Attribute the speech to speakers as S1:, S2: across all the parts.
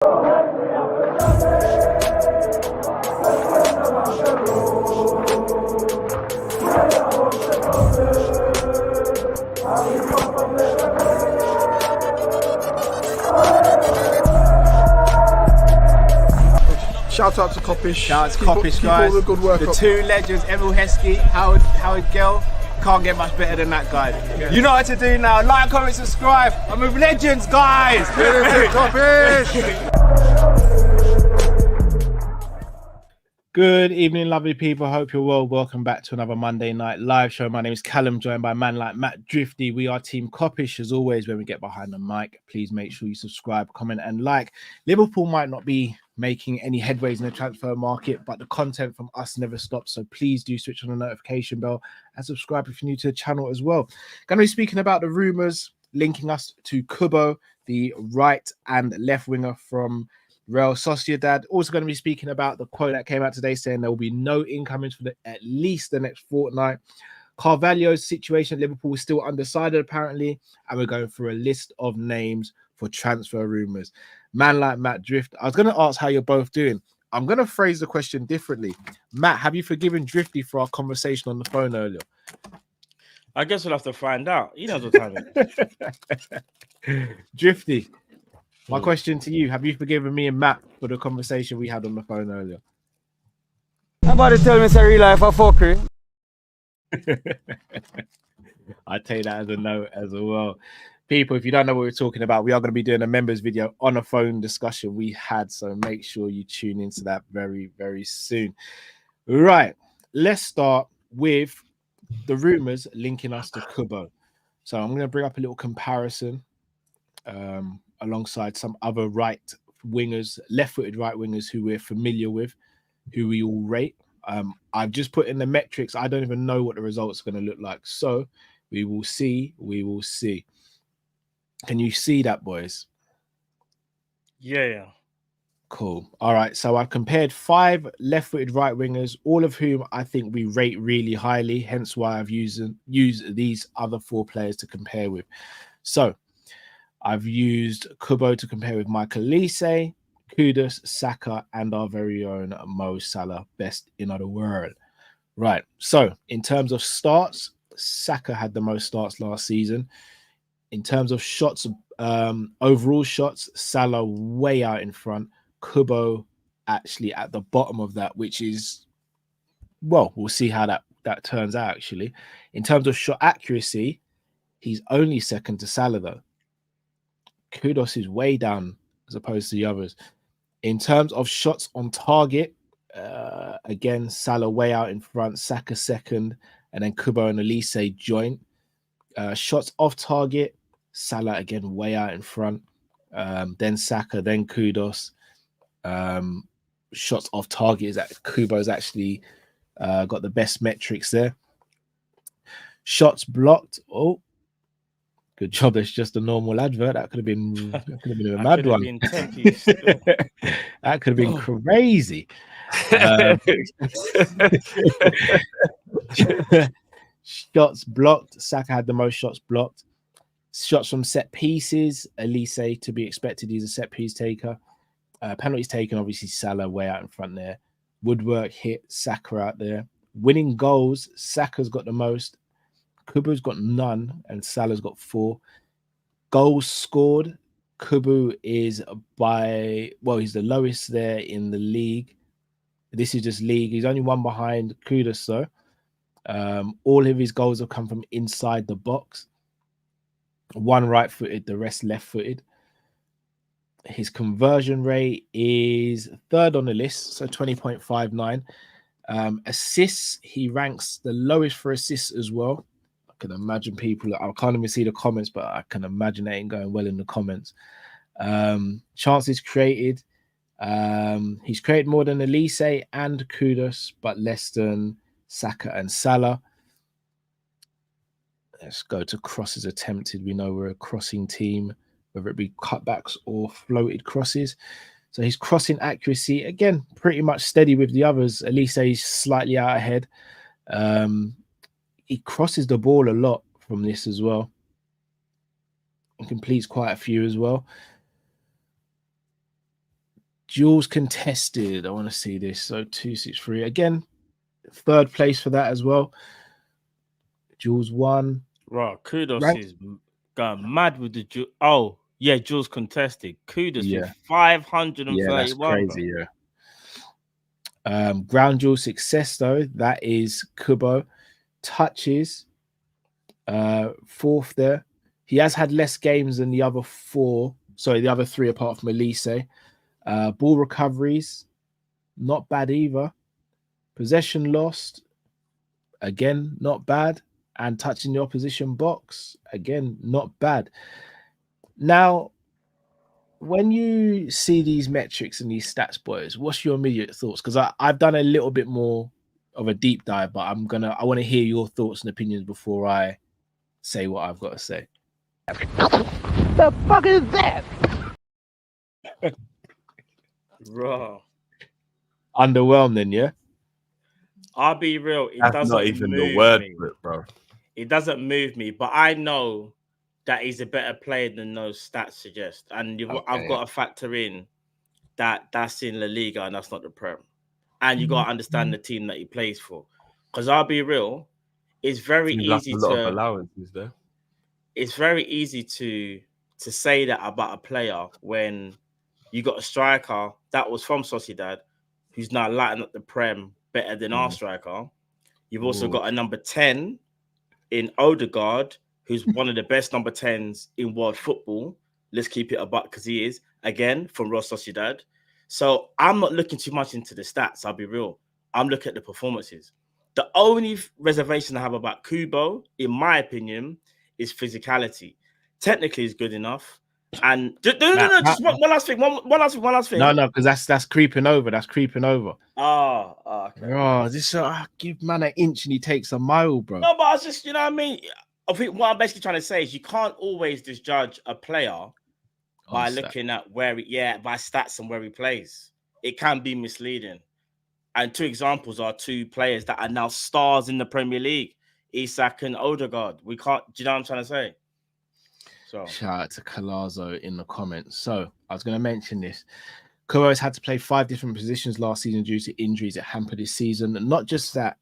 S1: Shout out to Kopish.
S2: Shout out to Kopish, guys.
S1: All the good work
S2: the
S1: up.
S2: Two legends, Emil Heskey, Howard Gill. Can't get much better than that guy. Yeah. You know what to do now. Like, comment, subscribe. I'm with legends, guys.
S1: Kopish.
S3: Good evening, lovely people. Hope you're well. Welcome back to another Monday night live show. My name is Callum, joined by a man like Matt Drifty. We are Team Kop-Ish. As always, when we get behind the mic, please make sure you subscribe, comment, and like. Liverpool might not be making any headways in the transfer market, but the content from us never stops. So please do switch on the notification bell and subscribe if you're new to the channel as well. Going to be speaking about the rumours linking us to Kubo, the right and left winger from Real Sociedad. Also going to be speaking about the quote that came out today saying there will be no incomings for at least the next fortnight. Carvalho's situation at Liverpool is still undecided apparently, and we're going through a list of names for transfer rumours. Man like Matt Drift, I was going to ask how you're both doing. I'm going to phrase the question differently. Matt, have you forgiven Drifty for our conversation on the phone earlier?
S4: I guess we'll have to find out. He knows what time it is.
S3: Drifty, my question to you, have you forgiven me and Matt for the conversation we had on the phone earlier?
S5: How about to tell me it's a real life of fuckery?
S3: I take that as a note as well. People, if you don't know what we're talking about, we are going to be doing a members video on a phone discussion we had. So make sure you tune into that very, very soon. Right. Let's start with the rumours linking us to Kubo. So I'm going to bring up a little comparison alongside some other right wingers, left-footed right wingers who we're familiar with, who we all rate. I've just put in the metrics. I don't even know what the results are going to look like. So we will see. We will see. Can you see that, boys?
S4: Yeah.
S3: Cool. All right. So I've compared 5 left-footed right wingers, all of whom I think we rate really highly. Hence why I've used these other 4 players to compare with. So I've used Kubo to compare with Michael Olise, Kudus, Saka, and our very own Mo Salah, best in the world. Right. So in terms of starts, Saka had the most starts last season. In terms of shots, overall shots, Salah way out in front. Kubo actually at the bottom of that, which is, well, we'll see how that turns out actually. In terms of shot accuracy, he's only second to Salah though. Kudus is way down as opposed to the others. In terms of shots on target, again, Salah way out in front, Saka second, and then Kubo and Olise joint. Shots off target, Salah again way out in front, then Saka, then Kudus. Shots off target is that Kubo's actually got the best metrics there. Shots blocked. Oh, good job. That's just a normal advert. That could have been a mad one. That could have been crazy. Shots blocked. Saka had the most shots blocked. Shots from set pieces. Olise, to be expected, he's a set piece taker. Penalties taken, obviously Salah way out in front there. Woodwork hit, Saka out there. Winning goals, Saka's got the most. Kubo's got none, and Salah's got 4. Goals scored, Kubo is he's the lowest there in the league. This is just league. He's only one behind Kudus though. All of his goals have come from inside the box. 1 right-footed, the rest left-footed. His conversion rate is 3rd on the list, so 20.59. Assists, he ranks the lowest for assists as well. I can imagine people, I can't even see the comments, but I can imagine it ain't going well in the comments. Chances created, he's created more than Olise and Kudus, but less than Saka and Salah. Let's go to crosses attempted. We know we're a crossing team, whether it be cutbacks or floated crosses. So his crossing accuracy, again, pretty much steady with the others. Olise is slightly out ahead. He crosses the ball a lot from this as well. He completes quite a few as well. Duels contested. I want to see this. So 263 again. Third place for that as well. Jules won.
S4: Right, Kudos
S3: Rank-
S4: is going mad with the Oh, yeah, Jules contested. Kudos
S3: Yeah.
S4: with 531.
S3: Yeah, that's crazy. Yeah. Ground Jewel success though. That is Kubo. Touches. Fourth there. He has had less games than the other four. Sorry, the other three apart from Elise. Ball recoveries, not bad either. Possession lost, again, not bad. And touching the opposition box, again, not bad. Now, when you see these metrics and these stats, boys, what's your immediate thoughts? Because I've done a little bit more of a deep dive, but I want to hear your thoughts and opinions before I say what I've got to say.
S5: The fuck is that?
S4: Raw.
S3: Underwhelmed then, yeah?
S4: I'll be real. It
S6: That's
S4: doesn't
S6: not even
S4: move
S6: the word
S4: me.
S6: for it, bro.
S4: It doesn't move me, but I know that he's a better player than those stats suggest. And I've got to factor in that that's in La Liga and that's not the Prem. And you got to understand the team that he plays for. Because I'll be real, it's very easy
S6: a lot of allowances there.
S4: It's very easy to say that about a player when you got a striker that was from Sociedad who's now lighting up the Prem better than our striker. You've also got a number 10 in Odegaard, who's one of the best number 10s in world football. Let's keep it a buck because he is, again, from Real Sociedad. So I'm not looking too much into the stats, I'll be real. I'm looking at the performances. The only reservation I have about Kubo, in my opinion, is physicality. Technically, is good enough. And just one last thing.
S3: No, because that's creeping over. That's creeping over.
S4: Okay.
S3: Oh, this give man an inch and he takes a mile, bro.
S4: No, but I was just, you know what I mean? I think what I'm basically trying to say is you can't always just judge a player by looking at by stats and where he plays. It can be misleading. And two examples are two players that are now stars in the Premier League, Isak and Odegaard. We can't, do you know what I'm trying to say? So
S3: shout out to Calazo in the comments. So I was going to mention this. Kubo has had to play 5 different positions last season due to injuries that hampered his season. And not just that,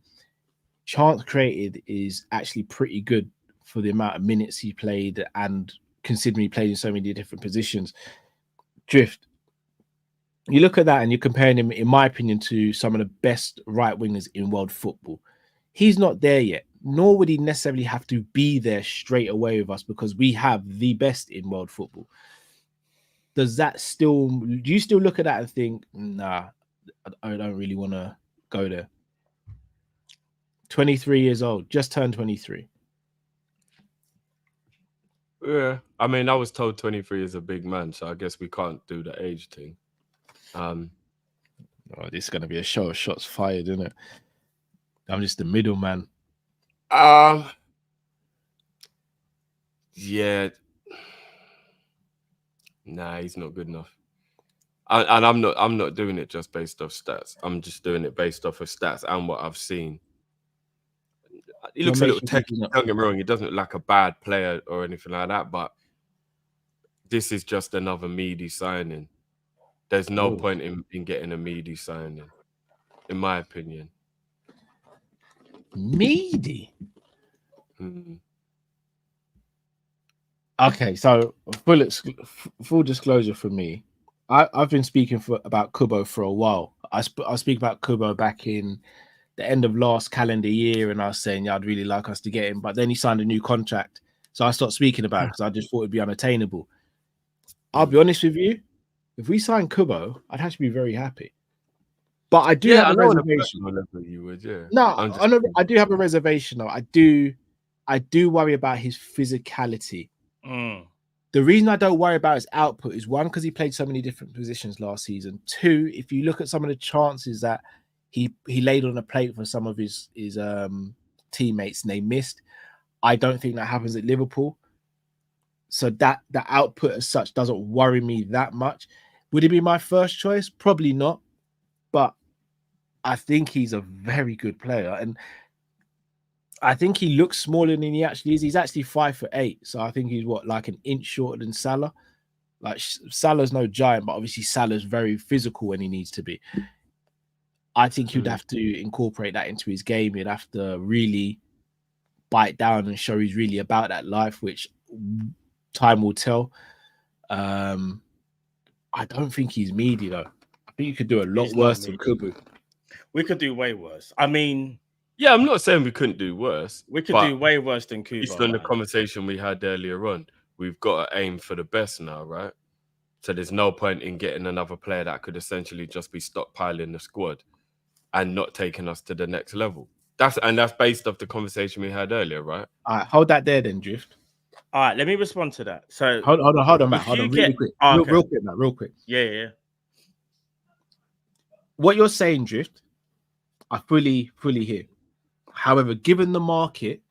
S3: chance created is actually pretty good for the amount of minutes he played and considering he played in so many different positions. Drift, you look at that and you're comparing him, in my opinion, to some of the best right wingers in world football. He's not there yet, nor would he necessarily have to be there straight away with us because we have the best in world football. Do you still look at that and think, nah, I don't really want to go there? 23 years old, just turned 23.
S6: Yeah, I mean, I was told 23 is a big man, so I guess we can't do the age thing.
S3: This is going to be a show of shots fired, isn't it? I'm just the middleman.
S6: Yeah. Nah, he's not good enough. And I'm not doing it just based off stats. I'm just doing it based off of stats and what I've seen. He looks a little techy, don't get me wrong, he doesn't look like a bad player or anything like that, but this is just another meaty signing. There's no point in getting a meaty signing, in my opinion.
S3: Meaty? Okay, so full disclosure for me, I've been speaking about Kubo for a while. I speak about Kubo back in the end of last calendar year, and I was saying, I'd really like us to get him, but then he signed a new contract, so I stopped speaking about it because I just thought it'd be unattainable. I'll be honest with you, if we sign Kubo, I'd actually be very happy. But I do have a reservation.
S6: You would, yeah.
S3: No, I do have a reservation though. I do worry about his physicality. The reason I don't worry about his output is one, because he played so many different positions last season. Two, if you look at some of the chances that he laid on a plate for some of his teammates and they missed, I don't think that happens at Liverpool. So that the output as such doesn't worry me that much. Would he be my first choice? Probably not. But I think he's a very good player. And I think he looks smaller than he actually is. He's actually 5'8". So I think he's like an inch shorter than Salah. Like Salah's no giant, but obviously Salah's very physical when he needs to be. I think he'd have to incorporate that into his game. He'd have to really bite down and show he's really about that life, which time will tell. I don't think he's meaty though. I think you could do a lot worse than Kubo.
S4: We could do way worse. I mean,
S6: yeah, I'm not saying we couldn't do worse.
S4: We could do way worse than Kubo.
S6: Based on the conversation we had earlier on, we've got to aim for the best now, right? So there's no point in getting another player that could essentially just be stockpiling the squad and not taking us to the next level. That's based off the conversation we had earlier, right?
S3: All right, hold that there then, Drift.
S4: All right, let me respond to that. So
S3: hold on, Matt. Hold on, really quick. Real quick, Matt. Real quick.
S4: Yeah.
S3: What you're saying, Drift, I fully hear. However, given the market,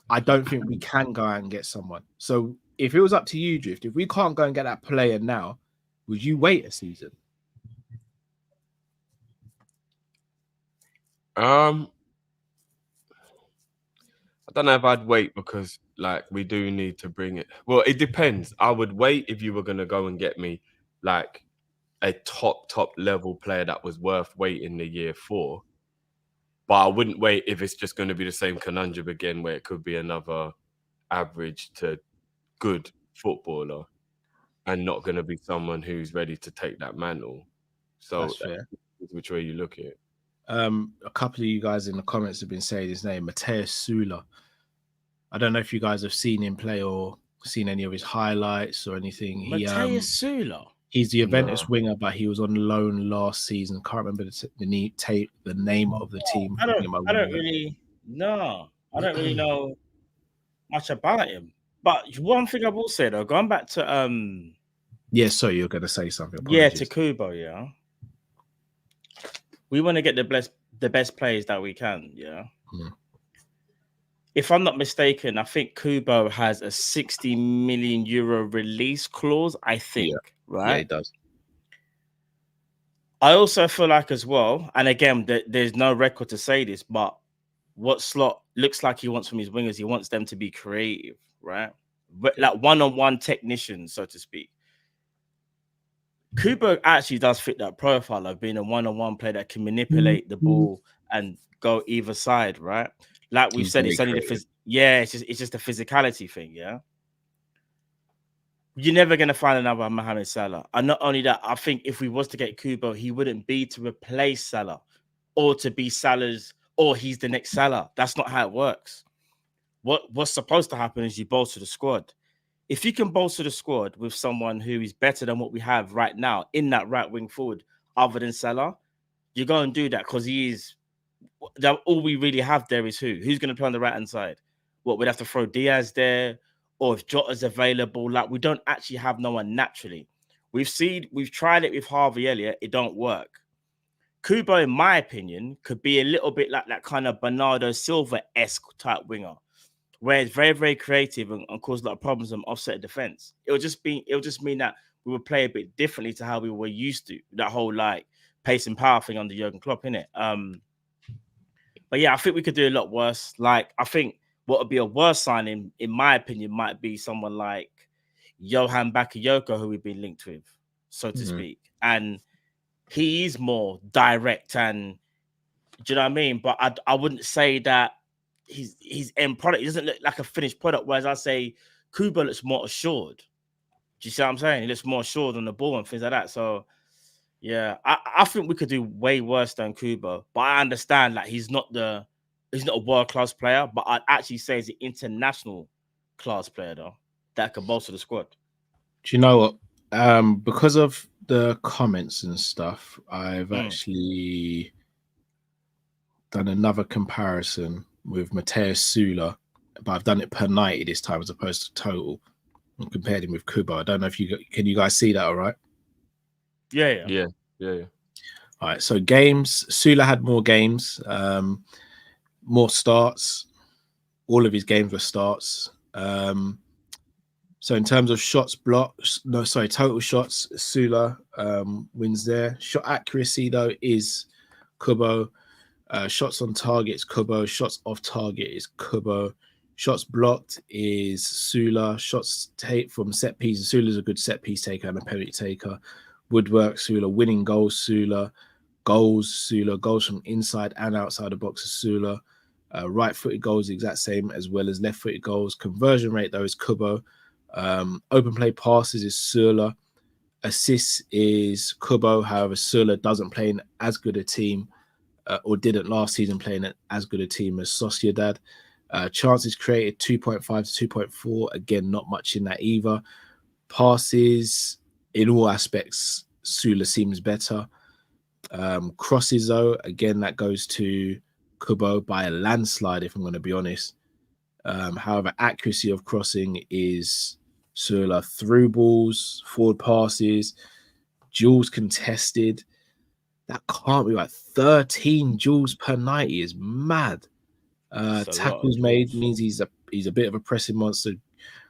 S3: I don't think we can go out and get someone. So if it was up to you, Drift, if we can't go and get that player now, would you wait a season?
S6: I don't know if I'd wait because like we do need to bring it. Well, it depends. I would wait if you were gonna go and get me like a top level player that was worth waiting the year for. But I wouldn't wait if it's just going to be the same conundrum again, where it could be another average to good footballer and not going to be someone who's ready to take that mantle. So
S3: that's fair.
S6: Which way you look at it.
S3: A couple of you guys in the comments have been saying his name, Mateus Sula. I don't know if you guys have seen him play or seen any of his highlights or anything.
S4: Mateus Sula.
S3: He's the Juventus winger, but he was on loan last season. Can't remember the name of the team.
S4: I don't really know much about him. But one thing I will say though, going back to
S3: yeah, so you're gonna say something.
S4: Apologies. Yeah, to Kubo, yeah. We want to get the best players that we can, yeah. If I'm not mistaken, I think Kubo has a 60 million euro release clause, I think, right?
S3: Yeah, it does.
S4: I also feel like as well, and again, there's no record to say this, but what Slot looks like he wants from his wingers, he wants them to be creative, right? But like one-on-one technicians, so to speak. Kubo actually does fit that profile of being a one-on-one player that can manipulate the ball and go either side, right? Like we've said, it's only it's just a physicality thing, yeah. You're never gonna find another Mohamed Salah. And not only that, I think if we was to get Kubo, he wouldn't be to replace Salah or to be Salah's or he's the next Salah. That's not how it works. What's supposed to happen is you bolster the squad. If you can bolster the squad with someone who is better than what we have right now in that right wing forward, other than Salah, you're going to do that because he is. All we really have there is who's going to play on the right hand side. What, we'd have to throw Diaz there, or if Jota's available, like we don't actually have no one naturally. We've tried it with Harvey Elliott, it don't work. Kubo, in my opinion, could be a little bit like that kind of Bernardo Silva-esque type winger, where it's very, very creative and cause a lot of problems and offset defense. It'll just mean that we would play a bit differently to how we were used to, that whole like pace and power thing under Jurgen Klopp, innit? But yeah, I think we could do a lot worse. Like, I think what would be a worse signing, in my opinion, might be someone like Johan Bakayoko, who we've been linked with, so to speak. And he is more direct and, do you know what I mean? But I wouldn't say that his end product, he doesn't look like a finished product, whereas I say Kubo looks more assured. Do you see what I'm saying? He looks more assured on the ball and things like that. So, yeah, I think we could do way worse than Kubo, but I understand like he's not a world-class player, but I'd actually say he's an international class player though that can bolster the squad.
S3: Do you know what? Because of the comments and stuff, I've actually done another comparison with Mateus Sula, but I've done it per 90 this time as opposed to total and compared him with Kubo. I don't know if you guys see that all right?
S6: Yeah.
S3: All right, so games, Sula had more games, more starts. All of his games were starts. So in terms of total shots, Sula wins there. Shot accuracy though is Kubo. Shots on target is Kubo. Shots off target is Kubo. Shots blocked is Sula. Shots take from set pieces. Sula's a good set piece taker and a penalty taker. Woodwork, Sula. Winning goals, Sula. Goals, Sula. Goals from inside and outside the box is Sula. Right-footed goals, the exact same, as well as left-footed goals. Conversion rate, though, is Kubo. Open play passes is Sula. Assists is Kubo. However, Sula doesn't play in as good a team, or didn't last season playing in as good a team as Sociedad. Chances created 2.5 to 2.4. Again, not much in that either. Passes in all aspects, Sula seems better. Crosses, though, again, that goes to Kubo by a landslide, if I'm going to be honest. However, accuracy of crossing is Sula. Through balls, forward passes, duels contested. That can't be right. 13 duels per 90 is mad. Tackles made means he's a bit of a pressing monster.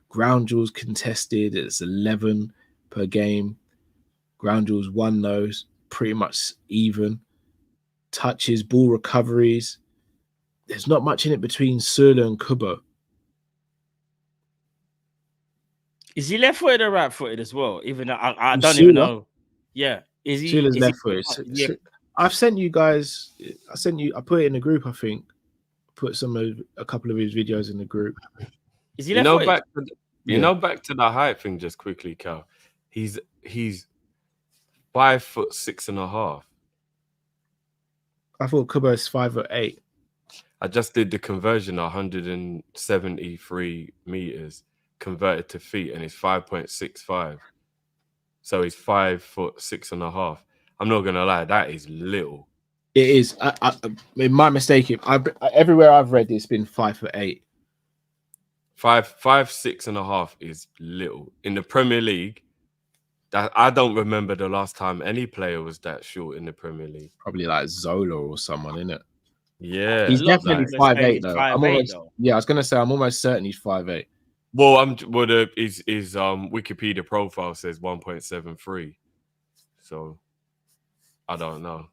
S3: Ground duels contested, it's 11 per game. Ground duels won those, pretty much even. Touches, ball recoveries. There's not much in it between Sula and Kubo.
S4: Is he left-footed or right-footed as well? Even I don't even know. Yeah, is he?
S3: Sula's left-footed.
S4: Yeah.
S3: I've sent you guys. I put it in the group. I think put a couple of his videos in the group.
S4: Is he left-footed?
S6: Back to the height thing just quickly, Cal. He's 5'6.5".
S3: I thought Kubo is 5'8".
S6: I just did the conversion, 173 meters converted to feet, and it's 5.65. So he's 5'6.5". I'm not gonna lie, that is little.
S3: It is. In my mistake, everywhere I've read, it's been 5'8".
S6: 5'6.5" is little in the Premier League. That I don't remember the last time any player was that short in the Premier League.
S3: Probably like Zola or someone, innit?
S6: Yeah,
S3: he's definitely 5'8" though. I was gonna say I'm almost certain he's 5'8".
S6: Well, his Wikipedia profile says 1.73. So I don't know.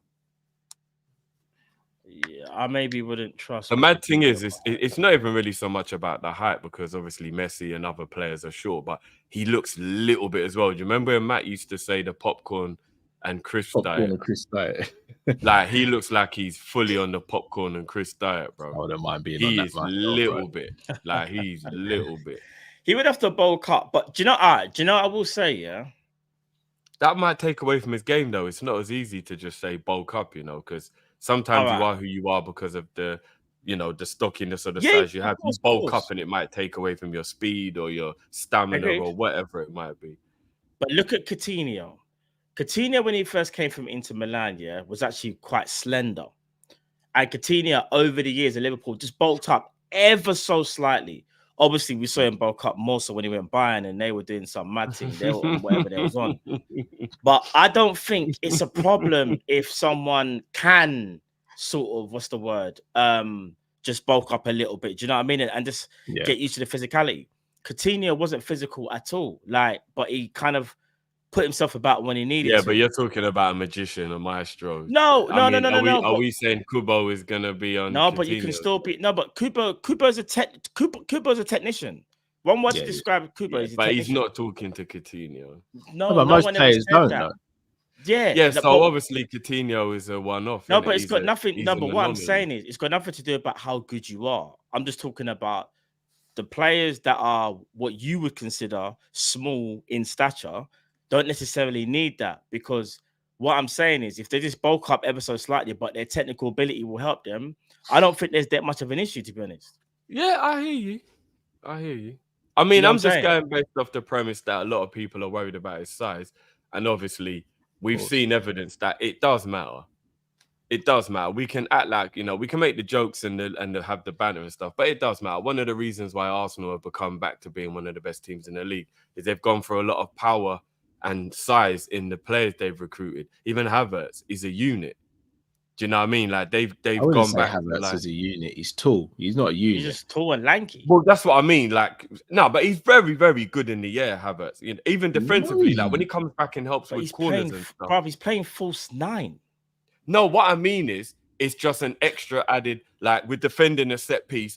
S4: Yeah, I maybe wouldn't trust.
S6: The mad thing is, it's not even really so much about the height, because obviously Messi and other players are short, but he looks a little bit as well. Do you remember when Matt used to say the popcorn and crisp diet? Like, he looks like he's fully on the popcorn and crisp diet, bro.
S3: I wouldn't mind being
S6: he
S3: on that.
S6: He's little bit. Like, he's little bit.
S4: He would have to bulk up, but do you know what I will say, yeah?
S6: That might take away from his game, though. It's not as easy to just say bulk up, because sometimes you are who you are because of the, the stockiness of the size you have. You bulk up and it might take away from your speed or your stamina or whatever it might be.
S4: But look at Coutinho. Coutinho, when he first came from Inter Milan, was actually quite slender. And Coutinho, over the years at Liverpool, just bulked up ever so slightly. Obviously, we saw him bulk up more so when he went Bayern and they were doing some mad thing, whatever they was on. But I don't think it's a problem if someone can sort of, just bulk up a little bit. Do you know what I mean? And just get used to the physicality. Coutinho wasn't physical at all, but he kind of put himself about when he needed to.
S6: Yeah, but you're talking about a magician, a maestro.
S4: No.
S6: Are we saying Kubo is gonna be on?
S4: No, but you can still be. No, but Kubo's a technician. One word to describe Kubo is.
S6: But he's not talking to Coutinho.
S3: No, but most players don't know.
S6: Yeah. So obviously Coutinho is a one-off.
S4: No, but it's got nothing. No, but what I'm saying is, it's got nothing to do about how good you are. I'm just talking about the players that are what you would consider small in stature. Don't necessarily need that, because what I'm saying is, if they just bulk up ever so slightly, but their technical ability will help them, I don't think there's that much of an issue, to be honest.
S6: Yeah, I hear you. I mean, I'm just going based off the premise that a lot of people are worried about his size, and obviously we've seen evidence that it does matter. It does matter. We can act like, we can make the jokes and have the banter and stuff, but it does matter. One of the reasons why Arsenal have become back to being one of the best teams in the league is they've gone for a lot of power and size in the players they've recruited. Even Havertz is a unit. Do you know what I mean? Like they've gone back.
S3: Havertz is a unit. He's tall. He's not a unit.
S4: He's just tall and lanky.
S6: Well, that's what I mean. Like, no, but he's very, very good in the air, Havertz. Even defensively, like when he comes back and helps with corners and stuff.
S4: Bro, he's playing false 9.
S6: No, what I mean is, it's just an extra added, like with defending a set piece.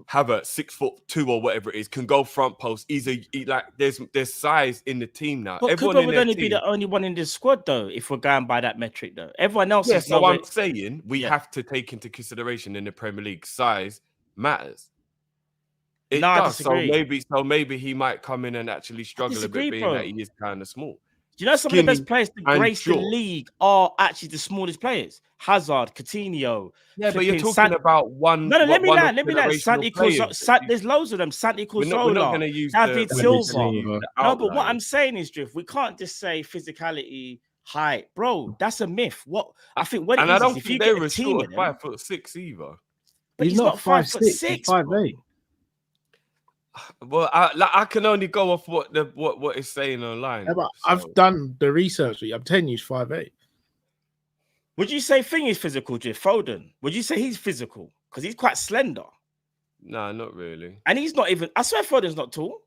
S6: Havertz, 6'2" or whatever it is, can go front post. There's size in the team now.
S4: But
S6: Everyone
S4: Kubo
S6: in
S4: would
S6: their
S4: only
S6: team,
S4: be the only one in this squad, though, if we're going by that metric, though. Everyone else is
S6: so
S4: nowhere.
S6: I'm saying we have to take into consideration in the Premier League size matters. It does. So maybe he might come in and actually struggle a bit, being that he is kind of small.
S4: Do you know some of the best players to grace the league are actually the smallest players? Hazard, Coutinho.
S6: Yeah, but you're talking about one.
S4: No, let me land.
S6: Santi
S4: There's loads of them. Santi Cazorla.
S6: We're not going to use
S4: David Silva.
S6: No,
S4: but what I'm saying is, Drift, we can't just say physicality, height, bro. That's a myth. What I think when
S6: I don't
S4: if
S6: think
S4: you
S6: they
S4: get
S6: were
S4: a team
S6: short 5'6" either.
S3: But he's not 5'6", he's 5'8".
S6: Well, I can only go off what it's saying online.
S3: Yeah, but I've done the research. I'm telling you, he's 5'8".
S4: Would you say Thing is physical, Drift? Foden? Would you say he's physical? Because he's quite slender.
S6: No, not really.
S4: And he's not even. I swear, Foden's not tall.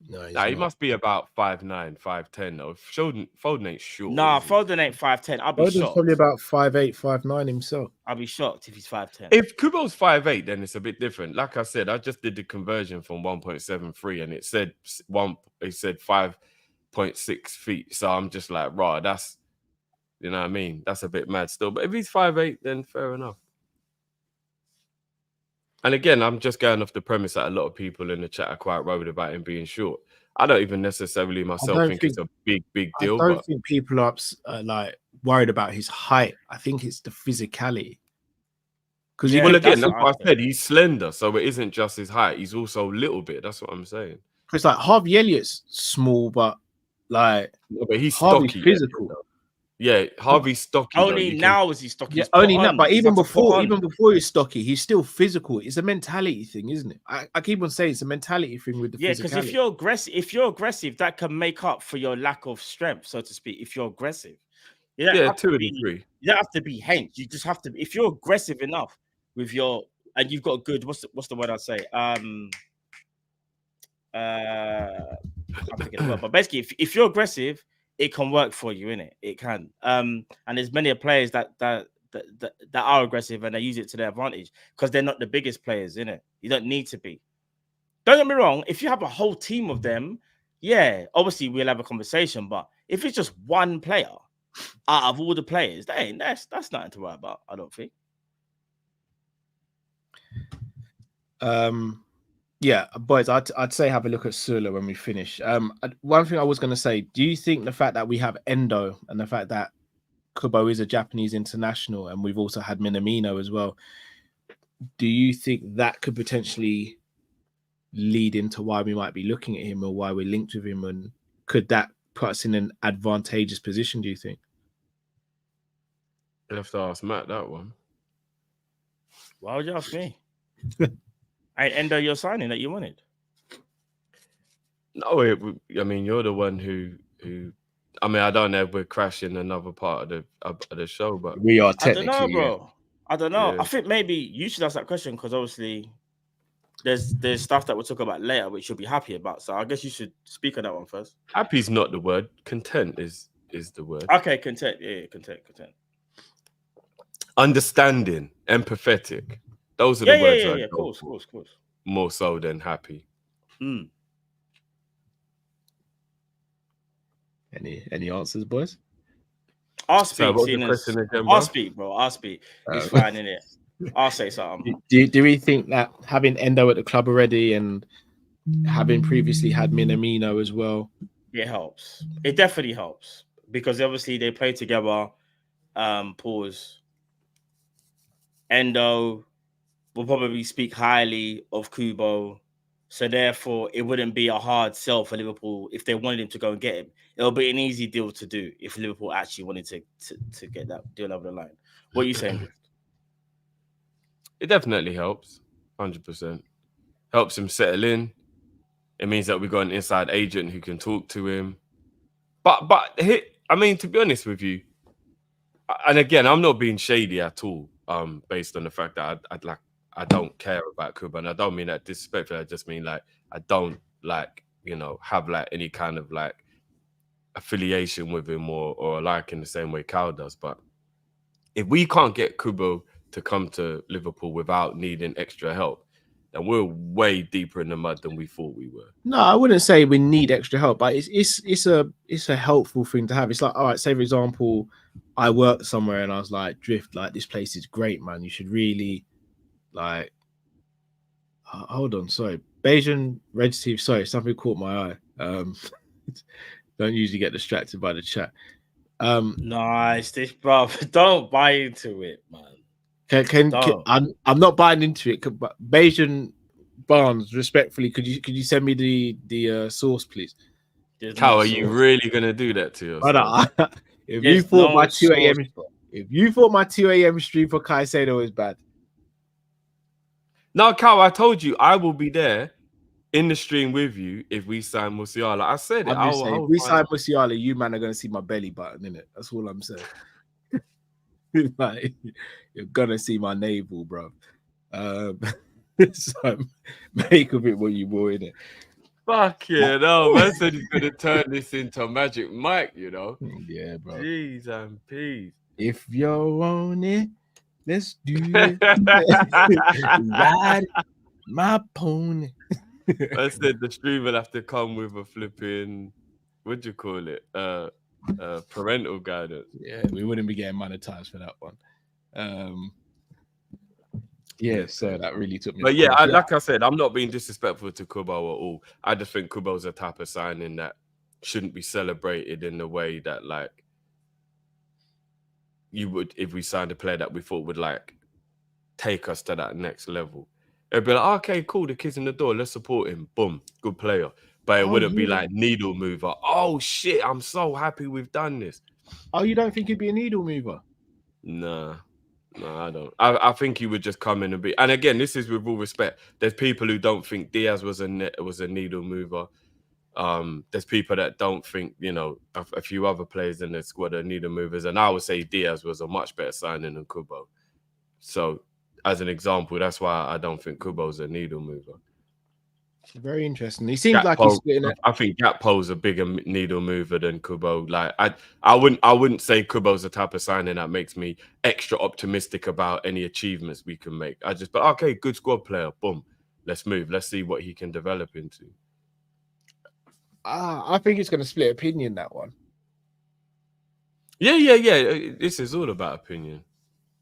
S3: No,
S6: he must be about 5'9", 5'10" though. Foden ain't short.
S4: Nah, Foden ain't 5'10". I'll be
S3: Foden's
S4: shocked.
S3: probably about 5'8", 5'9" himself.
S4: I'll be shocked if he's 5'10".
S6: If Kubo's 5'8", then it's a bit different. Like I said, I just did the conversion from 1.73 and it said 5.6 feet. So I'm just like, raw, that's, you know what I mean? That's a bit mad still. But if he's 5'8", then fair enough. And again, I'm just going off the premise that a lot of people in the chat are quite worried about him being short. I don't even necessarily myself think it's a big deal.
S3: I don't think people are like worried about his height. I think it's the physicality.
S6: Because that's what I said. He's slender, so it isn't just his height. He's also a little bit. That's what I'm saying.
S3: Because like Harvey Elliott's small, but
S6: he's
S3: Harvey's
S6: stocky.
S3: physical.
S6: Yeah, Harvey's stocky.
S4: Only now is he stocky.
S3: Yeah, only now, but even before he's stocky, he's still physical. It's a mentality thing, isn't it? I keep on saying it's a mentality thing with the physicality.
S4: Because if you're aggressive, that can make up for your lack of strength, so to speak. If you're aggressive,
S6: to a degree.
S4: You don't have to be hench. You just have to. If you're aggressive enough with your, and you've got good. What's the word I'd say? I'm forgetting the word, but basically, if you're aggressive, it can work for you, innit? It can. And there's many players that are aggressive and they use it to their advantage because they're not the biggest players, innit? You don't need to be. Don't get me wrong. If you have a whole team of them, yeah, obviously we'll have a conversation. But if it's just one player out of all the players, that's nothing to worry about, I don't think.
S3: Yeah, boys, I'd say have a look at Sula when we finish. One thing I was going to say, do you think the fact that we have Endo and the fact that Kubo is a Japanese international and we've also had Minamino as well, do you think that could potentially lead into why we might be looking at him or why we're linked with him? And could that put us in an advantageous position, do you think?
S6: You'll have to ask Matt that one.
S4: Why would you ask me? Ain't Endo your signing that you wanted?
S6: No, I mean you're the one who. I mean, I don't know if we're crashing another part of the show, but
S3: we are technically.
S4: I don't know, bro. I don't know.
S6: Yeah.
S4: I think maybe you should ask that question because obviously there's stuff that we'll talk about later which you'll be happy about. So I guess you should speak on that one first.
S6: Happy's not the word. Content is the word.
S4: Okay, content. Yeah, content.
S6: Understanding, empathetic. Those are the words.
S4: Yeah. Of course.
S6: More so than happy.
S3: Any answers, boys?
S4: I'll speak.
S6: I'll
S4: speak, bro. I'll speak. It's fine, innit? I'll say something.
S3: Do we think that having Endo at the club already and having previously had Minamino as well,
S4: it helps? It definitely helps because obviously they play together. Pause. Endo will probably speak highly of Kubo, so therefore it wouldn't be a hard sell for Liverpool if they wanted him to go and get him. It'll be an easy deal to do if Liverpool actually wanted to get that deal over the line. What are you saying?
S6: It definitely helps, 100%. Helps him settle in. It means that we've got an inside agent who can talk to him. But I mean, to be honest with you, and again, I'm not being shady at all. Based on the fact that I don't care about Kubo, and I don't mean that disrespectfully. I just mean like I don't have like any kind of like affiliation with him or like in the same way Cal does. But if we can't get Kubo to come to Liverpool without needing extra help, and we're way deeper in the mud than we thought we were.
S3: No, I wouldn't say we need extra help, but it's a helpful thing to have. It's like, all right, say for example, I worked somewhere and I was like, Drift, like this place is great, man. You should really like. Hold on, sorry, Bayesian Red Steve. Sorry, something caught my eye. Don't usually get distracted by the chat.
S4: Nice, this bro. Don't buy into it, man.
S3: I'm not buying into it. But Bayesian Barnes, respectfully, could you send me the source, please?
S6: Cal, are you really gonna do that to yourself?
S3: If you thought my 2 a.m. if you thought my 2 a.m. stream for Caicedo was bad.
S6: No, Cal, I told you I will be there in the stream with you if we sign Musiala. I said it.
S3: If we sign Musiala, you man are gonna see my belly button in it. That's all I'm saying. Like, you're gonna see my navel, bro. So make of it what you will, in it.
S6: Fuck yeah, no, man said he's gonna turn this into a Magic Mike, you know.
S3: Yeah, bro.
S6: Jeez and peas.
S3: If you want it, let's do it. Ride my pony.
S6: I said the stream will have to come with a flipping, what do you call it? Parental guidance.
S3: Yeah, we wouldn't be getting monetized for that one. Yeah, so that really took me.
S6: But yeah, like I said, I'm not being disrespectful to Kubo at all. I just think Kubo's a type of signing that shouldn't be celebrated in the way that like you would if we signed a player that we thought would like take us to that next level. It'd be like, okay, cool, the kid's in the door, let's support him. Boom, good player. But it wouldn't be like needle mover. Oh shit, I'm so happy we've done this.
S3: Oh, you don't think he'd be a needle mover?
S6: Nah. No, I don't. I think he would just come in and be. And again, this is with all respect. There's people who don't think Diaz was a needle mover. There's people that don't think, you know, a few other players in the squad are needle movers. And I would say Diaz was a much better signing than Kubo. So, as an example, that's why I don't think Kubo's a needle mover.
S3: Very interesting. He seems like he's splitting it.
S6: I think Gakpo's a bigger needle mover than Kubo. Like I wouldn't say Kubo's the type of signing that makes me extra optimistic about any achievements we can make. But okay, good squad player. Boom. Let's move. Let's see what he can develop into.
S3: I think it's going to split opinion, that one.
S6: Yeah. This is all about opinion.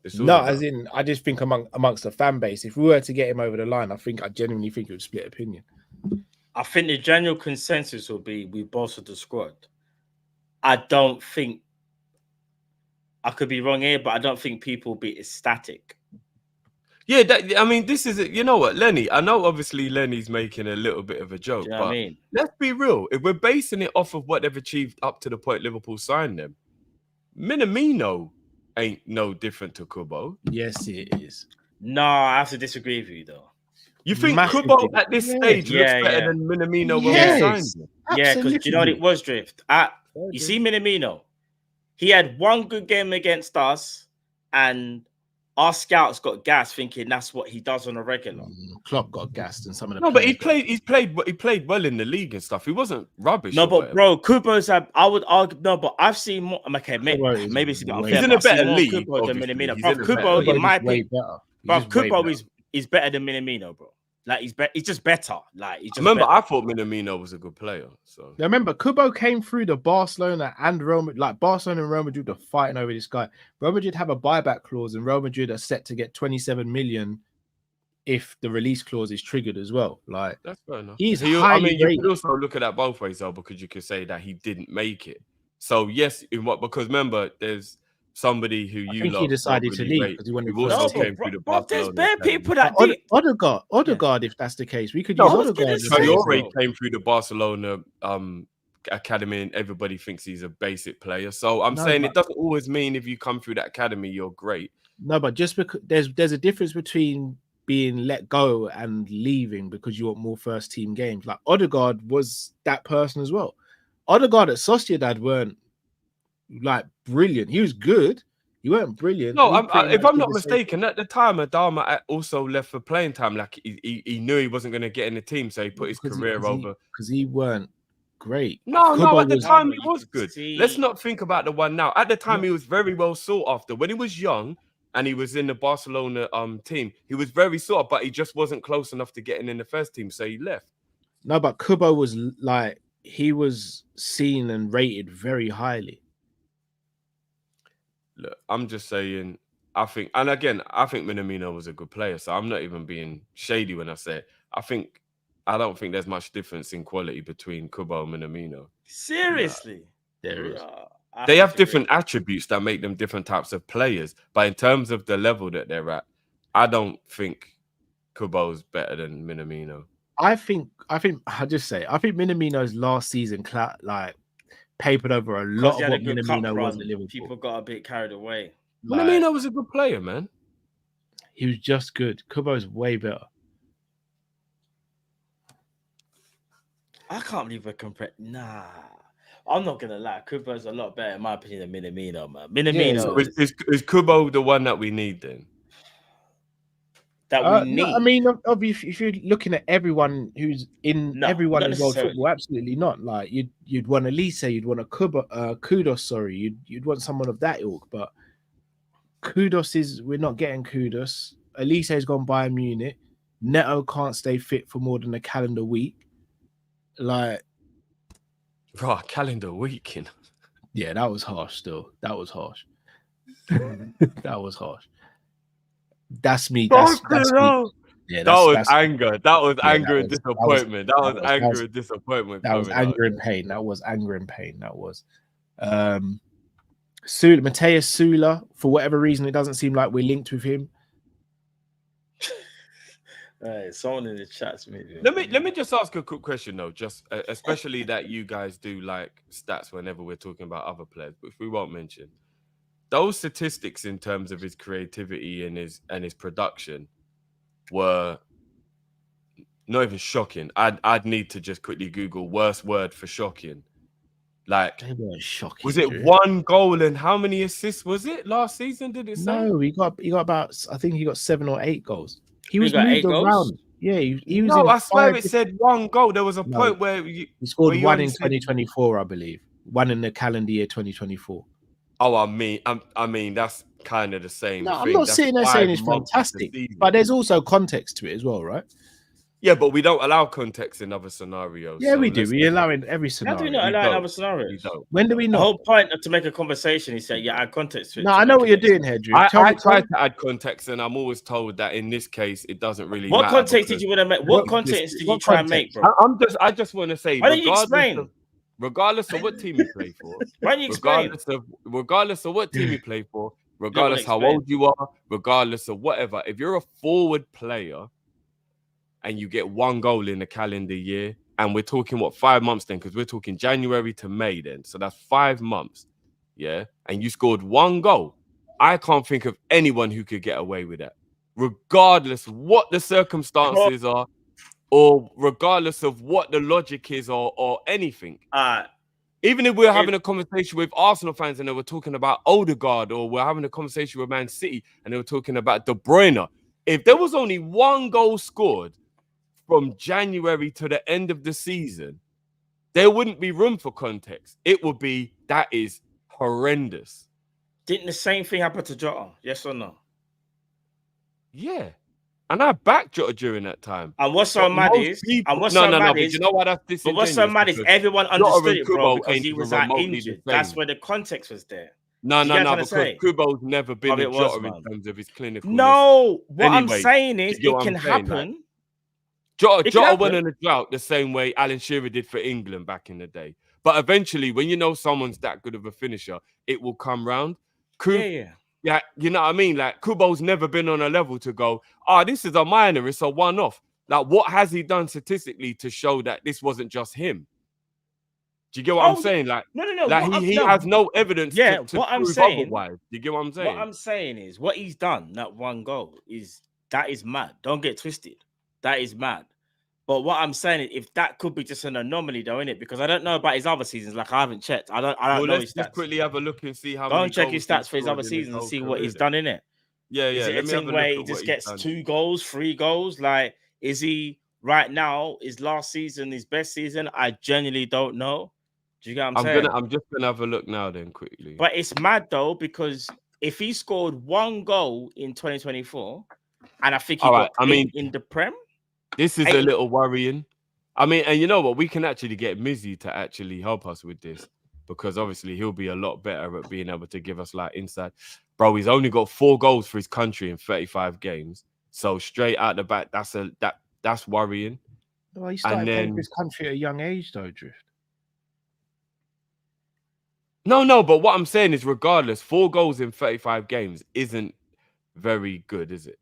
S3: I just think amongst the fan base, if we were to get him over the line, I genuinely think it would split opinion.
S4: I think the general consensus will be we bolstered the squad. I don't think, I could be wrong here, but I don't think people will be ecstatic.
S6: Yeah, this is it. You know what, Lenny? I know obviously Lenny's making a little bit of a joke, but I mean? Let's be real. If we're basing it off of what they've achieved up to the point Liverpool signed them, Minamino ain't no different to Kubo.
S3: Yes, it is.
S4: No, I have to disagree with you though.
S6: You think Kubo at this stage looks better than Minamino when we signed him?
S4: Yeah, because you know what it was, Drift. You see Minamino, he had one good game against us, and our scouts got gassed thinking that's what he does on a regular.
S3: Klopp got gassed, and some of the
S6: but he played well in the league and stuff. He wasn't rubbish.
S4: No, but bro, Kubo's I would argue. No, but I've seen more. Okay, maybe it's unfair.
S6: He's in a better league
S4: Kubo than Minamino. Kubo, in my opinion, Kubo is better than Minamino, bro. Like he's just better. Like
S6: I thought Minamino was a good player. So
S3: now remember, Kubo came through the Barcelona and Roma. Like Barcelona and Real Madrid are fighting over this guy. Real Madrid have a buyback clause, and Real Madrid are set to get 27 million if the release clause is triggered as well. Like
S6: that's fair enough.
S3: You could
S6: also look at that both ways though, because you could say that he didn't make it. So yes, because remember, there's somebody who
S3: I think he decided to leave because he wanted to
S6: also came through the Barcelona.
S4: There's bare people that
S3: Odegaard, if that's the case, we could use Odegaard.
S6: Traore came through the Barcelona academy, and everybody thinks he's a basic player. So I'm saying it doesn't always mean if you come through that academy you're great.
S3: No, but just because there's a difference between being let go and leaving because you want more first team games. Like Odegaard was that person as well. Odegaard at Sociedad weren't like brilliant. He was good. He weren't brilliant.
S6: No, if I'm not mistaken, at the time Adama also left for playing time. Like he knew he wasn't going to get in the team, so he put his career over
S3: because he weren't great.
S6: No, at the time he was good. Let's not think about the one now. At the time he was very well sought after. When he was young and he was in the Barcelona team. He was very sort of, but he just wasn't close enough to getting in the first team, so he left.
S3: No, but Kubo was like, he was seen and rated very highly.
S6: Look, I'm just saying, I think Minamino was a good player, so I'm not even being shady when I say it. I don't think there's much difference in quality between Kubo and Minamino.
S4: Seriously?
S3: There is.
S6: They have different attributes that make them different types of players, but in terms of the level that they're at, I don't think Kubo's better than Minamino.
S3: I think Minamino's last season papered over a lot of what Minamino was at Liverpool.
S4: People got a bit carried away.
S6: Minamino was a good player, man.
S3: He was just good. Kubo's way better.
S4: I can't believe we're comparing. Nah, I'm not gonna lie. Kubo's a lot better in my opinion than Minamino, man. Minamino
S6: is Kubo the one that we need then?
S4: That we need.
S3: No, I mean, if you're looking at everyone who's in everyone in world football, absolutely not. Like you'd want Elise, you'd want a Kudos. Sorry, you'd want someone of that ilk. But Kudos we're not getting Kudos. Elise has gone Bayern Munich. Neto can't stay fit for more than a calendar week. Like,
S6: calendar week, you know?
S3: Yeah, that was harsh. Still, that was harsh. That was harsh. That's me. That's me. Yeah,
S6: that was anger. That was anger and disappointment. That was anger and disappointment.
S3: That was anger and pain. That was anger and pain. That was. Mateus Sula, for whatever reason, it doesn't seem like we're linked with him.
S4: Someone in the chat's maybe.
S6: Let me just ask a quick question though, just especially that you guys do like stats whenever we're talking about other players, which we won't mention. Those statistics in terms of his creativity and his production were not even shocking. I'd need to just quickly Google worst word for shocking. Like,
S3: they weren't shocking.
S6: Was it one goal and how many assists was it last season? Did it say?
S3: No, he got about, I think he got 7 or 8 goals. He was
S4: got
S3: moved
S4: 8
S3: around.
S4: goals?
S3: Yeah, he was.
S6: No, I swear it said 1 goal. There was a point where
S3: he scored 1 in 2024, I believe. 1 in the calendar year 2024.
S6: Oh, I mean that's kind of the same.
S3: No,
S6: thing.
S3: I'm not
S6: That's
S3: sitting there saying it's
S6: 5 months
S3: fantastic,
S6: of the season.
S3: but there's also context to it as well, right?
S6: Yeah, but we don't allow context in other scenarios.
S3: Yeah,
S6: so
S3: we do. We allow in every scenario.
S4: How do we not allow in other scenarios?
S3: When do we
S4: The
S3: not?
S4: whole point to make a conversation is that add context to it.
S3: No, I know what you're doing here, Drew.
S6: I try to add context, and I'm always told that in this case it doesn't really matter.
S4: What context did you want to make? What context did you try and make, bro?
S6: I just want to say,
S4: why don't you explain?
S6: Regardless of what team you play for,
S4: why don't you explain?
S6: Regardless of what team you play for, regardless how old you are, regardless of whatever, if you're a forward player and you get 1 goal in the calendar year, and we're talking 5 months then, because we're talking January to May then, so that's 5 months, yeah, and you scored 1 goal, I can't think of anyone who could get away with that, regardless what the circumstances are, or regardless of what the logic is, or anything. Even if we're having a conversation with Arsenal fans and they were talking about Odegaard, or we're having a conversation with Man City and they were talking about De Bruyne, if there was only 1 goal scored from January to the end of the season, there wouldn't be room for context. It would be, that is horrendous.
S4: Didn't the same thing happen to Jota? Yes or no?
S6: Yeah. And I backed Jota during that time.
S4: And what's so mad is,
S6: but you know what? That's disingenuous.
S4: But what's so mad is everyone understood it, bro, because he was injured. That's where the context was there.
S6: No, because Kubo's never been a Jota in terms of his clinical.
S4: No, what I'm saying is it can happen.
S6: Jota went in a drought the same way Alan Shearer did for England back in the day. But eventually, when you know someone's that good of a finisher, it will come round. Yeah, you know what I mean? Like, Kubo's never been on a level to go, this is a minor, it's a one-off. Like, what has he done statistically to show that this wasn't just him? Do you get what I'm saying? Like,
S4: no.
S6: Like, he has no evidence to
S4: what I'm
S6: prove
S4: saying,
S6: otherwise. Do you get what I'm saying?
S4: What I'm saying is, what he's done, that 1 goal, is mad. Don't get twisted. That is mad. But what I'm saying is, if that could be just an anomaly, though, innit? Because I don't know about his other seasons. Like, I haven't checked. I don't know
S6: let's
S4: his stats.
S6: Just quickly have a look and see how.
S4: Go and check his stats for his other seasons and see what he's done in it.
S6: Yeah.
S4: Is it a thing where he just gets 2 goals, 3 goals? Like, is he right now? Is last season his best season? I genuinely don't know. Do you get what I'm saying?
S6: I'm just gonna have a look now, then quickly.
S4: But it's mad though, because if he scored 1 goal in 2024, and I think he
S6: All
S4: got
S6: right, I mean,
S4: in the Prem.
S6: this is a little worrying. I mean, and you know what? We can actually get Mizzy to actually help us with this because obviously he'll be a lot better at being able to give us like insight. Bro, he's only got 4 goals for his country in 35 games. So straight out the back, that's worrying.
S3: Well, he started playing for his country at a young age, though, Drift.
S6: No, but what I'm saying is, regardless, 4 goals in 35 games isn't very good, is it?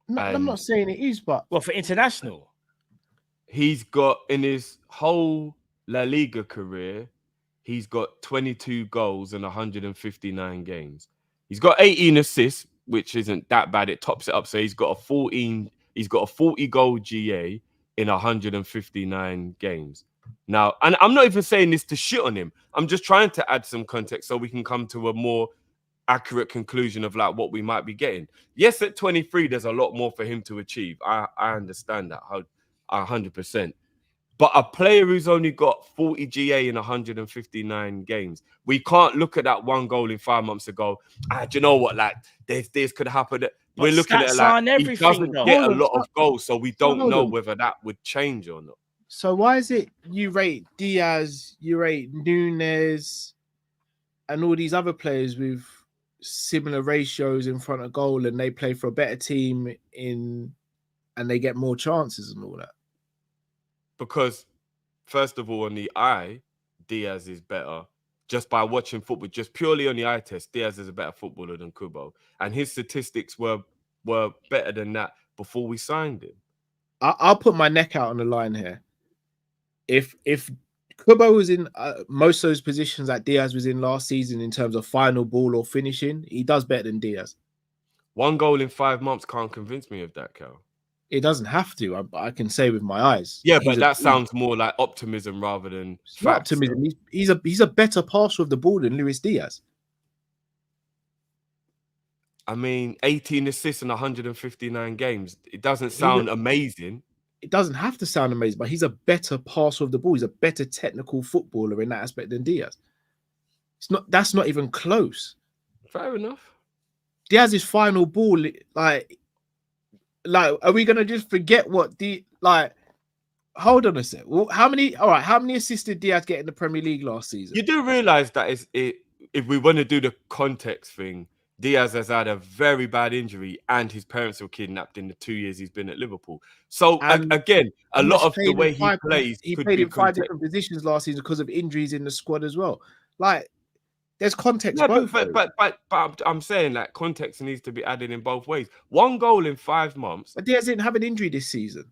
S3: No, I'm not saying it is, but
S4: well, for international,
S6: he's got in his whole La Liga career, he's got 22 goals in 159 games. He's got 18 assists, which isn't that bad. It tops it up. So he's got a 40 goal GA in 159 games. Now, and I'm not even saying this to shit on him. I'm just trying to add some context so we can come to a more accurate conclusion of like what we might be getting. Yes, at 23, there's a lot more for him to achieve. I understand that 100%. But a player who's only got 40 GA in 159 games, we can't look at that 1 goal in 5 months ago. Do you know what? Like, this could happen. We're looking at it like he doesn't get a lot of goals, so we don't know whether that would change or not.
S3: So why is it you rate Diaz, you rate Nunes, and all these other players with similar ratios in front of goal, and they play for a better team and they get more chances and all that?
S6: Because, first of all, on the eye, Diaz is better. Just by watching football, just purely on the eye test, Diaz is a better footballer than Kubo. And his statistics were better than that before we signed him.
S3: I'll put my neck out on the line here. If Kubo was in most of those positions that Diaz was in last season in terms of final ball or finishing, he does better than Diaz.
S6: 1 goal in 5 months can't convince me of that, Cal.
S3: It doesn't have to. I can say with my eyes.
S6: Yeah, but that sounds more like optimism rather than facts.
S3: Optimism. He's a better passer of the ball than Luis Diaz.
S6: I mean, 18 assists in 159 games. It doesn't sound amazing.
S3: It doesn't have to sound amazing, but he's a better passer of the ball. He's a better technical footballer in that aspect than Diaz. That's not even close.
S6: Fair enough.
S3: Diaz's final ball, like, are we gonna just forget what hold on a sec. Well, how many assists did Diaz get in the Premier League last season?
S6: You do realize that if we want to do the context thing, Diaz has had a very bad injury and his parents were kidnapped in the 2 years he's been at Liverpool. So again, a lot of the way he plays,
S3: he played in 5 different positions last season because of injuries in the squad as well. Like, there's context.
S6: Yeah, but I'm saying that context needs to be added in both ways. 1 goal in 5 months.
S3: But Diaz didn't have an injury this season.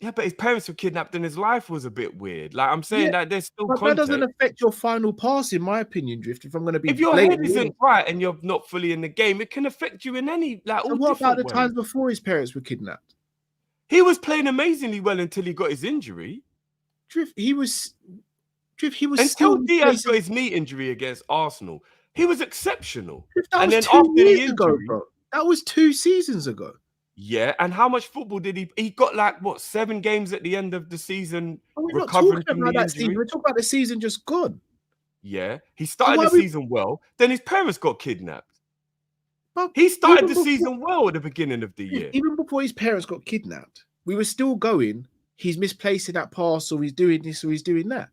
S6: Yeah, but his parents were kidnapped and his life was a bit weird. Like, I'm saying that there's still context.
S3: That doesn't affect your final pass, in my opinion, Drift. If I'm going to be,
S6: if your head isn't right and you're not fully in the game, it can affect you in any
S3: So what about the times before his parents were kidnapped?
S6: He was playing amazingly well until he got his injury.
S3: Drift, he was
S6: until Diaz got his knee injury against Arsenal. He was exceptional.
S3: And then after the injury, bro. That was 2 seasons ago.
S6: Yeah, and how much football did he got? Like, what, 7 games at the end of the season?
S3: We're not talking about that season. We're talking about the season just gone.
S6: Yeah, he started the season well. Then his parents got kidnapped. But he started the season well at the beginning of the year.
S3: Even before his parents got kidnapped, we were still going, he's misplacing that pass, or he's doing this, or he's doing that.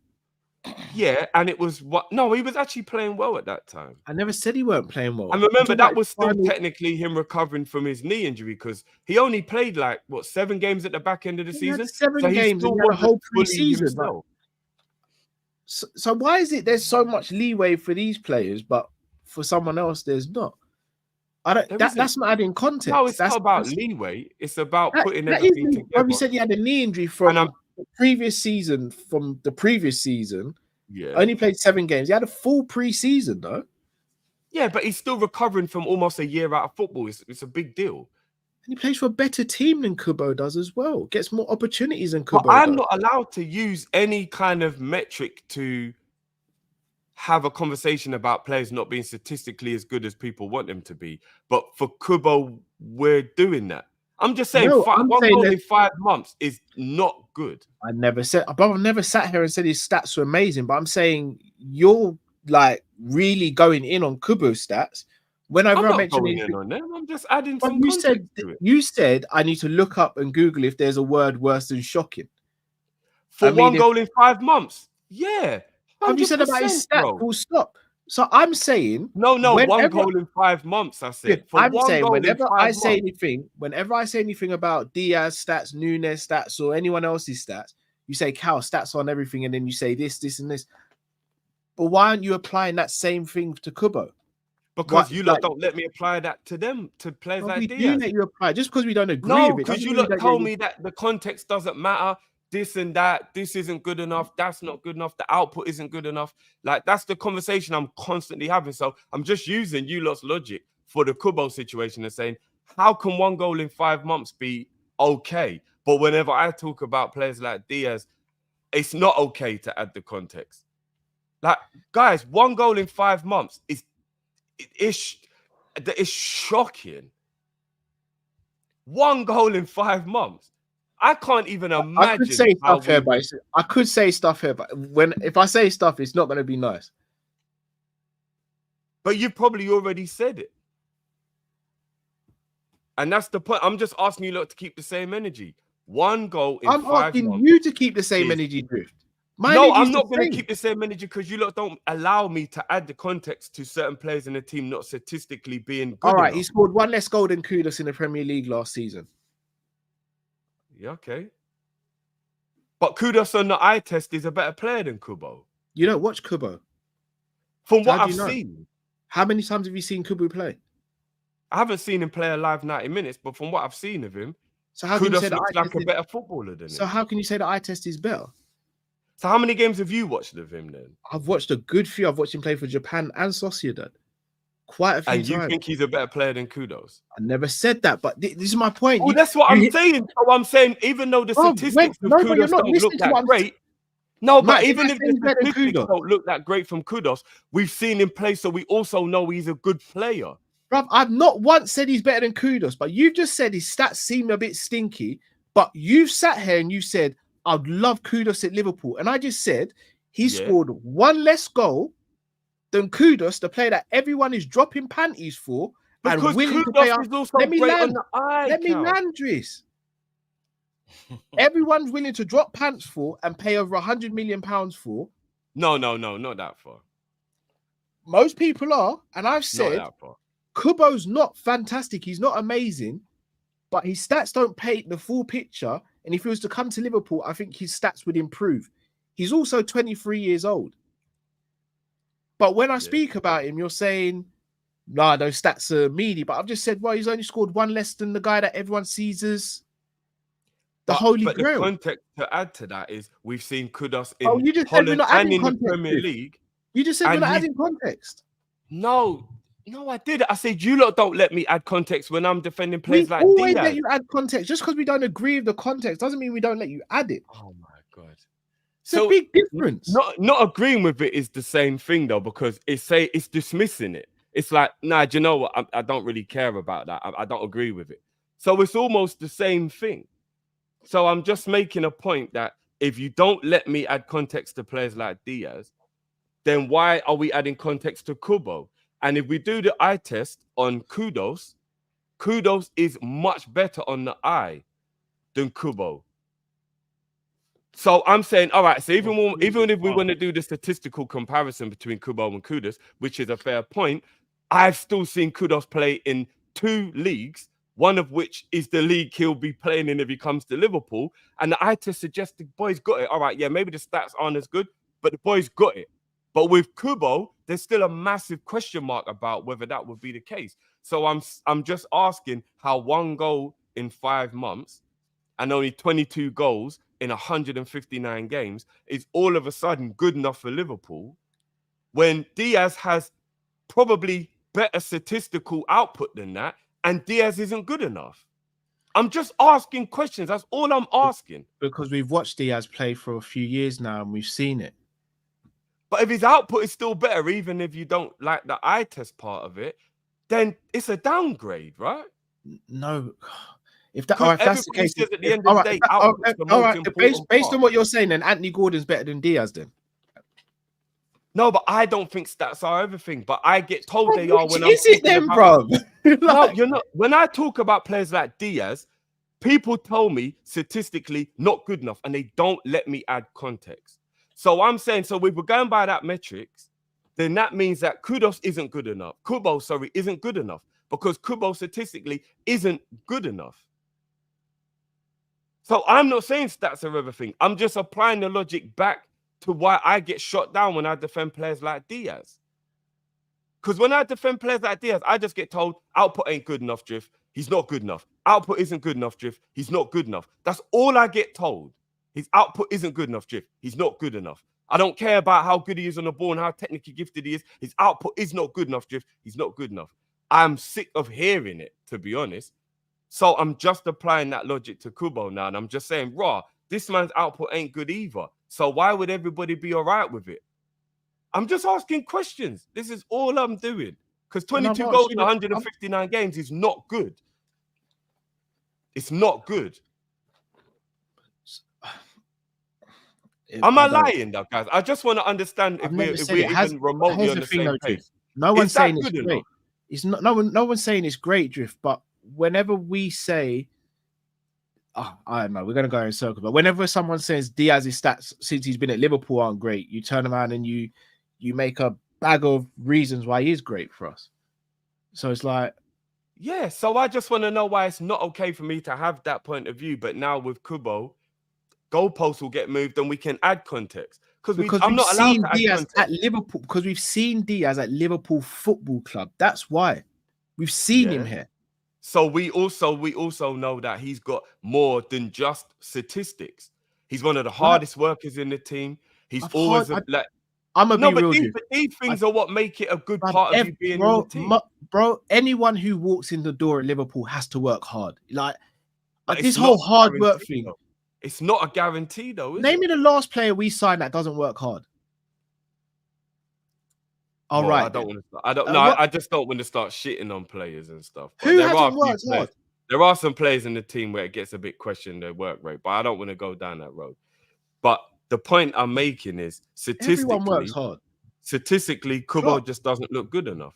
S6: Yeah, and it was no, he was actually playing well at that time.
S3: I never said he weren't playing well.
S6: And remember, that was still technically him recovering from his knee injury because he only played 7 games at the back end of the season.
S3: 7 games in the whole pre-season. So why is it there's so much leeway for these players, but for someone else there's not? That's not adding context.
S6: No, it's not about leeway. It's about putting everything together.
S3: You said he had a knee injury from the previous season. Yeah, only played 7 games. He had a full pre-season though.
S6: Yeah, but he's still recovering from almost a year out of football. It's a big deal.
S3: And he plays for a better team than Kubo does as well. Gets more opportunities than Kubo.
S6: But I'm not allowed to use any kind of metric to have a conversation about players not being statistically as good as people want them to be. But for Kubo, we're doing that. I'm just saying, 1 goal in 5 months is not good.
S3: I've never sat here and said his stats are amazing, but I'm saying you're like really going in on Kubo stats. Whenever
S6: I'm
S3: I
S6: not
S3: mention
S6: going in
S3: anything,
S6: on them. I'm just adding
S3: but
S6: some
S3: you
S6: context
S3: said
S6: to it.
S3: you said I need to look up and Google if there's a word worse than shocking.
S6: For
S3: I mean,
S6: one goal in 5 months. Yeah.
S3: have you said about his
S6: 100%,
S3: stats?
S6: bro.
S3: Full stop. So I'm saying
S6: No, one
S3: whenever
S6: goal in 5 months, I said. For
S3: I'm
S6: one
S3: saying
S6: goal in 5 months.
S3: whenever I say anything about Diaz stats, Nunes stats, or anyone else's stats, you say Cal stats on everything, and then you say this, and this. But why aren't you applying that same thing to Kubo?
S6: Because you lot don't let me apply that to them, to players
S3: Well,
S6: like
S3: we do
S6: Diaz.
S3: let you apply. Just because we don't agree
S6: No,
S3: with it,
S6: because
S3: doesn't
S6: you
S3: mean we
S6: lot
S3: don't
S6: told
S3: let
S6: me
S3: you...
S6: that the context doesn't matter. This and that. This isn't good enough. That's not good enough. The output isn't good enough. Like, that's the conversation I'm constantly having. So I'm just using you lot's logic for the Kubo situation and saying, how can one goal in 5 months be okay? But whenever I talk about players like Diaz, it's not okay to add the context. Like, guys, one goal in 5 months is shocking. One goal in 5 months. I can't even imagine.
S3: I could say stuff here, but I could say stuff here, but if I say stuff, it's not going to be nice.
S6: But you've probably already said it. And that's the point. I'm just asking you lot to keep the same energy. One goal in 5 months.
S3: I'm asking you to keep the same energy drift.
S6: No, I'm not going to keep the same energy because you lot don't allow me to add the context to certain players in the team not statistically being good.
S3: All right,
S6: enough.
S3: he scored one less goal than Kudos in the Premier League last season.
S6: Yeah, okay. But Kudos on the eye test is a better player than Kubo.
S3: You don't watch Kubo.
S6: From what I've seen.
S3: How many times have you seen Kubo play?
S6: I haven't seen him play a live 90 minutes, but from what I've seen of him,
S3: so how
S6: Kudos looks like a better footballer than him.
S3: So how can you say the eye test is better?
S6: So how many games have you watched of him then?
S3: I've watched a good few. I've watched him play for Japan and Sociedad. Quite a few times.
S6: And you think he's a better player than Kudos?
S3: I never said that, but this is my point.
S6: Oh, that's what I'm saying. So I'm saying, even though the statistics of Kudos don't look that great, but even if the statistics don't look that great from Kudos, we've seen him play, so we also know he's a good player.
S3: Bruv, I've not once said he's better than Kudos, but you've just said his stats seem a bit stinky, but you've sat here and you said, I'd love Kudos at Liverpool. And I just said he scored one less goal than Kudos, the player that everyone is dropping panties for.
S6: Because
S3: and willing
S6: Kudos
S3: to pay
S6: is also great on the eye.
S3: Let me land, Driss. Everyone's willing to drop pants for and pay over £100 million for.
S6: No, not that far.
S3: Most people are, and I've said Kubo's not fantastic. He's not amazing, but his stats don't paint the full picture. And if he was to come to Liverpool, I think his stats would improve. He's also 23 years old. But when I speak about him, you're saying, nah, those stats are meaty. But I've just said, well, he's only scored one less than the guy that everyone sees as the Holy Grail.
S6: The context to add to that is we've seen Kudos in
S3: Holland
S6: and in the Premier League.
S3: You just said you're not adding context.
S6: No, I did. I said you lot don't let me add context when I'm defending players like
S3: Diaz. We always
S6: Diaz.
S3: let you add context. Just because we don't agree with the context doesn't mean we don't let you add it.
S6: Oh my God.
S3: It's a big difference.
S6: Not agreeing with it is the same thing though, because it's dismissing it. It's like, nah, do you know what? I don't really care about that. I don't agree with it. So it's almost the same thing. So I'm just making a point that if you don't let me add context to players like Diaz, then why are we adding context to Kubo? And if we do the eye test on Kudos is much better on the eye than Kubo. So I'm saying, all right, so even if we want to do the statistical comparison between Kubo and Kudos, which is a fair point, I've still seen Kudos play in 2 leagues, one of which is the league he'll be playing in if he comes to Liverpool. And the eye test suggests the boy's got it. All right, yeah, maybe the stats aren't as good, but the boy's got it. But with Kubo, there's still a massive question mark about whether that would be the case. So I'm just asking how one goal in 5 months and only 22 goals in 159 games is all of a sudden good enough for Liverpool when Diaz has probably better statistical output than that, and Diaz isn't good enough. I'm just asking questions. That's all I'm asking.
S3: Because we've watched Diaz play for a few years now and we've seen it.
S6: But if his output is still better, even if you don't like the eye test part of it, then it's a downgrade, right?
S3: No. If that's the case,
S6: at the end of the day,
S3: based on what you're saying, then Anthony Gordon's better than Diaz then.
S6: No, but I don't think stats are everything. But I get told they are when I'm
S3: is it
S6: talking
S3: then,
S6: about...
S3: bro?
S6: No, you're not. When I talk about players like Diaz, people tell me statistically not good enough, and they don't let me add context. So I'm saying, so if we're going by that metrics, then that means that Kudos isn't good enough. Kubo, sorry, isn't good enough because Kubo statistically isn't good enough. So I'm not saying stats are everything. I'm just applying the logic back to why I get shot down when I defend players like Diaz. Because when I defend players like Diaz, I just get told output ain't good enough, Drift. He's not good enough. Output isn't good enough, Drift. He's not good enough. That's all I get told. His output isn't good enough, Drift. He's not good enough. I don't care about how good he is on the ball and how technically gifted he is. His output is not good enough, Drift. He's not good enough. I'm sick of hearing it, to be honest. So I'm just applying that logic to Kubo now. And I'm just saying, raw, this man's output ain't good either. So why would everybody be all right with it? I'm just asking questions. This is all I'm doing. Because 22 goals in 159 games is not good. It's not good. Am I lying, though, guys? I just want to understand if we're even remotely on the same page.
S3: No one's saying it's great. It's not. No one's saying it's great, Drift. But whenever we say, I don't know, we're gonna go in circles. But whenever someone says Diaz's stats since he's been at Liverpool aren't great, you turn around and you make a bag of reasons why he is great for us. So it's like,
S6: yeah. So I just want to know why it's not okay for me to have that point of view. But now with Kubo, goalposts will get moved and we can add context. Because I'm not allowed to add context
S3: at Liverpool. Because we've seen Diaz at Liverpool Football Club. That's why we've seen him here.
S6: So we also know that he's got more than just statistics. He's one of the hardest workers in the team. He's always like.
S3: I'm gonna be real.
S6: These things are what make it a good part of you being in the team.
S3: Bro, anyone who walks in the door at Liverpool has to work hard. Like this whole hard work thing.
S6: Though. It's not a guarantee, though.
S3: Name me the last player we signed that doesn't work hard. All right.
S6: I don't want to. I don't know. I just don't want to start shitting on players and stuff. But
S3: who hasn't worked hard?
S6: There are some players in the team where it gets a bit questioned their work rate, but I don't want to go down that road. But the point I'm making is statistically,
S3: everyone works hard.
S6: Statistically, Kubo just doesn't look good enough.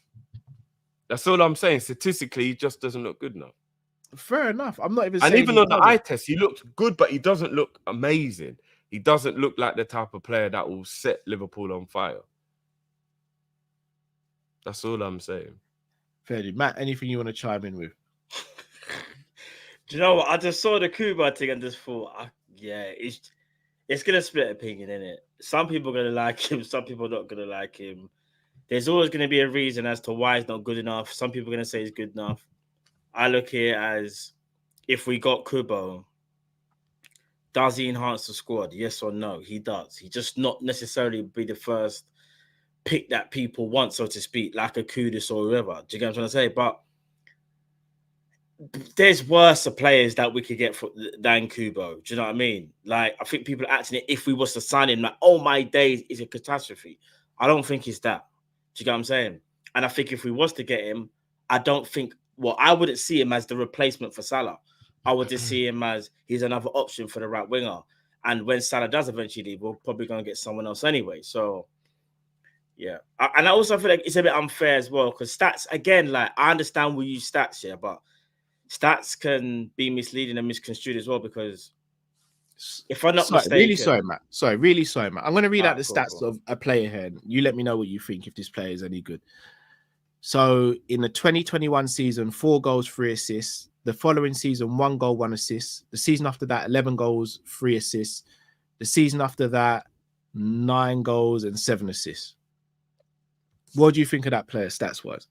S6: That's all I'm saying. Statistically, he just doesn't look good enough.
S3: Fair enough. I'm not even
S6: saying.
S3: And
S6: even on the eye test, he looked good, but he doesn't look amazing. He doesn't look like the type of player that will set Liverpool on fire. That's all I'm saying.
S3: Fairly. Matt, anything you want to chime in with?
S4: Do you know what? I just saw the Kubo thing and just thought, it's gonna split opinion, innit? Some people are gonna like him, some people are not gonna like him. There's always gonna be a reason as to why he's not good enough. Some people are gonna say he's good enough. I look here as if we got Kubo, does he enhance the squad? Yes or no? He does. He just not necessarily be the first pick that people want, so to speak, like a Kudus or whoever. Do you get what I'm trying to say? But there's worse players that we could get than Kubo. Do you know what I mean? Like, I think people are acting it if we was to sign him, like, oh my days, is a catastrophe. I don't think it's that. Do you get what I'm saying? And I think if we was to get him, I don't think, I wouldn't see him as the replacement for Salah. I would just see him as he's another option for the right winger. And when Salah does eventually leave, we're probably going to get someone else anyway. So, yeah. And I also feel like it's a bit unfair as well, because stats, again, like, I understand we use stats here, but stats can be misleading and misconstrued as well, because if I'm not mistaken...
S3: Really sorry, Matt. I'm going to read out the stats of a player here. And you let me know what you think, if this player is any good. So, in the 2021 season, 4 goals, 3 assists. The following season, 1 goal, 1 assist. The season after that, 11 goals, 3 assists. The season after that, 9 goals and 7 assists. What do you think of that player stats-wise?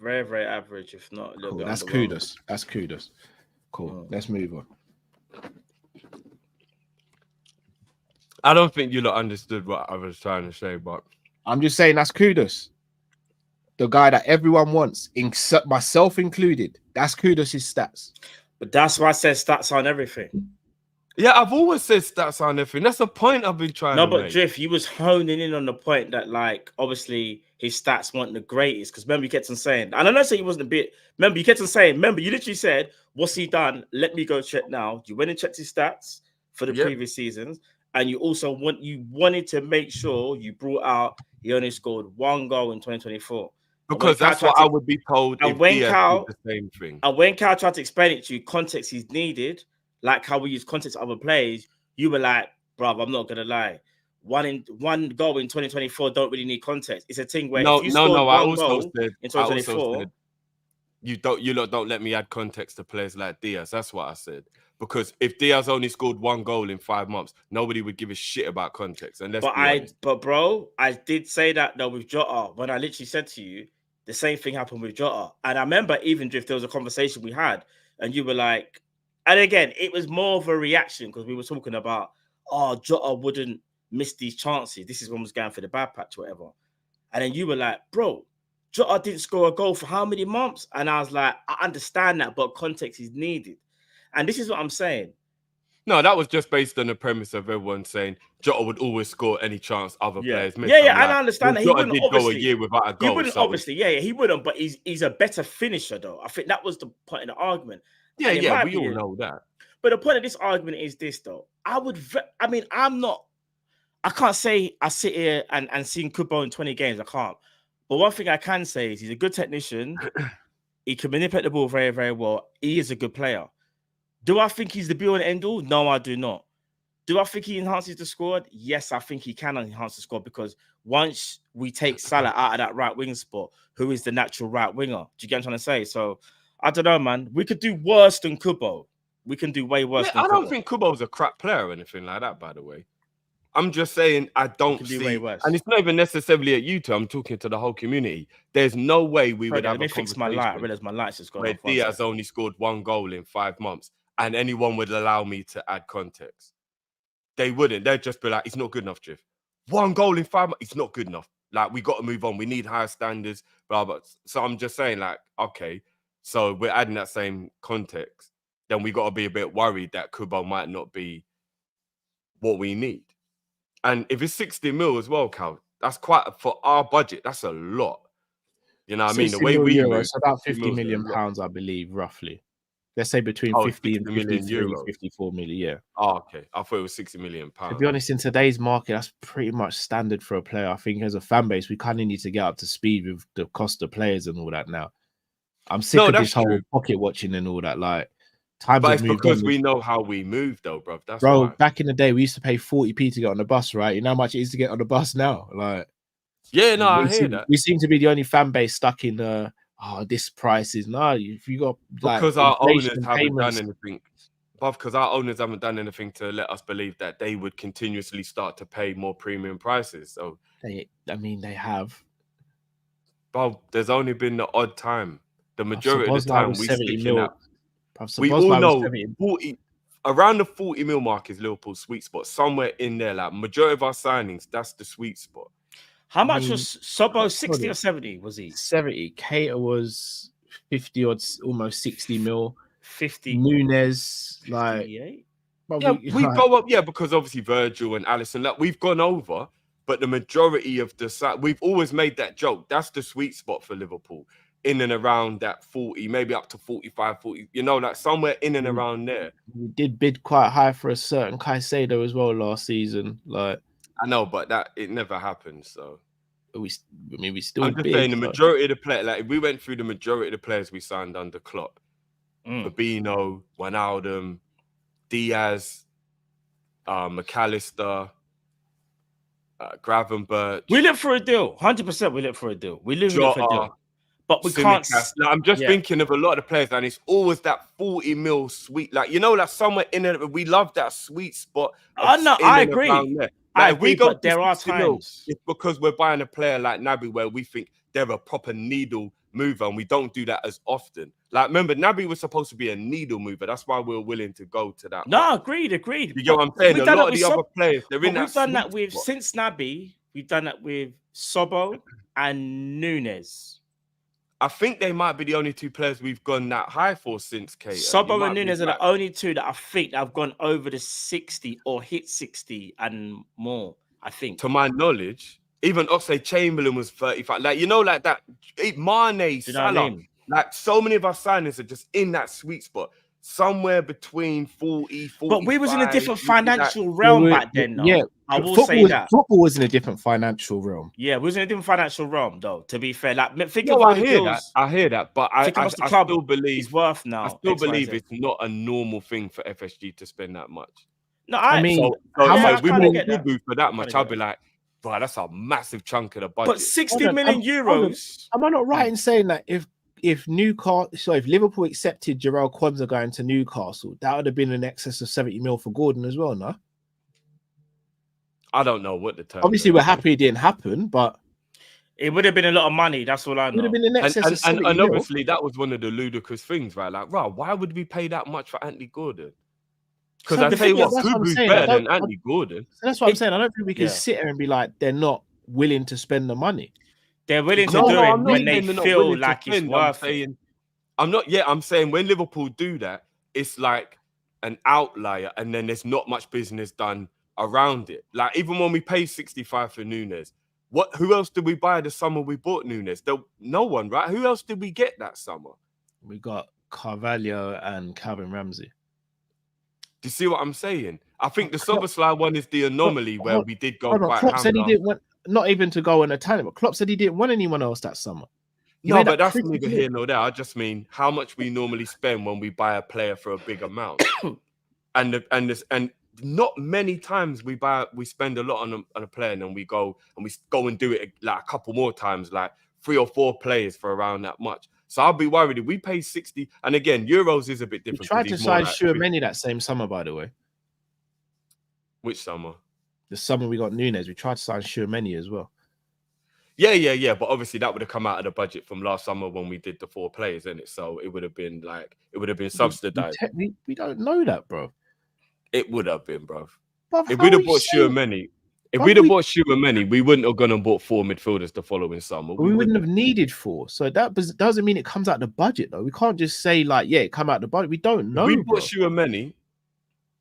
S4: Very, very average, if not a little bit.
S3: That's kudos. That's kudos. Cool. Let's move on.
S6: I don't think you lot understood what I was trying to say, but
S3: I'm just saying that's kudos. The guy that everyone wants, myself included. That's kudos' stats.
S4: But that's why I said stats on everything.
S6: Yeah, I've always said stats on everything. That's the point I've been trying to make. No, but
S4: Drift, you was honing in on the point that, like, obviously his stats weren't the greatest. Because remember, you kept on saying, and I know he wasn't a bit. Remember, you kept on saying, you literally said, what's he done? Let me go check now. You went and checked his stats for the previous seasons. and you wanted to make sure you brought out he only scored 1 goal in 2024.
S6: Because that's what I would be told if Diaz did the same thing.
S4: And when Cal tried to explain it to you, context is needed, like how we use context of other plays, you were like, bruv, I'm not gonna lie. One goal in 2024 don't really need context. It's a thing where if you scored one goal in 2024,
S6: you don't let me add context to players like Diaz. That's what I said. Because if Diaz only scored 1 goal in 5 months, nobody would give a shit about context. And
S4: but bro, I did say that though with Jota when I literally said to you the same thing happened with Jota. And I remember even if there was a conversation we had, and you were like, and again, it was more of a reaction because we were talking about, Jota wouldn't miss these chances. This is when I was going for the bad patch, or whatever. And then you were like, bro, Jota didn't score a goal for how many months? And I was like, I understand that, but context is needed. And this is what I'm saying.
S6: No, that was just based on the premise of everyone saying Jota would always score any chance other players miss.
S4: Yeah, and I understand that. He wouldn't
S6: go a year without a goal.
S4: He wouldn't, obviously, he wouldn't, but he's a better finisher, though. I think that was the point of the argument.
S6: We all know that.
S4: But the point of this argument is this, though. I can't say I sit here and seen Kubo in 20 games. I can't. But one thing I can say is he's a good technician. He can manipulate the ball very, very well. He is a good player. Do I think he's the be-all and end-all? No, I do not. Do I think he enhances the squad? Yes, I think he can enhance the squad because once we take Salah out of that right wing spot, who is the natural right winger? Do you get what I'm trying to say? So, I don't know, man. We could do worse than Kubo. We can do way worse than
S6: I don't think Kubo's a crap player or anything like that, by the way. I'm just saying I don't see, way worse. And it's not even necessarily at you two. I'm talking to the whole community. There's no way we would have a conversation.
S4: Fix my light. I realize my light's just gone
S6: where Diaz only scored 1 goal in 5 months. And anyone would allow me to add context. They wouldn't. They'd just be like, it's not good enough, Jiff. 1 goal in 5 months, it's not good enough. Like, we got to move on. We need higher standards, blah, blah. So I'm just saying, like, okay, so we're adding that same context. Then we got to be a bit worried that Kubo might not be what we need. And if it's 60 mil as well, Cal, that's quite, for our budget, that's a lot. You know what I mean? The way we
S3: move, it's about 50 million pounds, I believe, roughly. Let's say between 50 and 54 million, yeah.
S6: Oh, okay. I thought it was 60 million pounds.
S3: To be honest, in today's market, that's pretty much standard for a player. I think as a fan base, we kind of need to get up to speed with the cost of players and all that now. I'm sick of this whole pocket watching and all that. Like,
S6: but it's because we know how we move, though, bro. That's
S3: why. Back in the day, we used to pay 40p to get on the bus, right? You know how much it is to get on the bus now? Like,
S6: yeah, no, I hear that.
S3: We seem to be the only fan base stuck in this price is if you got like
S6: because our owners haven't done anything. But because our owners haven't done anything to let us believe that they would continuously start to pay more premium prices. So
S3: they have.
S6: But there's only been the odd time. The majority of the time we sticking up. We all know around the 40 mil mark is Liverpool's sweet spot. Somewhere in there, like majority of our signings, that's the sweet spot.
S4: How much was Sobo? 60 or 70 was he?
S3: 70. Cater was 50 or almost 60 mil.
S4: 50.
S3: Nunes, like,
S6: we go up, because obviously Virgil and Alisson, like we've gone over, but the majority of the side, we've always made that joke. That's the sweet spot for Liverpool, in and around that 40, maybe up to 45, 40, like somewhere in and around there.
S3: We did bid quite high for a certain Caicedo as well last season, like.
S6: I know, but it never happened. So
S3: we still.
S6: I'm just saying the majority of the players. Like if we went through the majority of the players we signed under Klopp, Fabinho, Wijnaldum, Diaz, McAllister, Gravenberch.
S4: We look for a deal. 100%. We look for a deal. We look for a deal. But we can't.
S6: Like, I'm just thinking of a lot of the players, and it's always that 40 mil sweet. Like like somewhere in it, we love that sweet spot.
S4: No, I agree.
S6: Like, we go.
S4: There are times.
S6: It's because we're buying a player like Naby where we think they're a proper needle mover, and we don't do that as often. Like, remember, Naby was supposed to be a needle mover. That's why we were willing to go to that.
S4: No, agreed. You
S6: get what I'm saying? A lot of the other players, they're in that.
S4: We've done that with since Naby. We've done that with Sobo and Nunes.
S6: I think they might be the only 2 players we've gone that high for since Kate.
S4: Sobo and Nunes are the only 2 that I think have gone over the 60 or hit 60 and more, I think.
S6: To my knowledge, even Oxlade-Chamberlain was 35. Like, like that. Mane, Salah. Like, so many of our signings are just in that sweet spot. somewhere between 40, 45.
S4: But we was in a different
S6: you'd be like,
S4: financial realm back then, though. I will say that.
S3: Football was in a different financial realm.
S4: Yeah, we was in a different financial realm, though. To be fair, like think
S6: no,
S4: of all
S6: I
S4: the
S6: hear
S4: deals.
S6: that. I hear that, but I
S4: Think about the club
S6: still believe
S4: is worth now.
S6: I still
S4: X, Y,
S6: believe
S4: Z.
S6: it's not a normal thing for FSG to spend that much.
S4: No, I mean,
S6: So
S4: I
S6: if we
S4: kinda
S6: bought
S4: get that.
S6: Kubo for that much, I'd be like, bro, that's a massive chunk of the budget.
S4: But 60 million euros.
S3: Am I not right in saying that if Liverpool accepted Jarrell Quansah going to Newcastle, that would have been in excess of 70 mil for Gordon as well, no?
S6: I don't know what the term.
S3: Obviously, we're happy it didn't happen, but
S4: it would have been a lot of money. That's all I know.
S3: It would have been in excess of 70
S6: and
S3: mil.
S6: obviously that was one of the ludicrous things, right? Like, wow, why would we pay that much for Anthony Gordon? Because I tell you what, Kubo's better than Anthony Gordon.
S3: So that's what I'm saying. I don't think we can sit here and be like, they're not willing to spend the money.
S4: They're willing to do it when they feel like it's worth it.
S6: I'm saying when Liverpool do that, it's like an outlier, and then there's not much business done around it. Like even when we pay 65 for Nunes, who else did we buy the summer we bought Nunes? No one, right? Who else did we get that summer?
S3: We got Carvalho and Calvin Ramsey.
S6: Do you see what I'm saying? I think the Soboslai one is the anomaly where we did go quite
S3: Klopp said he didn't want, not even to go on a talent, but Klopp said he didn't want anyone else that summer.
S6: No, but that's neither here nor there. I just mean how much we normally spend when we buy a player for a big amount, and not many times we spend a lot on a player, and then we go and do it like a couple more times, like 3 or 4 players for around that much. So I'll be worried if we pay 60. And again, Euros is a bit different.
S3: We tried to sign Tchouaméni that same summer, by the way.
S6: Which summer?
S3: The summer we got Nunes. We tried to sign Tchouaméni as well.
S6: Yeah. But obviously that would have come out of the budget from last summer when we did the 4 players, isn't it? So it would have been subsidized.
S3: We don't know that, bro.
S6: It would have been, bro.
S3: But
S6: if we'd have bought Tchouaméni, we wouldn't have gone and bought 4 midfielders the following summer.
S3: We wouldn't have needed 4. So that doesn't mean it comes out the budget, though. We can't just say like, yeah, it come out the budget. We don't know.
S6: We bought Tchouaméni.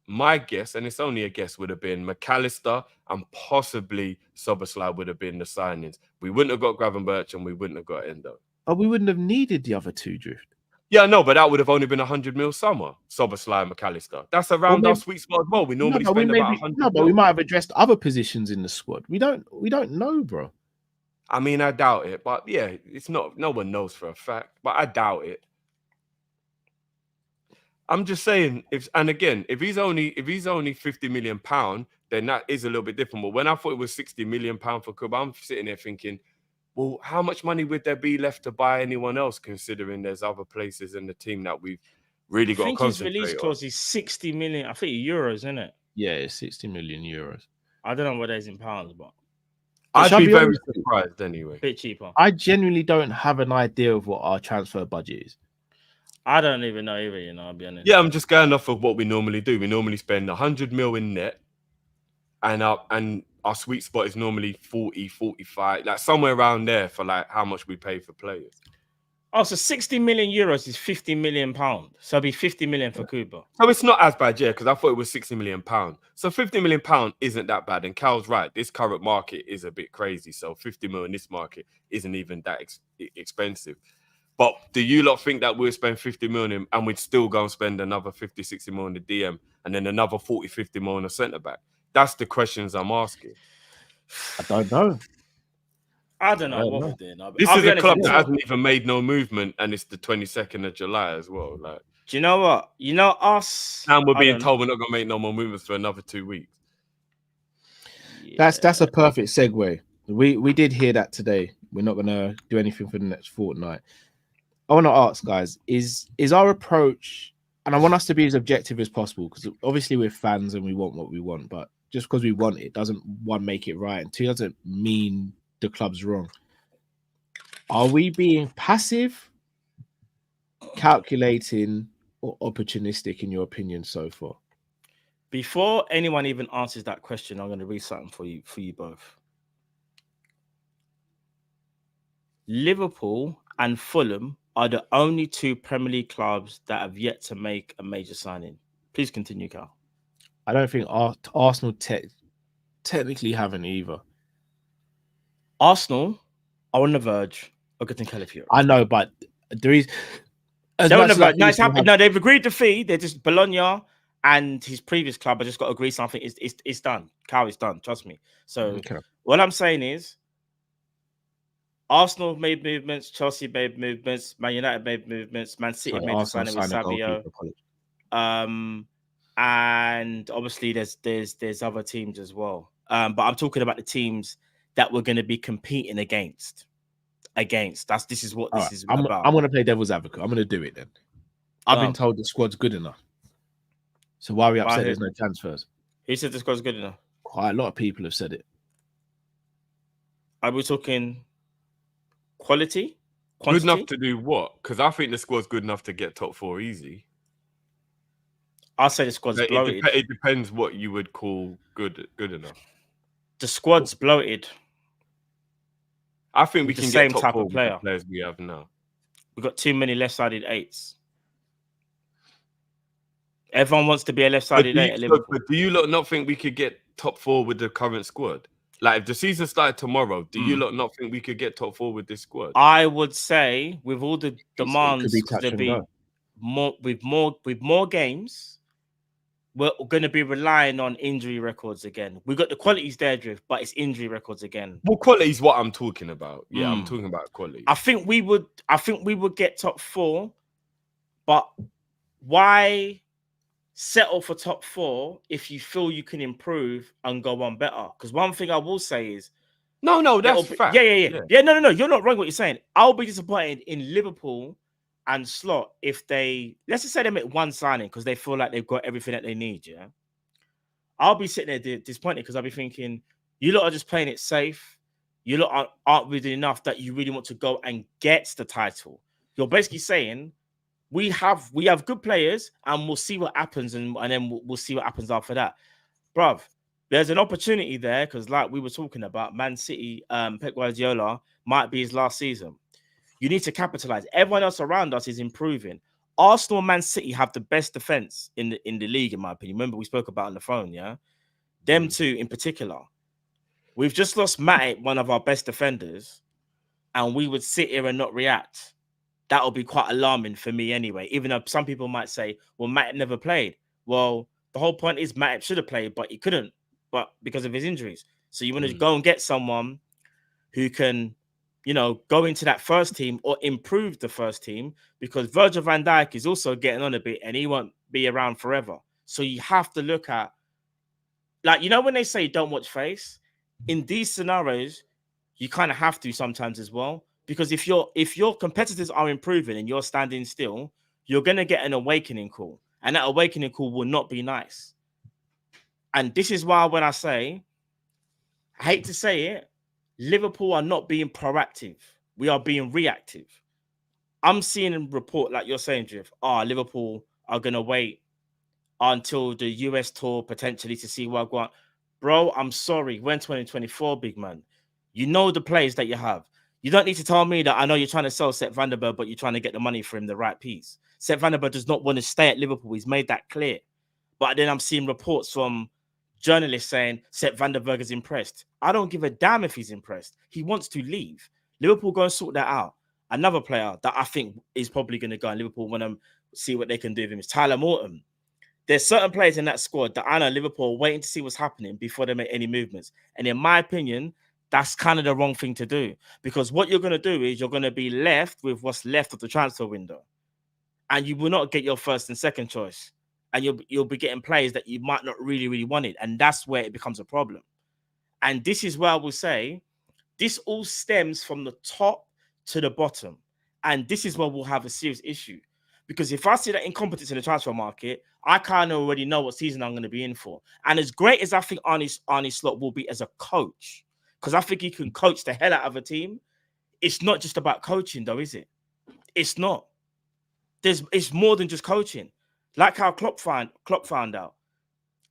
S6: My guess, and it's only a guess, would have been McAllister and possibly Soboslai would have been the signings. We wouldn't have got Gravenberch and we wouldn't have got Endo.
S3: But we wouldn't have needed the other 2, Drift.
S6: Yeah, no, but that would have only been 100 mil summer, Soboslai and McAllister. That's around our sweet spot as well. We normally spend about 100
S3: No, but we might have addressed other positions in the squad. We don't know, bro.
S6: I mean, I doubt it. But yeah, it's not, no one knows for a fact. But I doubt it. I'm just saying, if he's only 50 million pound, then that is a little bit different. But when I thought it was 60 million pound for Kubo, I'm sitting there thinking, well, how much money would there be left to buy anyone else, considering there's other places in the team that we've really got to concentrate on?
S4: His release clause is 60 million. I think euros, isn't it?
S3: Yeah, it's 60 million euros.
S4: I don't know what that is in pounds, but
S6: I'd be very surprised anyway.
S4: Bit cheaper.
S3: I genuinely don't have an idea of what our transfer budget is.
S4: I don't even know either, I'll be honest.
S6: Yeah, I'm just going off of what we normally do. We normally spend 100 mil in net, and our sweet spot is normally 40, 45, like somewhere around there for like how much we pay for players.
S4: Oh, so 60 million euros is 50 million pounds. So it'll be 50 million for Kubo.
S6: So it's not as bad, yeah, because I thought it was 60 million pounds. So 50 million pounds isn't that bad. And Cal's right, this current market is a bit crazy. So 50 mil in this market isn't even that expensive. But do you lot think that we'll spend 50 million and we'd still go and spend another 50, 60 million on the DM and then another 40, 50 million on a centre back? That's the questions I'm asking.
S3: I don't know.
S4: I don't know what we're doing.
S6: This is a club that hasn't even made no movement, and it's the 22nd of July as well. Like,
S4: do you know what? Us.
S6: And we're being told we're not going to make no more movements for another 2 weeks.
S3: Yeah. That's a perfect segue. We did hear that today. We're not going to do anything for the next fortnight. I want to ask, guys, is our approach, and I want us to be as objective as possible, because obviously we're fans and we want what we want, but just because we want it doesn't, 1, make it right, and 2, doesn't mean the club's wrong. Are we being passive, calculating, or opportunistic in your opinion so far?
S4: Before anyone even answers that question, I'm going to read something for you both. Liverpool and Fulham are the only 2 Premier League clubs that have yet to make a major signing. Please continue, Carl.
S3: I don't think Arsenal technically haven't either.
S4: Arsenal are on the verge of getting Calafiori.
S3: I know, but there is As
S4: They
S3: much
S4: won't
S3: as
S4: have,
S3: I
S4: no,
S3: used
S4: it's
S3: to
S4: happened.
S3: have-
S4: No, they've agreed the fee. They're just Bologna and his previous club. I just got to agree something. It's done. Cow is done. Trust me. So
S3: Okay.
S4: what I'm saying is, Arsenal have made movements, Chelsea made movements, Man United made movements, Man City
S3: Sorry,
S4: made the
S3: Arsenal
S4: signing with
S3: signed a
S4: Savio.
S3: goalkeeper. Apologies.
S4: And obviously there's other teams as well. But I'm talking about the teams that we're going to be competing against. This is what
S3: All
S4: this
S3: right.
S4: is
S3: I'm
S4: about.
S3: going to play devil's advocate. I'm going to do it then. I've been told the squad's good enough. So why are we upset there's no transfers?
S4: Who said the squad's good enough?
S3: Quite a lot of people have said it.
S4: Are we talking quality?
S6: Good
S4: Quantity?
S6: enough to do what? Because I think the squad's good enough to get top 4 easy.
S4: I'll say the squad's bloated.
S6: It depends what you would call good enough.
S4: The squad's bloated.
S6: I think we
S4: With the
S6: can
S4: same
S6: get top
S4: type
S6: 4
S4: of
S6: with
S4: player.
S6: the players we have now.
S4: We've got too many left-sided eights. Everyone wants to be a left-sided eight at Liverpool.
S6: But do you lot not think we could get top 4 with the current squad? Like, if the season started tomorrow, do you lot not think we could get top 4 with this squad?
S4: I would say, with all the demands,
S3: It could be touch and go.
S4: with more games, we're going to be relying on injury records again. We got the qualities there, Drift, but it's injury records again.
S6: Well, quality is what I'm talking about. Yeah, I'm talking about quality.
S4: I think we would get top 4, but why settle for top 4 if you feel you can improve and go on better? Because one thing I will say is,
S6: no, that's fact.
S4: Yeah. No, you're not wrong what you're saying. I'll be disappointed in Liverpool and Slot if they, let's just say they make one signing because they feel like they've got everything that they need. Yeah, I'll be sitting there disappointed because I'll be thinking, you lot are just playing it safe. You lot aren't really enough that you really want to go and get the title. You're basically saying we have good players and we'll see what happens and then we'll see what happens after that, bruv. There's an opportunity there because, like we were talking about, Man City, Pep Guardiola might be his last season. You need to capitalize. Everyone else around us is improving. Arsenal and Man City have the best defense in the league, in my opinion. Remember, we spoke about on the phone, yeah? Them two in particular. We've just lost Matip, one of our best defenders, and we would sit here and not react. That would be quite alarming for me anyway, even though some people might say, well, Matip never played. Well, the whole point is Matip should have played, but he couldn't, but because of his injuries. So you want to go and get someone who can, go into that first team or improve the first team, because Virgil van Dijk is also getting on a bit and he won't be around forever. So you have to look at, like, when they say don't watch face, in these scenarios, you kind of have to sometimes as well, because if your competitors are improving and you're standing still, you're going to get an awakening call, and that awakening call will not be nice. And this is why when I say, I hate to say it, Liverpool are not being proactive. We are being reactive. I'm seeing a report like you're saying, Drift. Liverpool are going to wait until the US tour potentially to see what I want. Bro, I'm sorry. We're in 2024, big man. You know the players that you have. You don't need to tell me that I know you're trying to sell Sepp van der Berg, but you're trying to get the money for him, the right piece. Sepp van der Berg does not want to stay at Liverpool. He's made that clear. But then I'm seeing reports from journalists saying Sepp van der Berg is impressed. I don't give a damn if he's impressed. He wants to leave. Liverpool go and sort that out. Another player that I think is probably going to go and Liverpool want to see what they can do with him is Tyler Morton. There's certain players in that squad that I know Liverpool are waiting to see what's happening before they make any movements. And in my opinion, that's kind of the wrong thing to do, because what you're going to do is you're going to be left with what's left of the transfer window, and you will not get your first and second choice, and you'll be getting players that you might not really wanted, and that's where it becomes a problem. And this is where I will say this all stems from the top to the bottom, and this is where we'll have a serious issue, because if I see that incompetence in the transfer market, I kind of already know what season I'm going to be in for. And as great as I think Arne Slot will be as a coach, because I think he can coach the hell out of a team, it's not just about coaching, though, is it? It's not. It's more than just coaching. Like how Klopp found out.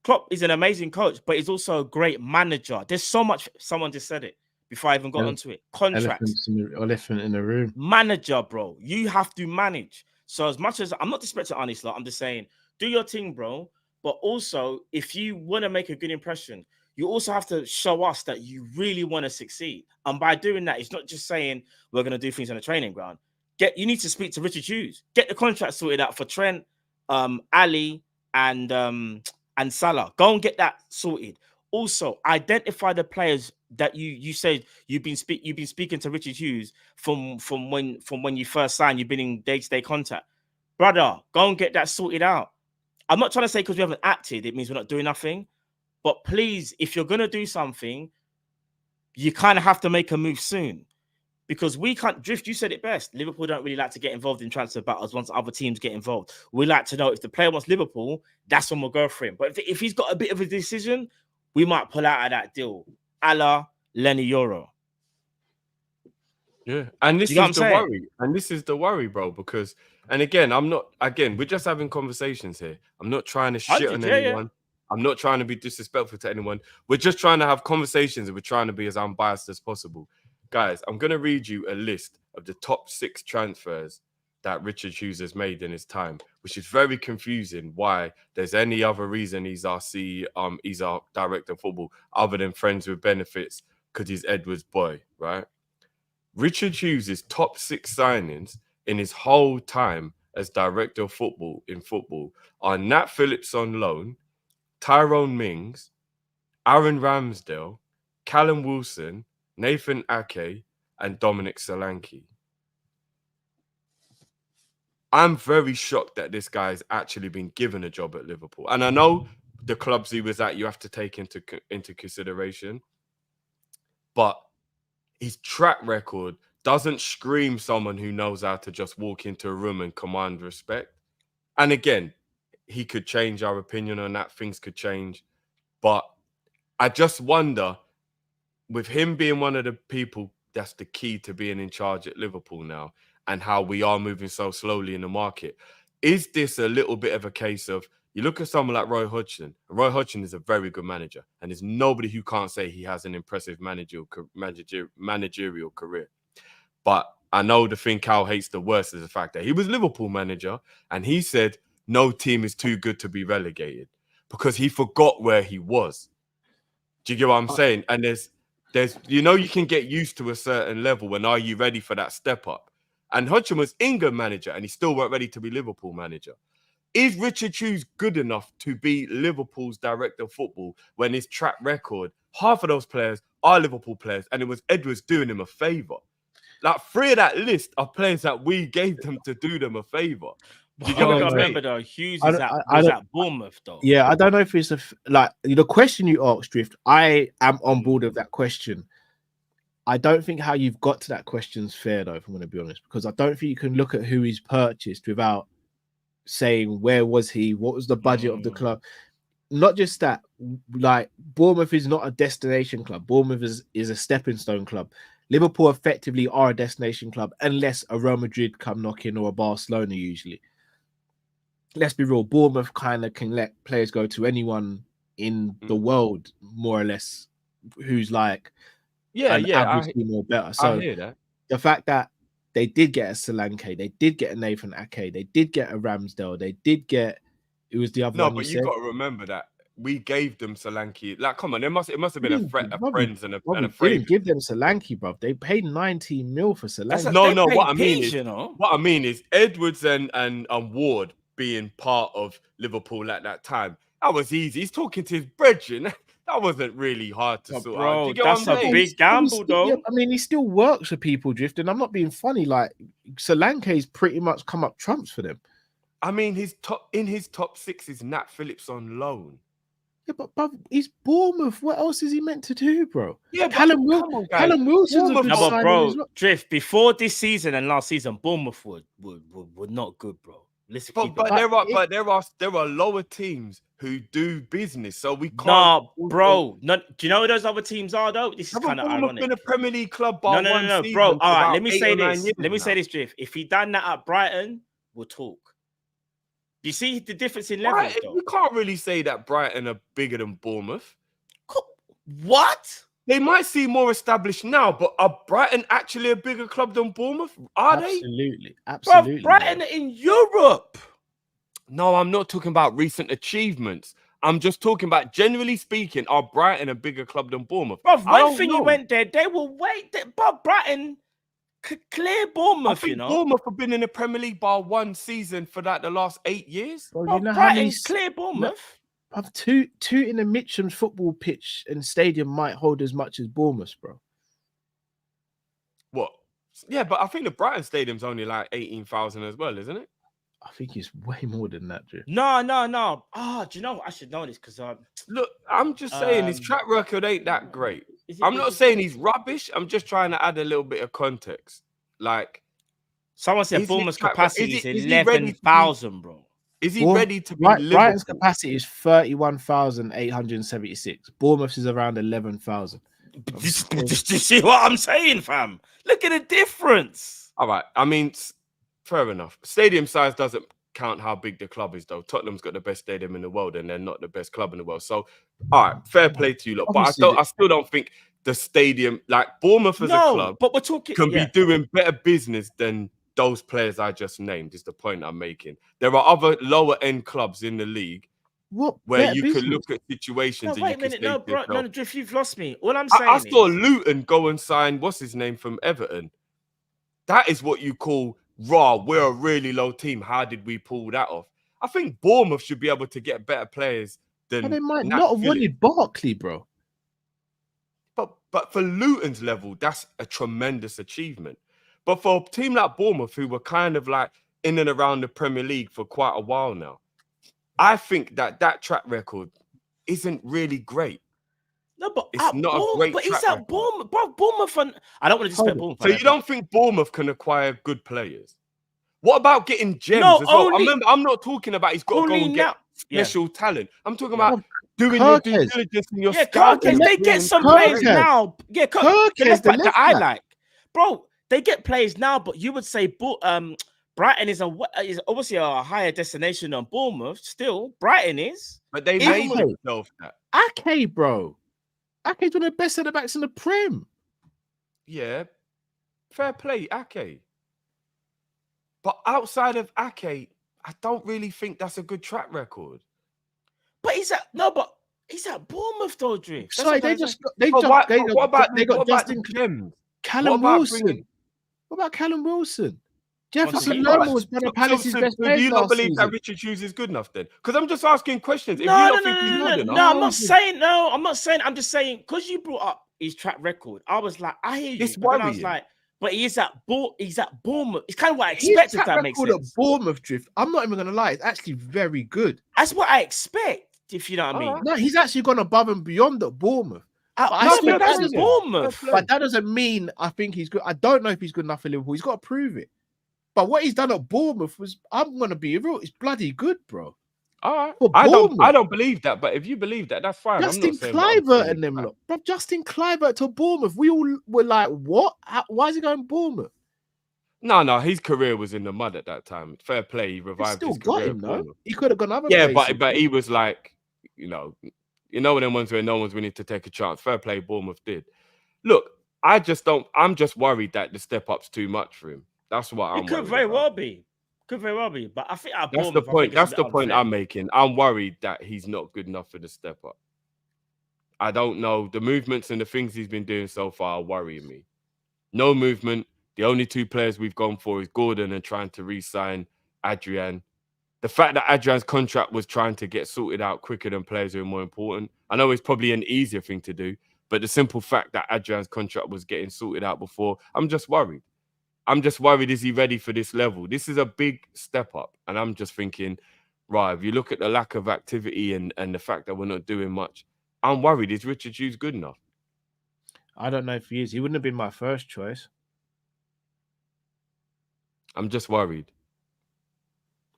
S4: Klopp is an amazing coach, but he's also a great manager. There's so much. Someone just said it before I even got onto it. Contracts.
S3: Elephant in the room.
S4: Manager, bro. You have to manage. So as much as I'm not disrespecting Arne Slot, I'm just saying, do your thing, bro. But also, if you want to make a good impression, you also have to show us that you really want to succeed. And by doing that, it's not just saying we're going to do things on the training ground. You need to speak to Richard Hughes. Get the contract sorted out for Trent, Ali, and Salah. Go and get that sorted. Also, identify the players that you said you've been speaking to Richard Hughes from when you first signed. You've been in day-to-day contact, brother. Go and get that sorted out. I'm not trying to say because we haven't acted, it means we're not doing nothing. But please, if you're gonna do something, you kind of have to make a move soon. Because we can't drift. You said it best. Liverpool don't really like to get involved in transfer battles once other teams get involved. We like to know if the player wants Liverpool, that's when we'll go for him. But if he's got a bit of a decision, we might pull out of that deal. A la Lenny Yoro.
S6: Yeah, and this is the worry. And this is the worry, bro, because, and again, we're just having conversations here. I'm not trying to shit on anyone. I'm not trying to be disrespectful to anyone. We're just trying to have conversations and we're trying to be as unbiased as possible. Guys, I'm going to read you a list of the top 6 transfers that Richard Hughes has made in his time, which is very confusing why there's any other reason he's our director of football other than friends with benefits because he's Edward's boy, right? Richard Hughes' top 6 signings in his whole time as director of football are Nat Phillips on loan, Tyrone Mings, Aaron Ramsdale, Callum Wilson, Nathan Ake, and Dominic Solanke. I'm very shocked that this guy's actually been given a job at Liverpool. And I know the clubs he was at, you have to take into consideration. But his track record doesn't scream someone who knows how to just walk into a room and command respect. And again, he could change our opinion on that. Things could change. But I just wonder, with him being one of the people that's the key to being in charge at Liverpool now and how we are moving so slowly in the market, is this a little bit of a case of, you look at someone like Roy Hodgson. Roy Hodgson is a very good manager, and there's nobody who can't say he has an impressive managerial career. But I know the thing Cal hates the worst is the fact that he was Liverpool manager, and he said no team is too good to be relegated because he forgot where he was. Do you get what I'm saying? And there's you can get used to a certain level when are you ready for that step up? And Hodgson was England manager, and he still weren't ready to be Liverpool manager. Is Richard Hughes good enough to be Liverpool's director of football when his track record, half of those players are Liverpool players, and it was Edwards doing him a favour? Like 3 of that list are players that we gave them to do them a favour.
S4: You gotta remember though, Hughes was at Bournemouth though.
S3: Yeah, I don't know if it's like the question you asked, Drift. I am on board with that question. I don't think how you've got to that question is fair though, if I'm going to be honest, because I don't think you can look at who he's purchased without saying where was he, what was the budget of the club. Not just that, like Bournemouth is not a destination club. Bournemouth is a stepping stone club. Liverpool effectively are a destination club unless a Real Madrid come knocking or a Barcelona usually. Let's be real, Bournemouth kind of can let players go to anyone in the world, more or less, who's like average team or better. So
S6: I hear that.
S3: The fact that they did get a Solanke, they did get a Nathan Ake, they did get a Ramsdale, they did get, it was the other one.
S6: No, but you got to remember that we gave them Solanke. Like, come on, it must have been a friends and a friend.
S3: Didn't give them Solanke, bro. They paid 19 mil for Solanke.
S6: No. What I mean is Edwards and Ward being part of Liverpool at that time. That was easy. He's talking to his brethren. That wasn't really hard to sort out.
S4: That's a big gamble, though.
S3: Yeah, I mean, he still works for people, Drift, and I'm not being funny. Like Solanke's pretty much come up trumps for them.
S6: I mean, his top 6 is Nat Phillips on loan.
S3: Yeah, but he's Bournemouth. What else is he meant to do, bro?
S6: Yeah,
S3: Callum Wilson's a good signing
S4: bro,
S3: as well.
S4: Drift, before this season and last season, Bournemouth were not good, bro.
S6: But there are lower teams who do business, so we can't.
S4: Nah, bro. Do you know who those other teams are though? This is kind of ironic.
S6: Been a Premier League club,
S4: no, bro. All right, let me say this, Drift. If he done that at Brighton, we'll talk. Do you see the difference in level?
S6: You can't really say that Brighton are bigger than Bournemouth.
S4: What?
S6: They might seem more established now, but are Brighton actually a bigger club than Bournemouth? Are they?
S3: Absolutely.
S4: Bro, Brighton are in Europe.
S6: No, I'm not talking about recent achievements. I'm just talking about, generally speaking, are Brighton a bigger club than Bournemouth?
S4: Bro, one thing you went there, they will wait. But Brighton, clear
S6: I
S4: Bournemouth,
S6: think
S4: you know.
S6: Bournemouth have been in the Premier League bar one season for like the last 8 years.
S3: Bro,
S4: Bro,
S3: you know how many
S4: Brighton clear Bournemouth.
S3: of two in the Mitcham football pitch and stadium might hold as much as Bournemouth, bro.
S6: What? Yeah, but I think the Brighton Stadium's only like 18,000 as well, isn't it?
S3: I think it's way more than that, Drew.
S4: No. Ah, do you know what? I should know this because
S6: Look, I'm just saying his track record ain't that great. I'm not
S4: is
S6: saying he's rubbish. I'm just trying to add a little bit of context. Like,
S4: someone said
S6: is
S4: Bournemouth's
S6: his track-
S4: capacity
S6: is
S4: is
S6: he ready to be-
S4: 11,000, bro.
S6: is he ready to be
S3: Brighton's
S6: Liverpool?
S3: capacity is 31,876. Bournemouth's is around 11,000.
S4: Do you see what I'm saying, fam? Look at the difference.
S6: All right. I mean, fair enough. Stadium size doesn't count how big the club is, though. Tottenham's got the best stadium in the world, and they're not the best club in the world. So, all right, fair play to you, lot. But I still don't think the stadium, like Bournemouth as a club,
S4: but we're talking
S6: can be doing better business than those players I just named. Is the point I'm making. There are other lower end clubs in the league where you could look at situations.
S4: No, wait a minute, no, bro, no, Drift, you've lost me. All I'm saying
S6: I saw Luton go and sign what's his name from Everton. That is what you call raw. We're a really low team. How did we pull that off? I think Bournemouth should be able to get better players than.
S3: But they might not have wanted Barkley, bro.
S6: But for Luton's level, that's a tremendous achievement. But for a team like Bournemouth, who were kind of like in and around the Premier League for quite a while now, I think that track record isn't really great.
S4: No, but
S6: it's not a great.
S4: But it's at Bournemouth, bro. Bournemouth, and I don't want to disrespect Bournemouth.
S6: So you don't think Bournemouth can acquire good players? What about getting gems as well? Remember, I'm not talking about he's got to go and get special talent. I'm talking about doing your due diligence in your scouting.
S4: They get some players now. Yeah, that's the I like, bro. They get players now, but you would say Brighton is obviously a higher destination than Bournemouth. Still, Brighton is.
S6: But they made themselves that.
S3: Ake, bro. Ake's one of the best centre backs in the Prem.
S6: Yeah, fair play, Ake. But outside of Ake, I don't really think that's a good track record.
S3: But
S4: he's at Bournemouth, though, Drew.
S3: Sorry, they got Justin
S6: Gems.
S3: Callum Wilson. What about Callum Wilson? Jefferson Lerma was one of Palace's best players.
S6: Do you not believe that Richard Hughes is good enough then? Because I'm just asking questions. If
S4: no,
S6: you don't think he's good enough.
S4: No, I'm not saying. I'm just saying because you brought up his track record. I was like, I hear you.
S6: It's worrying.
S4: I was like, but he's at Bournemouth. It's kind of what I expected. That makes sense.
S3: At Bournemouth, Drift. I'm not even gonna lie. It's actually very good.
S4: That's what I expect. If you know what I mean.
S3: No, he's actually gone above and beyond at Bournemouth.
S4: That's Bournemouth.
S3: But that doesn't mean I think he's good. I don't know if he's good enough for Liverpool. He's got to prove it. But what he's done at Bournemouth was, I'm gonna be real, it's bloody good, bro.
S6: All right. I don't believe that, but if you believe that, that's fine.
S3: Justin Kluivert and them lot. Bro, Justin Kluivert to Bournemouth. We all were like, what? Why is he going Bournemouth?
S6: No, his career was in the mud at that time. Fair play, he revived his career.
S3: Him, though. He could have gone other places.
S6: but he was like, you know one of them ones where no one's willing to take a chance. Fair play, Bournemouth did. Look, I'm just worried that the step up's too much for him. That's what I'm.
S4: It could very well be. But I think
S6: that's the point. That's the point I'm making. I'm worried that he's not good enough for the step up. I don't know. The movements and the things he's been doing so far are worrying me. No movement. The only two players we've gone for is Gordon and trying to re-sign Adrian. The fact that Adrian's contract was trying to get sorted out quicker than players who are more important. I know it's probably an easier thing to do, but the simple fact that Adrian's contract was getting sorted out before, I'm just worried. Is he ready for this level? This is a big step up. And I'm just thinking, right, if you look at the lack of activity and the fact that we're not doing much, I'm worried. Is Richard Hughes good enough?
S3: I don't know if he is. He wouldn't have been my first choice.
S6: I'm just worried.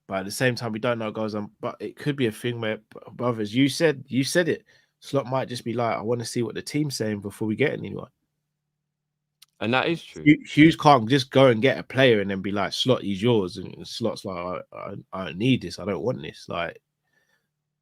S3: But at the same time, we don't know what goes on. But it could be a thing where, brothers, you said it. Slot might just be like, I want to see what the team's saying before we get anyone.
S6: And that is true.
S3: Hughes can't just go and get a player and then be like, Slot, he's yours. And Slot's like, I don't need this. I don't want this. Like,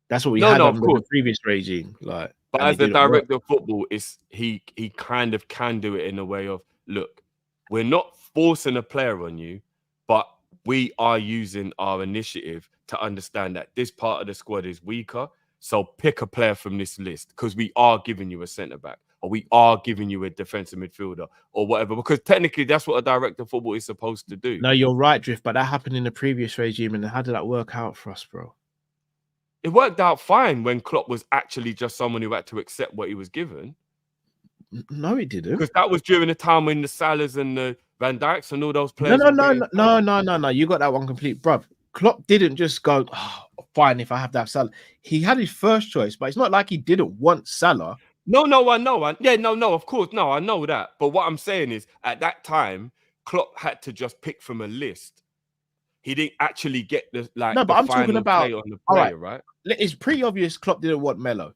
S3: that's what we had on the previous regime. Like,
S6: but as the director of football, he kind of can do it in a way of, look, we're not forcing a player on you, but we are using our initiative to understand that this part of the squad is weaker. So pick a player from this list because we are giving you a centre back. or we are giving you a defensive midfielder or whatever, because technically that's what a director of football is supposed to do.
S3: No, you're right, Drift, but that happened in the previous regime, and how did that work out for us, bro?
S6: It worked out fine when Klopp was actually just someone who had to accept what he was given.
S3: No, it didn't.
S6: Because that was during the time when the Salahs and the Van Dijks and all those
S3: No,
S6: players.
S3: no. You got that one complete, bruv. Klopp didn't just go, oh, fine, if I have to have Salah. He had his first choice, but it's not like he didn't want Salah.
S6: No, I know. Of course. No, I know that. But what I'm saying is, at that time, Klopp had to just pick from a list. He didn't actually get the
S3: No, but I'm talking about
S6: on the player, right?
S3: It's pretty obvious Klopp didn't want Melo.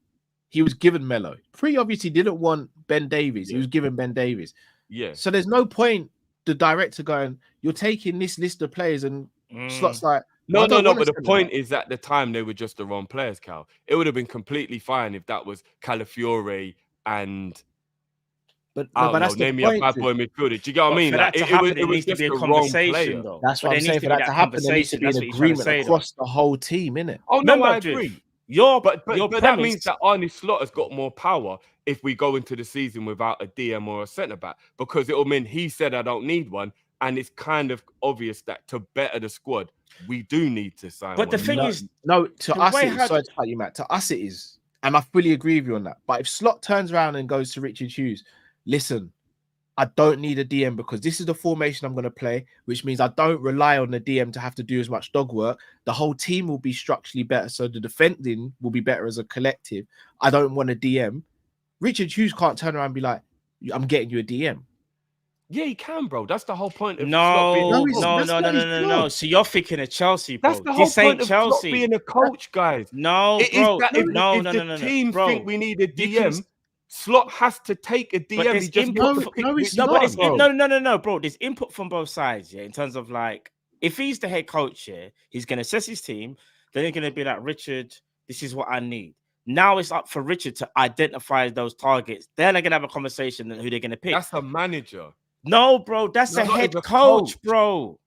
S3: He was given Melo. Pretty obvious he didn't want Ben Davies. He was given Ben Davies.
S6: Yeah.
S3: So there's no point the director going, you're taking this list of players and Slot's like,
S6: no. But the point is, at the time they were just the wrong players, Cal. It would have been completely fine if that was Calafiore and. But that's name me a bad boy midfielder. Do you get what I mean?
S4: For that to happen, it needs to be a conversation, though.
S3: That's what I'm saying. For that to happen, there needs to be an agreement across the whole team, innit?
S6: Oh no, I agree. But that means that Arne Slot has got more power if we go into the season without a DM or a centre back, because it will mean he said I don't need one, and it's kind of obvious that to better the squad, we do need to sign.
S4: But the thing is,
S3: to us, sorry to cut you, Matt. To us, it is, and I fully agree with you on that. But if Slot turns around and goes to Richard Hughes, listen, I don't need a DM because this is the formation I'm going to play, which means I don't rely on the DM to have to do as much dog work. The whole team will be structurally better, so the defending will be better as a collective. I don't want a DM. Richard Hughes can't turn around and be like, I'm getting you a DM.
S6: Yeah, he can, bro. That's the whole point of
S4: no. So you're thinking of Chelsea, bro.
S6: That's the whole point of Chelsea being a coach, guys.
S4: No, bro.
S6: If the team think we need a DM, Slot has to take a DM.
S4: Bro. There's input from both sides, in terms of like, if he's the head coach, he's gonna assess his team. Then he's gonna be like, Richard, this is what I need. Now it's up for Richard to identify those targets. Then they're gonna have a conversation on who they're gonna pick.
S6: That's a manager.
S4: No, bro, that's a head coach, bro.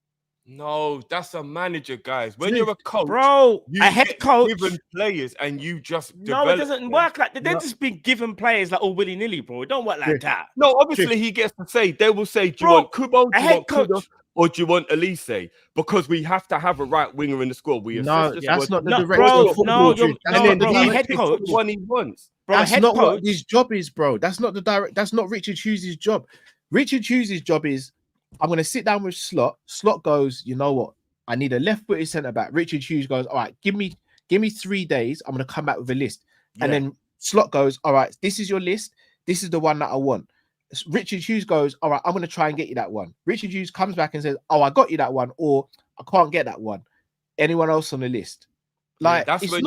S6: No, that's a manager, guys. When you're a coach,
S4: bro, a head coach
S6: given players and you just
S4: no, it doesn't work like that. They're just being given players like all willy nilly, bro. It don't work like that.
S6: No, obviously he gets to say. They will say, "Do you want Kubo? Do you want Kubo? Or do you want Elise?" Because we have to have a right winger in the squad. That's
S3: not the director
S6: of football.
S4: The head coach,
S6: one he wants.
S3: Bro, that's not what his job is, bro. That's not the direct. That's not Richard Hughes' job. Richard Hughes' job is, I'm going to sit down with Slot. Slot goes, you know what? I need a left-footed centre-back. Richard Hughes goes, all right, give me 3 days. I'm going to come back with a list. Yeah. And then Slot goes, all right, this is your list. This is the one that I want. Richard Hughes goes, all right, I'm going to try and get you that one. Richard Hughes comes back and says, oh, I got you that one, or I can't get that one. Anyone else on the list? Like,
S6: that's when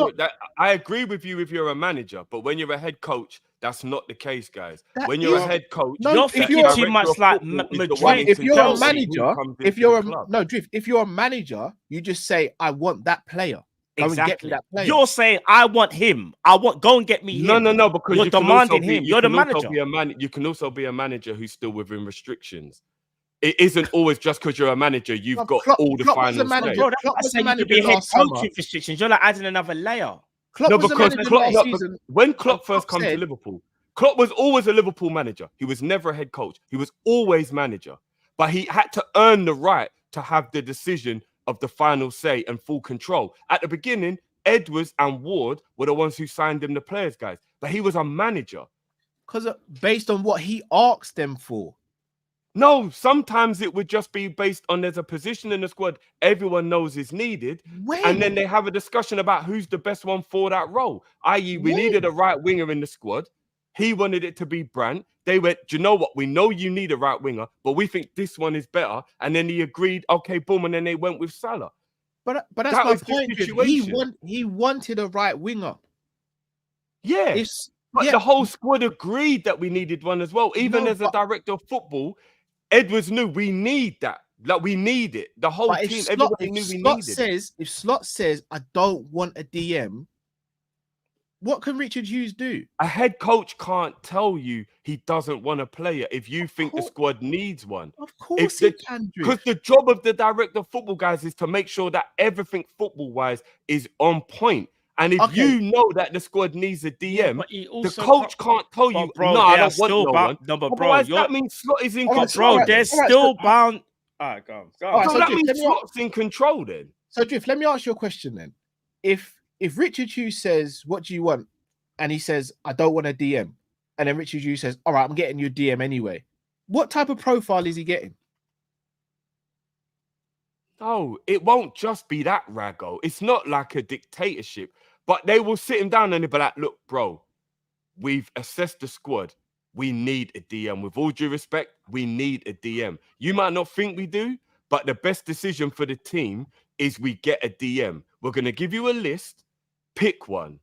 S6: I agree with you if you're a manager, but when you're a head coach, that's not the case, guys. When you're a head coach,
S4: you're thinking too much like Madrid.
S3: If you're a manager, if you're a manager, you just say, I want that player. Go and get me that player.
S4: You're saying, I want him. Go and get me him.
S6: No, because
S4: you're demanding him. You're the manager.
S6: You can also be a manager who's still within restrictions. It isn't always just because you're a manager, you've got all the final say.
S4: Bro, that's like you could be head coaching restrictions. You're like adding another layer.
S6: When Klopp first comes to Liverpool, Klopp was always a Liverpool manager. He was never a head coach. He was always manager. But he had to earn the right to have the decision of the final say and full control. At the beginning, Edwards and Ward were the ones who signed him the players, guys. But he was a manager.
S3: Because based on what he asked them for.
S6: No, sometimes it would just be based on there's a position in the squad everyone knows is needed. And then they have a discussion about who's the best one for that role. I.e., we needed a right winger in the squad. He wanted it to be Brandt. They went, do you know what? We know you need a right winger, but we think this one is better. And then he agreed, okay, boom. And then they went with Salah.
S3: But that's my point. He wanted a right winger.
S6: Yeah. But the whole squad agreed that we needed one as well. Even as a director of football, Edwards knew we need that. Like, we need it. The whole team, everybody knew we needed it.
S3: If Slot says, I don't want a DM, what can Richard Hughes do?
S6: A head coach can't tell you he doesn't want a player if you think the squad needs one.
S3: Of course he can do.
S6: Because the job of the director of football, guys, is to make sure that everything football-wise is on point. And if you know that the squad needs a DM,
S4: but he
S6: the
S4: also
S6: coach can't tell you,
S4: bro,
S6: no,
S4: they
S6: I
S4: are
S6: don't want
S4: still
S6: no one.
S4: no, but bro,
S6: Otherwise, that means Slot is in
S3: Alright,
S6: control.
S4: bro, they're
S3: alright,
S4: still bound. All right, go on.
S3: Alright,
S6: So
S3: so
S6: that
S3: Drift,
S6: means Slot's in control then.
S3: So Drift, let me ask you a question then. If Richard Hughes says, "What do you want?" and he says, "I don't want a DM," and then Richard Hughes says, "All right, I'm getting you a DM anyway," what type of profile is he getting?
S6: No, it won't just be that, Rago. It's not like a dictatorship, but they will sit him down and they'll be like, look, bro, we've assessed the squad. We need a DM. With all due respect, we need a DM. You might not think we do, but the best decision for the team is we get a DM. We're going to give you a list, pick one.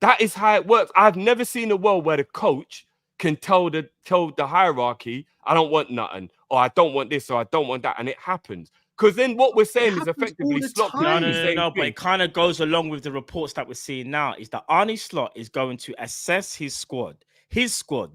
S6: That is how it works. I've never seen a world where the coach can tell the hierarchy, I don't want nothing, or I don't want this, or I don't want that, and it happens. Because then what we're saying is effectively Slot can do the same
S4: No, but
S6: thing.
S4: it kind of goes along with the reports that we're seeing now. Is that Arnie Slot is going to assess his squad,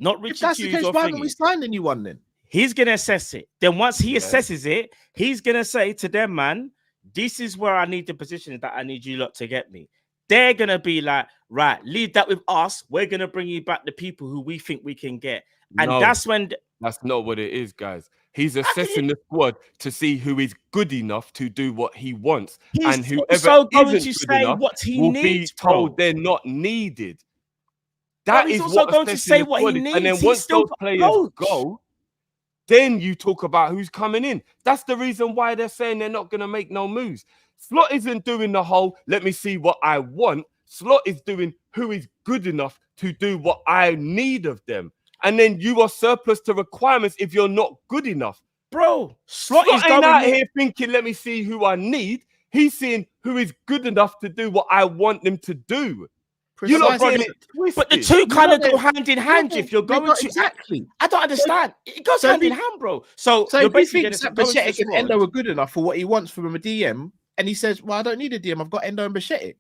S4: not Richard
S3: If that's the
S4: Hughes
S3: case,
S4: or
S3: why haven't we
S4: Thingy.
S3: signed anyone then?
S4: He's gonna assess it. Then once he assesses it, he's gonna say to them, man, this is where I need the positions that I need you lot to get me. They're gonna be like, right, leave that with us. We're gonna bring you back the people who we think we can get. And
S6: No,
S4: that's when
S6: that's not what it is, guys. He's assessing the squad to see who is good enough to do what he wants.
S4: he's
S6: And whoever
S4: also going
S6: isn't
S4: to
S6: good
S4: say
S6: enough
S4: what he
S6: will
S4: needs,
S6: be told
S4: bro.
S6: they're not needed.
S4: Bro,
S6: That
S4: he's
S6: is
S4: also
S6: what
S4: going to
S6: assessing
S4: say
S6: the
S4: what he
S6: squad is. And then
S4: needs. He's
S6: once
S4: still
S6: those players
S4: coach.
S6: go, then you talk about who's coming in. That's the reason why they're saying they're not going to make no moves. Slot isn't doing the whole, let me see what I want. Slot is doing who is good enough to do what I need of them. And then you are surplus to requirements if you're not good enough.
S4: Bro, Slot is
S6: ain't
S4: going
S6: out here thinking, let me see who I need. He's seeing who is good enough to do what I want them to do. You're not getting it twisted.
S4: But the two kind of go hand in hand. If you're going to
S3: exactly,
S4: I don't understand. It goes hand in hand, bro. So
S3: So
S4: you're
S3: if he
S4: basically
S3: thinks
S4: going
S3: that
S4: to the
S3: Bashetic and
S4: squad.
S3: Endo are good enough for what he wants from a DM, and he says, "Well, I don't need a DM. I've got Endo and Bashetic."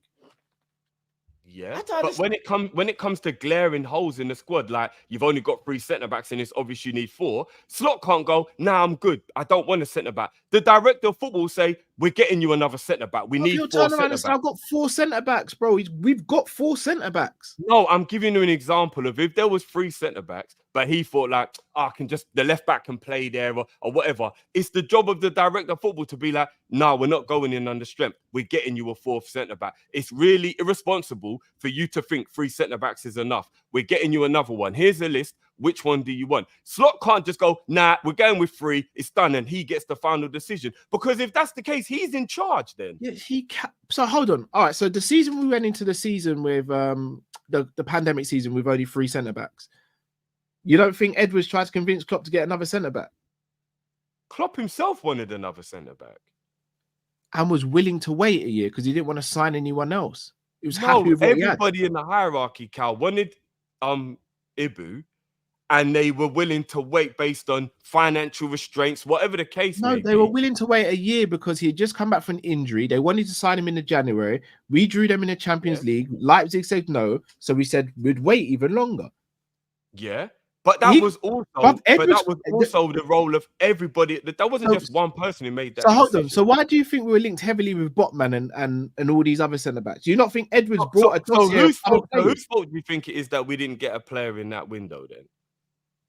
S6: Yeah, but when it comes to glaring holes in the squad, like you've only got 3 centre backs and it's obvious you need 4. Slot can't go. Nah, I'm good. I don't want a centre back. The director of football say we're getting you another centre back. We need 4 centre backs.
S3: I've got 4 centre backs, bro. We've got 4 centre backs.
S6: No, I'm giving you an example of if there was 3 centre backs, but he thought like, I can just the left back can play there or whatever. It's the job of the director of football to be like, no, we're not going in under strength. We're getting you a 4th centre back. It's really irresponsible for you to think 3 centre backs is enough. We're getting you another one. Here's a list. Which one do you want? Slot can't just go, nah, we're going with 3. It's done, and he gets the final decision. Because if that's the case, he's in charge then.
S3: Yeah, he can. So hold on. All right. So the season we went into the season with the pandemic season with only 3 centre backs. You don't think Edwards tried to convince Klopp to get another centre back?
S6: Klopp himself wanted another centre back
S3: and was willing to wait a year because he didn't want to sign anyone else. He was happy with what he had.
S6: Everybody in the hierarchy, Cal, wanted Ibu, and they were willing to wait based on financial restraints, whatever the case may be.
S3: No, they were willing to wait a year because he had just come back from an injury. They wanted to sign him in the January. We drew them in the Champions League. Leipzig said no, so we said we'd wait even longer.
S6: Yeah. But that was also the role of everybody. That wasn't just one person who made that.
S3: So hold on. So why do you think we were linked heavily with Botman and all these other centre backs? Do you not think Edwards brought a dossier?
S6: Whose fault do you think it is that we didn't get a player in that window then?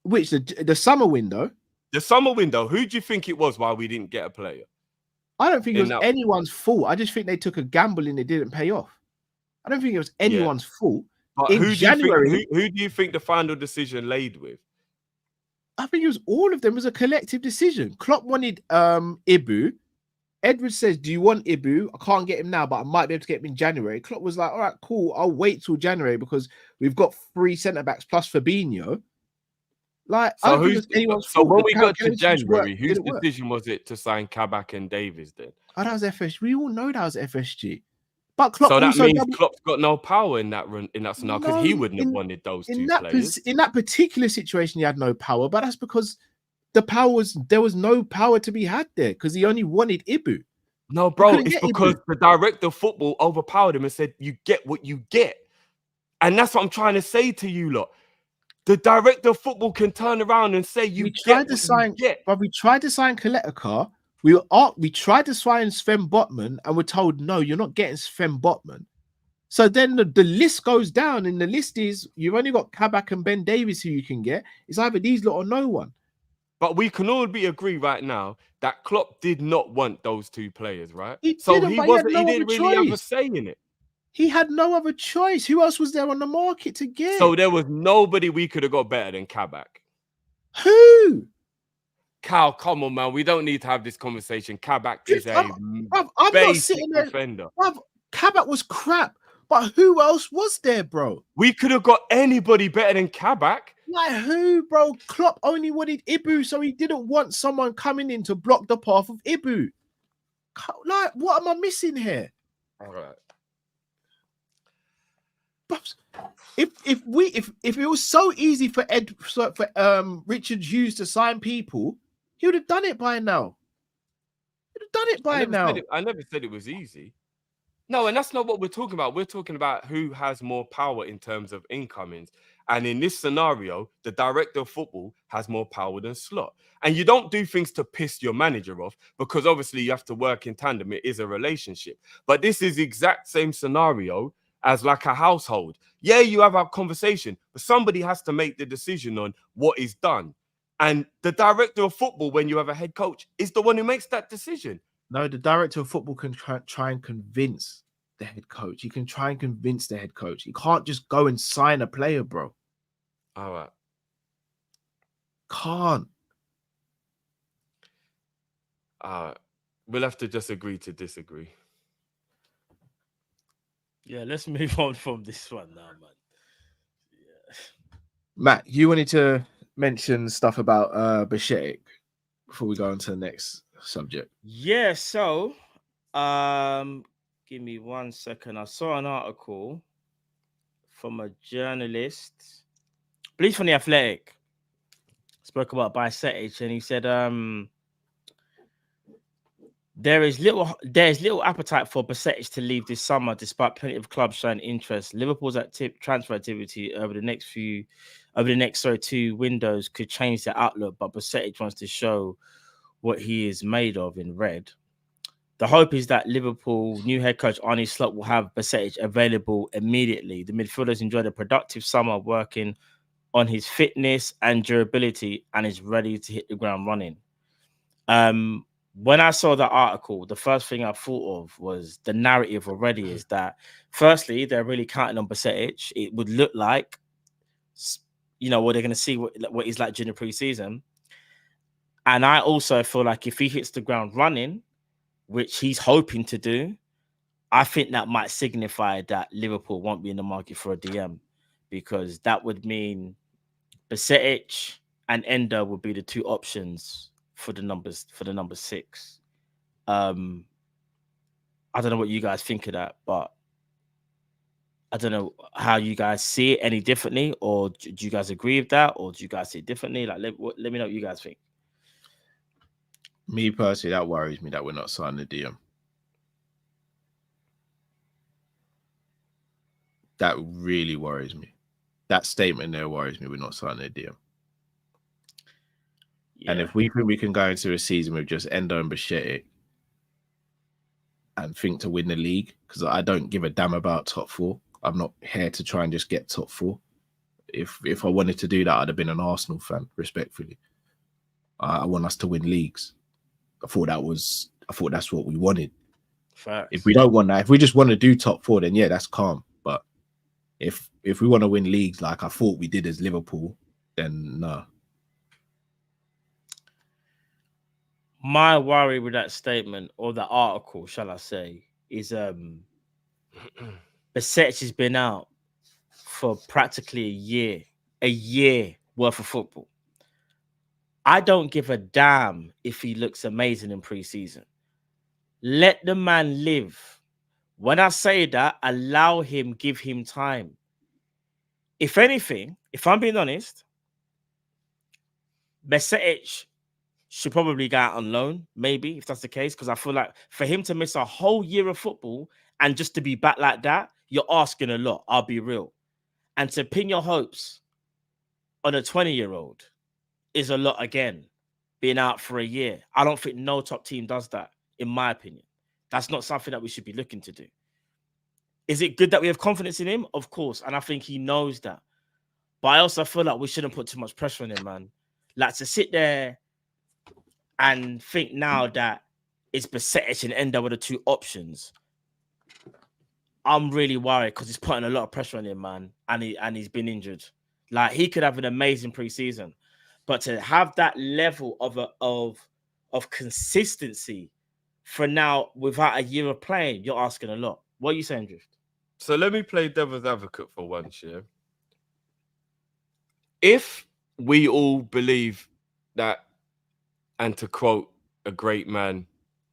S3: Which the summer window?
S6: The summer window. Who do you think it was why we didn't get a player?
S3: I don't think it was anyone's fault. I just think they took a gamble and it didn't pay off. I don't think it was anyone's fault.
S6: But
S3: in January,
S6: who do you think the final decision laid with?
S3: I think it was all of them. It was a collective decision. Klopp wanted Ibu. Edwards says, "Do you want Ibu? I can't get him now, but I might be able to get him in January." Klopp was like, "All right, cool. I'll wait till January because we've got 3 centre backs plus Fabinho." Like,
S6: so when we got to January, whose decision was it to sign Kabak and Davies then?
S3: Oh, that was FSG. We all know that was FSG. But Klopp
S6: so that means Klopp's got no power in that scenario because he wouldn't have wanted those 2 players.
S3: In that particular situation, he had no power, but that's because there was no power to be had there because he only wanted Ibu.
S6: No, bro, it's because the director of football overpowered him and said, "You get what you get," and that's what I'm trying to say to you lot. The director of football can turn around and say, "You tried to sign,
S3: but we tried to sign Koletka. We tried to sign Sven Botman and we're told, no, you're not getting Sven Botman. So then the list goes down, and the list is you've only got Kabak and Ben Davies who you can get. It's either these lot or no one.
S6: But we can all agree right now that Klopp did not want those two players, right?
S3: He
S6: So
S3: didn't,
S6: he
S3: but he had
S6: wasn't.
S3: no
S6: He
S3: other
S6: didn't really have a
S3: choice.
S6: say in it.
S3: He had no other choice. Who else was there on the market to get?
S6: So there was nobody we could have got better than Kabak.
S3: Who?
S6: Cal, come on, man. We don't need to have this conversation. Kabak is a
S3: I'm not
S6: basic
S3: sitting there.
S6: defender.
S3: Bruv, Kabak was crap, but who else was there, bro?
S6: We could have got anybody better than Kabak.
S3: Like who, bro? Klopp only wanted Ibu, so he didn't want someone coming in to block the path of Ibu. Like, what am I missing here?
S6: All right.
S3: If it was so easy for Richard Hughes to sign people, he would have done it by now.
S6: I never said it was easy. No, and that's not what we're talking about. We're talking about who has more power in terms of incomings. And in this scenario, the director of football has more power than Slot. And you don't do things to piss your manager off because obviously you have to work in tandem. It is a relationship. But this is the exact same scenario as like a household. Yeah, you have a conversation, but somebody has to make the decision on what is done. And the director of football, when you have a head coach, is the one who makes that decision.
S3: No, the director of football can try and convince the head coach. He can try and convince the head coach. He can't just go and sign a player, bro.
S6: All right.
S3: Can't.
S6: We'll have to just agree to disagree.
S4: Yeah, let's move on from this one now, man. Yeah.
S3: Matt, you wanted to mention stuff about Bashetic before we go on to the next subject.
S4: Yeah, so give me 1 second. I saw an article from a journalist, I believe from the Athletic, spoke about Bashetic, and he said there is little appetite for Bashetic to leave this summer, despite plenty of clubs showing interest. Liverpool's transfer activity over the next 2 windows could change their outlook, but Bashetic wants to show what he is made of in red. The hope is that Liverpool new head coach Arne Slot will have Bashetic available immediately. The midfielders enjoyed a productive summer working on his fitness and durability and is ready to hit the ground running. When I saw the article, the first thing I thought of was the narrative already is that, firstly, they're really counting on Bashetic. It would look like, they're going to see what he's like during the preseason. And I also feel like if he hits the ground running, which he's hoping to do, I think that might signify that Liverpool won't be in the market for a DM, because that would mean Bashetic and Ender would be the two options for the number 6. I don't know what you guys think of that, but I don't know how you guys see it any differently, or do you guys agree with that, or do you guys see it differently? Like, let me know what you guys think.
S3: Me personally, that worries me that we're not signing the DM. That really worries me. That statement there worries me. We're not signing the DM. Yeah. And if we think we can go into a season with just Endo and Bashetic and think to win the league, because I don't give a damn about top 4. I'm not here to try and just get top 4. If I wanted to do that, I'd have been an Arsenal fan, respectfully. I want us to win leagues. I thought that's what we wanted.
S4: Facts.
S3: If we don't want that, if we just want to do top 4, then yeah, that's calm. But if we want to win leagues like I thought we did as Liverpool, then no.
S4: My worry with that statement, or the article, shall I say, is Bashetic has been out for practically a year worth of football. I don't give a damn if he looks amazing in preseason. Let the man live. When I say that, allow him, give him time. If anything, if I'm being honest, Bashetic should probably go out on loan, maybe, if that's the case, because I feel like for him to miss a whole year of football and just to be back like that, you're asking a lot, I'll be real. And to pin your hopes on a 20-year-old is a lot again, being out for a year. I don't think no top team does that, in my opinion. That's not something that we should be looking to do. Is it good that we have confidence in him? Of course, and I think he knows that. But I also feel like we shouldn't put too much pressure on him, man. Like to sit there and think now that it's Besetic and Endo were the two options. I'm really worried because he's putting a lot of pressure on him, man, and he's been injured. Like he could have an amazing preseason, but to have that level of consistency for now without a year of playing, you're asking a lot. What are you saying, Drift?
S6: So let me play devil's advocate for once, yeah. If we all believe that, and to quote a great man,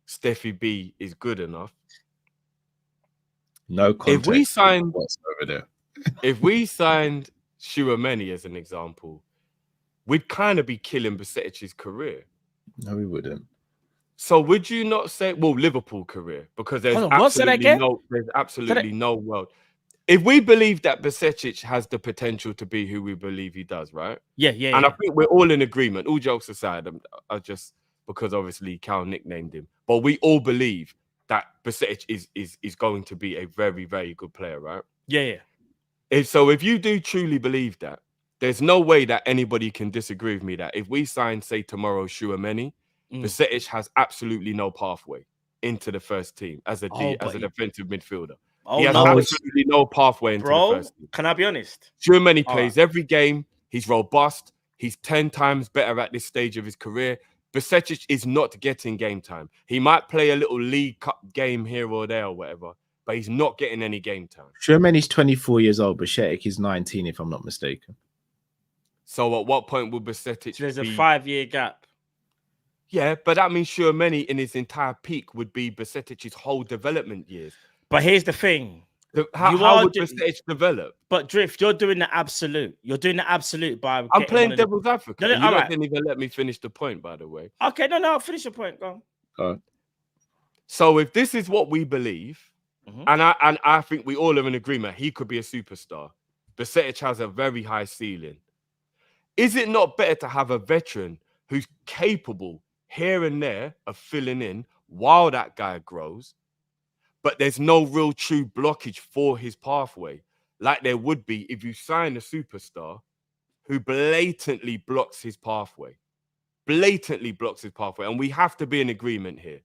S6: Steffi B is good enough.
S3: No context.
S6: If we signed
S3: over there,
S6: if we signed Tchouaméni as an example, we'd kind of be killing Besetic's career.
S3: No, we wouldn't.
S6: So would you not say, well, Liverpool career, because there's absolutely no world. If we believe that Besetic has the potential to be who we believe he does, right?
S4: Yeah.
S6: And I think we're all in agreement. All jokes aside, I just because obviously Cal nicknamed him, but we all believe that Besetic is going to be a very, very good player, right?
S4: Yeah.
S6: If you do truly believe that, there's no way that anybody can disagree with me that if we sign, say, tomorrow Tchouaméni, Besetic has absolutely no pathway into the first team as a defensive midfielder. He has absolutely no pathway into the first team.
S4: Can I be honest?
S6: Tchouaméni plays every game. He's robust. He's 10 times better at this stage of his career. Besetic is not getting game time. He might play a little League Cup game here or there or whatever, but he's not getting any game time.
S3: Tchouaméni's 24 years old. Besetic is 19, if I'm not mistaken.
S6: So at what point will Besetic
S4: There's a 5-year gap.
S6: Yeah, but that means Tchouaméni in his entire peak would be Besetic's whole development years.
S4: But here's the thing.
S6: How would Besetic develop?
S4: But Drift, you're doing the absolute. You're doing the absolute by.
S6: I'm playing devil's advocate.
S4: No,
S6: you didn't even let me finish the point, by the way.
S4: Okay, no, finish your point. Go
S3: on.
S6: So if this is what we believe, and I think we all are in agreement, he could be a superstar. Besetic has a very high ceiling. Is it not better to have a veteran who's capable here and there of filling in while that guy grows? But there's no real true blockage for his pathway, like there would be if you sign a superstar who blatantly blocks his pathway. And we have to be in agreement here.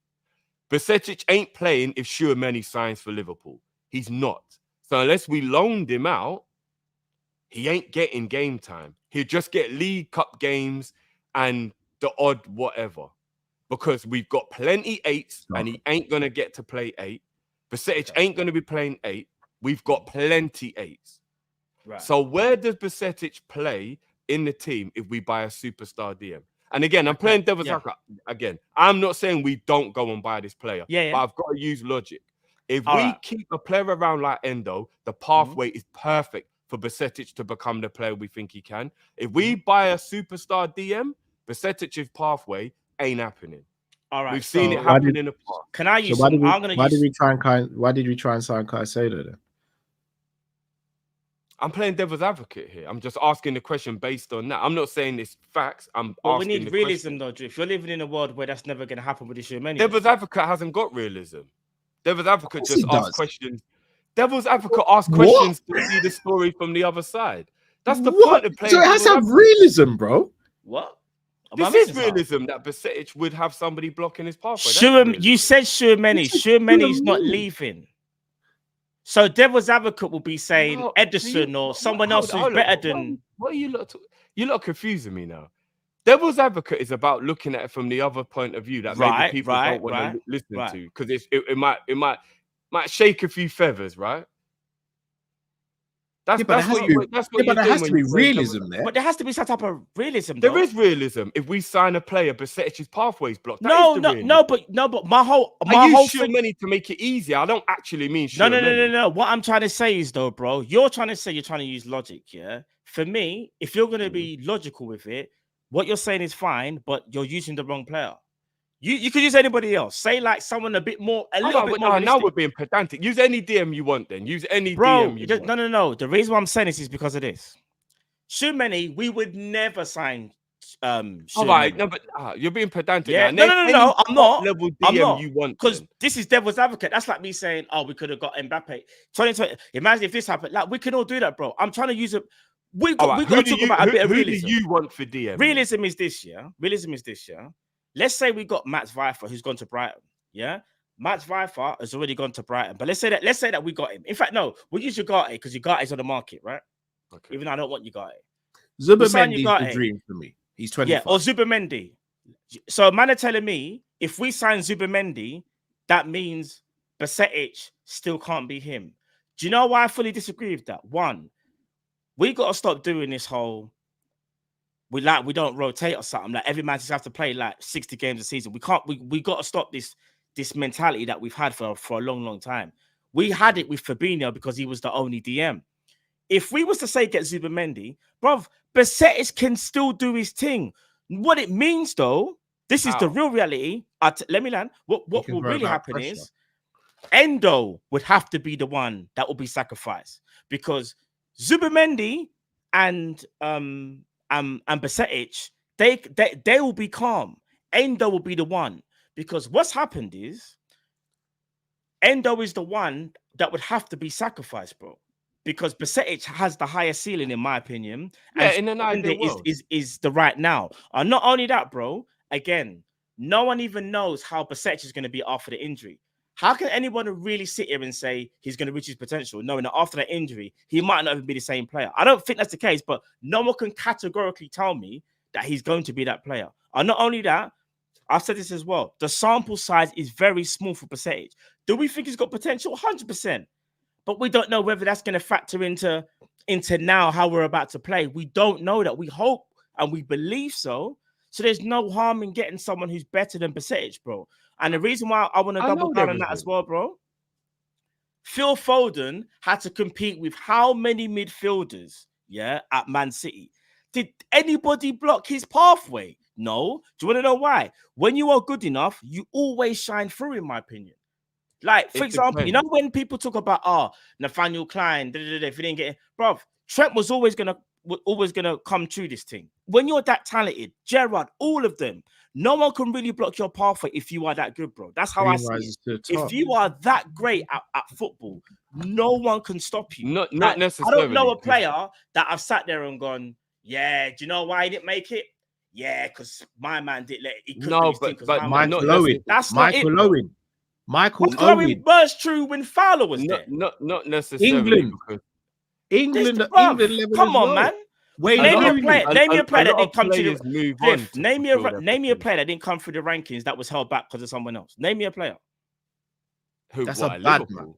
S6: Besetic ain't playing if Tchouaméni signs for Liverpool. He's not. So unless we loaned him out, he ain't getting game time. He'll just get League Cup games and the odd whatever. Because we've got plenty 8s and he ain't going to get to play 8. Besetic ain't going to be playing 8. We've got plenty 8s. Right. So where does Besetic play in the team if we buy a superstar DM? And again, I'm playing devil's advocate. Again, I'm not saying we don't go and buy this player. But I've got to use logic. If we keep a player around like Endo, the pathway is perfect for Besetic to become the player we think he can. If we buy a superstar DM, Besetic's pathway ain't happening.
S4: All right,
S6: we've seen it happen in the past.
S4: Can I use?
S3: Why did we try and sign Caicedo then?
S6: I'm playing devil's advocate here. I'm just asking the question based on that. I'm not saying it's facts. But
S4: we need realism, though, Drift. You're living in a world where that's never going to happen with this Tchouaméni.
S6: Devil's advocate hasn't got realism. Devil's advocate just asks questions. Devil's advocate asks questions to see the story from the other side. That's the point of playing.
S3: So it has to have realism, bro.
S4: What?
S6: This is realism that Besetic would have somebody blocking his pathway.
S4: You said Tchouaméni. Tchouaméni's not leaving. So devil's advocate will be saying Edison or someone else who's better than.
S6: What are you lot confusing me now? Devil's advocate is about looking at it from the other point of view that maybe people don't want to listen to because it might shake a few feathers, right? That's what there has to be
S3: realism there.
S4: But there has to be some type of realism.
S6: There is realism. If we sign a player, Besetic's pathways blocked.
S4: But my whole
S6: Tchouaméni to make it easier. I don't actually mean Tchouaméni.
S4: No. What I'm trying to say is though, bro, you're trying to use logic, yeah. For me, if you're gonna be logical with it, what you're saying is fine, but you're using the wrong player. You could use anybody else. Say like someone a little bit more.
S6: Now we're being pedantic. Use any DM you want. Then use any DM you want.
S4: No. The reason why I'm saying this is because of this. Tchouaméni, we would never sign
S6: All right, no, but you're being pedantic.
S4: Yeah,
S6: now.
S4: no. I'm not.
S6: Level DM
S4: I'm not.
S6: you want
S4: Because
S6: then.
S4: this is devil's advocate. That's like me saying, "Oh, we could have got Mbappe." 2020. Imagine if this happened. Like we can all do that, bro. I'm trying to use it. We got to talk about a bit of realism.
S6: Who do you want for DM?
S4: Realism is this year. Realism is this year. Let's say we got Matt Vifer, who's gone to Brighton. Yeah, Matt Vifer has already gone to Brighton. But let's say that we got him. In fact, no, we'll use Ugarte because Ugarte's on the market, right?
S6: Okay.
S4: Even though I don't want Ugarte.
S3: Zubimendi's the dream for me. He's 25.
S4: Yeah, or Zubimendi. So man are telling me if we sign Zubimendi, that means Basetic still can't be him. Do you know why I fully disagree with that? One, we got to stop doing this whole we don't rotate or something. Like every man just have to play like 60 games a season. We can't. We got to stop this mentality that we've had for a long time. We had it with Fabinho because he was the only DM. If we was to say get Zubimendi, bruv, Basetic can still do his thing. What it means though, this is the real reality. Let me land. What will really happen is Endo would have to be the one that will be sacrificed because Zubimendi and Basetic, they will be calm. Endo will be the one because what's happened is Endo is the one that would have to be sacrificed, bro. Because Basetic has the higher ceiling, in my opinion.
S6: Yeah,
S4: and
S6: in an ideal world.
S4: Is the right now. And not only that, bro, again, no one even knows how Basetic is going to be after the injury. How can anyone really sit here and say he's going to reach his potential, knowing that after that injury, he might not even be the same player? I don't think that's the case, but no one can categorically tell me that he's going to be that player. And not only that, I've said this as well, the sample size is very small for Basetic. Do we think he's got potential? 100%. But we don't know whether that's going to factor into now how we're about to play. We don't know that. We hope and we believe so. So there's no harm in getting someone who's better than Basetic, bro. And the reason why I want to double down on that as well, bro, Phil Foden had to compete with how many midfielders, at Man City? Did anybody block his pathway? No. Do you want to know why? When you are good enough, you always shine through, in my opinion. Like, for example, you know when people talk about Nathaniel Klein, if he didn't get it, bro, Trent was always gonna come through this thing. When you're that talented, Gerrard, all of them, no one can really block your pathway if you are that good, bro. That's how I see it. If you are that great at football, no one can stop you.
S6: Not necessarily.
S4: I don't know a player that I've sat there and gone, yeah, do you know why he didn't make it? Yeah, because my man didn't let it.
S6: No, but
S3: Michael Owen.
S4: That's
S3: Michael Owen. Michael
S4: Owen burst through when Fowler was there.
S6: Not necessarily.
S3: England.
S4: Come on, man. Name me a player that didn't come to the Name me a player that didn't come through the rankings that was held back because of someone else. Name me a player.
S3: That's a bad man.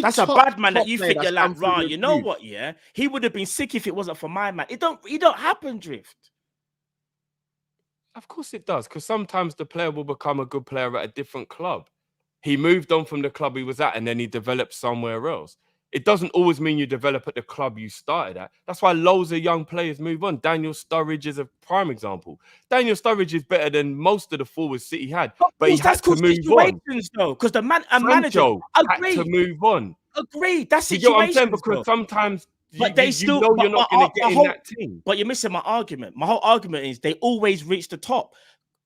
S4: That's a bad man that you think you're like, right? You know what? Yeah, he would have been sick if it wasn't for my man. It don't happen, Drift.
S6: Of course it does, because sometimes the player will become a good player at a different club. He moved on from the club he was at and then he developed somewhere else. It doesn't always mean you develop at the club you started at. That's why loads of young players move on. Daniel Sturridge is a prime example. Daniel Sturridge is better than most of the forwards City had, but he had to move on.
S4: Though, because the manager
S6: had to move on.
S4: Agreed. That's
S6: situations. You know what I'm saying? Because sometimes you're not going to get in that team.
S4: But you're missing my argument. My whole argument is they always reach the top.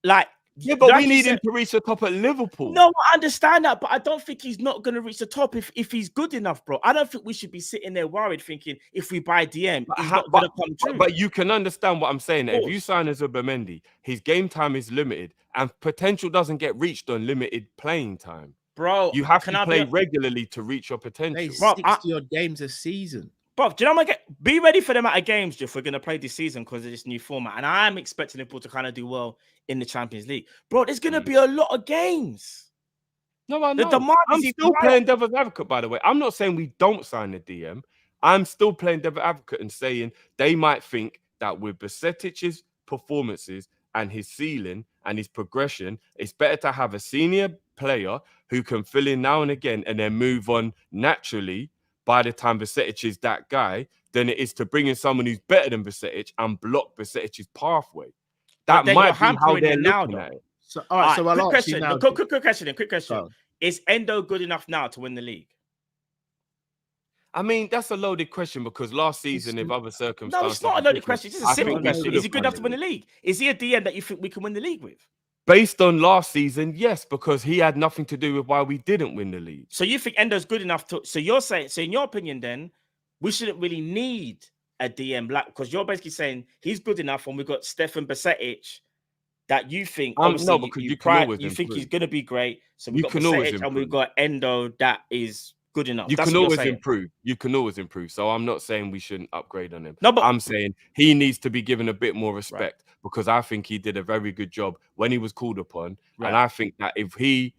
S4: Like,
S6: yeah, but we need him to reach the top at Liverpool.
S4: No, I understand that, but I don't think he's not going to reach the top if he's good enough, bro. I don't think we should be sitting there worried thinking if we buy DM, he's not going to come true.
S6: But you can understand what I'm saying. If you sign as a Zubimendi, his game time is limited and potential doesn't get reached on limited playing time.
S4: Bro,
S6: you have to play regularly to reach your potential.
S3: Bro, 60 odd games a season.
S4: Bro, do you know what I'm gonna be ready for the amount of games if we're going to play this season because of this new format? And I am expecting Liverpool to kind of do well in the Champions League. Bro, there's going to be a lot of games.
S6: No, I know. I'm still playing devil's advocate, by the way. I'm not saying we don't sign a DM. I'm still playing devil's advocate and saying they might think that with Basetic's performances and his ceiling and his progression, it's better to have a senior player who can fill in now and again and then move on naturally by the time Basetic is that guy, than it is to bring in someone who's better than Basetic and block Basetic's pathway. That might be how they're looking at it.
S3: So, all right, so I'll ask you now.
S4: Quick question. Is Endo good enough now to win the league?
S6: I mean, that's a loaded question because last season, if other
S4: No,
S6: circumstances,
S4: it's not a loaded question. It's just a
S6: I
S4: simple
S6: think we
S4: question.
S6: should
S4: Is he
S6: have
S4: good
S6: won
S4: enough
S6: the
S4: to win the league? Is he a DM that you think we can win the league with?
S6: Based on last season, yes, because he had nothing to do with why we didn't win the league.
S4: So you think Endo's good enough to? So you're saying, so in your opinion, then we shouldn't really need a DM, like, because you're basically saying he's good enough, and we've got Stefan Basetic that you think obviously
S6: No, because you can always
S4: you think he's
S6: improve.
S4: going to be great. So we've
S6: You
S4: got
S6: can always
S4: Basetic and we've
S6: improve.
S4: got Endo that is good enough.
S6: You
S4: That's
S6: can
S4: what you're
S6: always
S4: saying.
S6: improve. You can always improve. So I'm not saying we shouldn't upgrade on him.
S4: No, but
S6: I'm saying he needs to be given a bit more respect because I think he did a very good job when he was called upon.
S4: Right.
S6: And I think that if he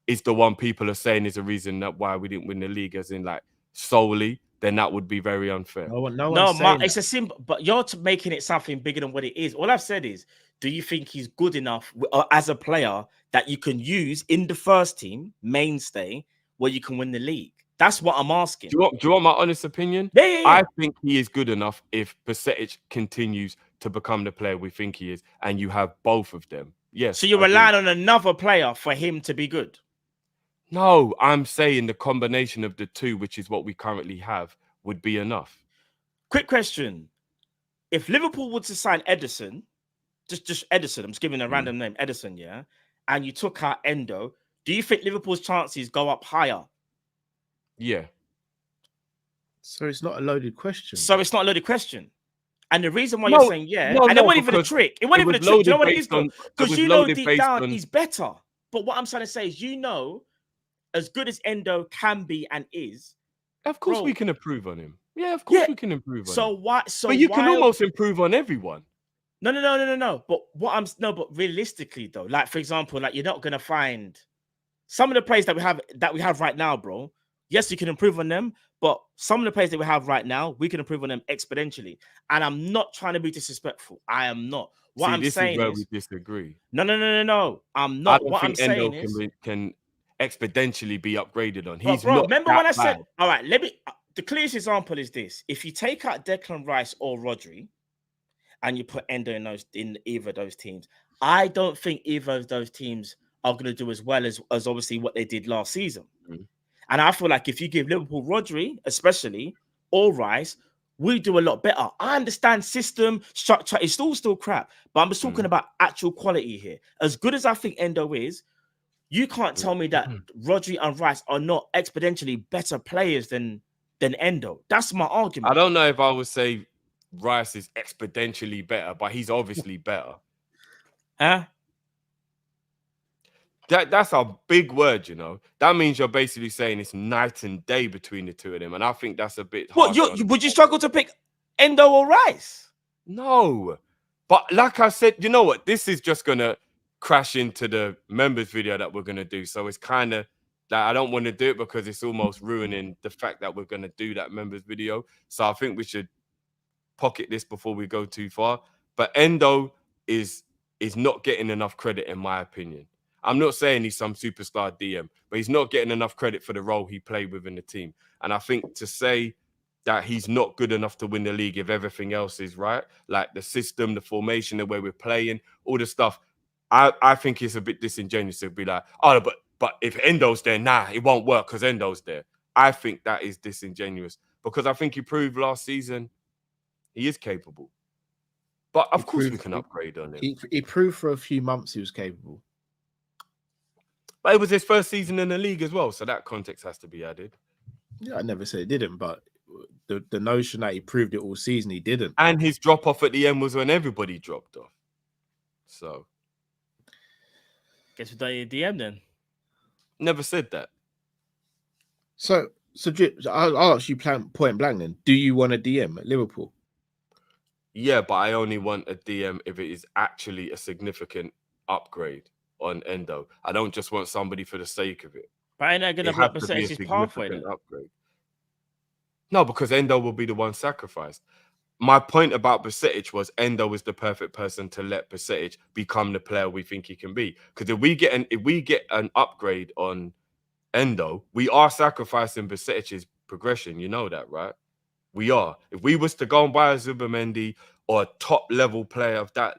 S6: is the one people are saying is a reason that why we didn't win the league, as in like solely, then that would be very unfair.
S4: It's a simple, but you're making it something bigger than what it is. All I've said is, do you think he's good enough as a player that you can use in the first team mainstay where you can win the league? That's what I'm asking.
S6: Do you want my honest opinion?
S4: Yeah.
S6: I think he is good enough if Basetic continues to become the player we think he is, and you have both of them. Yes.
S4: So you're relying on another player for him to be good?
S6: No, I'm saying the combination of the two, which is what we currently have, would be enough.
S4: Quick question. If Liverpool were to sign Edison, just Edison, I'm just giving a random name, Edison, yeah, and you took out Endo, do you think Liverpool's chances go up higher?
S6: Yeah.
S3: So it's not a loaded question.
S4: So it's not a loaded question. And the reason why you're saying it wasn't even a trick. It wasn't even a trick. Do you know what it is? Because you know deep down he's better. But what I'm trying to say is, you know, as good as Endo can be and is,
S6: of course we can improve on him. Yeah, of course we can improve on him. But you can almost improve on everyone.
S4: No. But realistically though, like for example, like you're not gonna find some of the players that we have right now, bro. Yes, you can improve on them, but some of the players that we have right now, we can improve on them exponentially. And I'm not trying to be disrespectful. I am not. What I'm saying is
S6: we disagree.
S4: No. I'm not.
S6: What I'm saying is can exponentially be upgraded on. He's
S4: bro,
S6: not.
S4: Remember when I said, all right, the clearest example is this. If you take out Declan Rice or Rodri and you put Endo in either of those teams, I don't think either of those teams are going to do as well as obviously what they did last season. Mm-hmm. And I feel like if you give Liverpool Rodri, especially, or Rice, we do a lot better. I understand system, structure, it's all still crap. But I'm just talking about actual quality here. As good as I think Endo is, you can't tell me that Rodri and Rice are not exponentially better players than Endo. That's my argument.
S6: I don't know if I would say Rice is exponentially better, but he's obviously better.
S4: Huh?
S6: That's a big word, you know. That means you're basically saying it's night and day between the two of them, and I think that's a bit hard.
S4: Would you struggle to pick Endo or Rice?
S6: No, but like I said, you know what? This is just gonna crash into the members video that we're gonna do. So it's kind of like I don't want to do it because it's almost ruining the fact that we're gonna do that members video. So I think we should pocket this before we go too far. But Endo is not getting enough credit, in my opinion. I'm not saying he's some superstar DM, but he's not getting enough credit for the role he played within the team. And I think to say that he's not good enough to win the league if everything else is right, like the system, the formation, the way we're playing, all the stuff, I think it's a bit disingenuous to be like, oh, but if Endo's there, nah, it won't work because Endo's there. I think that is disingenuous because I think he proved last season he is capable. But of course we can upgrade on him.
S3: He proved for a few months he was capable.
S6: But it was his first season in the league as well, so that context has to be added.
S3: Yeah, I never said it didn't, but the notion that he proved it all season, he didn't.
S6: And his drop off at the end was when everybody dropped off. So,
S4: guess we don't need a DM then.
S6: Never said that.
S3: So I'll ask you point blank then. Do you want a DM at Liverpool?
S6: Yeah, but I only want a DM if it is actually a significant upgrade on Endo. I don't just want somebody for the sake of it.
S4: But ain't that going to block Basetich's pathway then?
S6: Upgrade. No, because Endo will be the one sacrificed. My point about Basetic was Endo is the perfect person to let Basetic become the player we think he can be. Because if we get an upgrade on Endo, we are sacrificing Basetic's progression. You know that, right? We are. If we was to go and buy a Zubimendi or a top level player of that,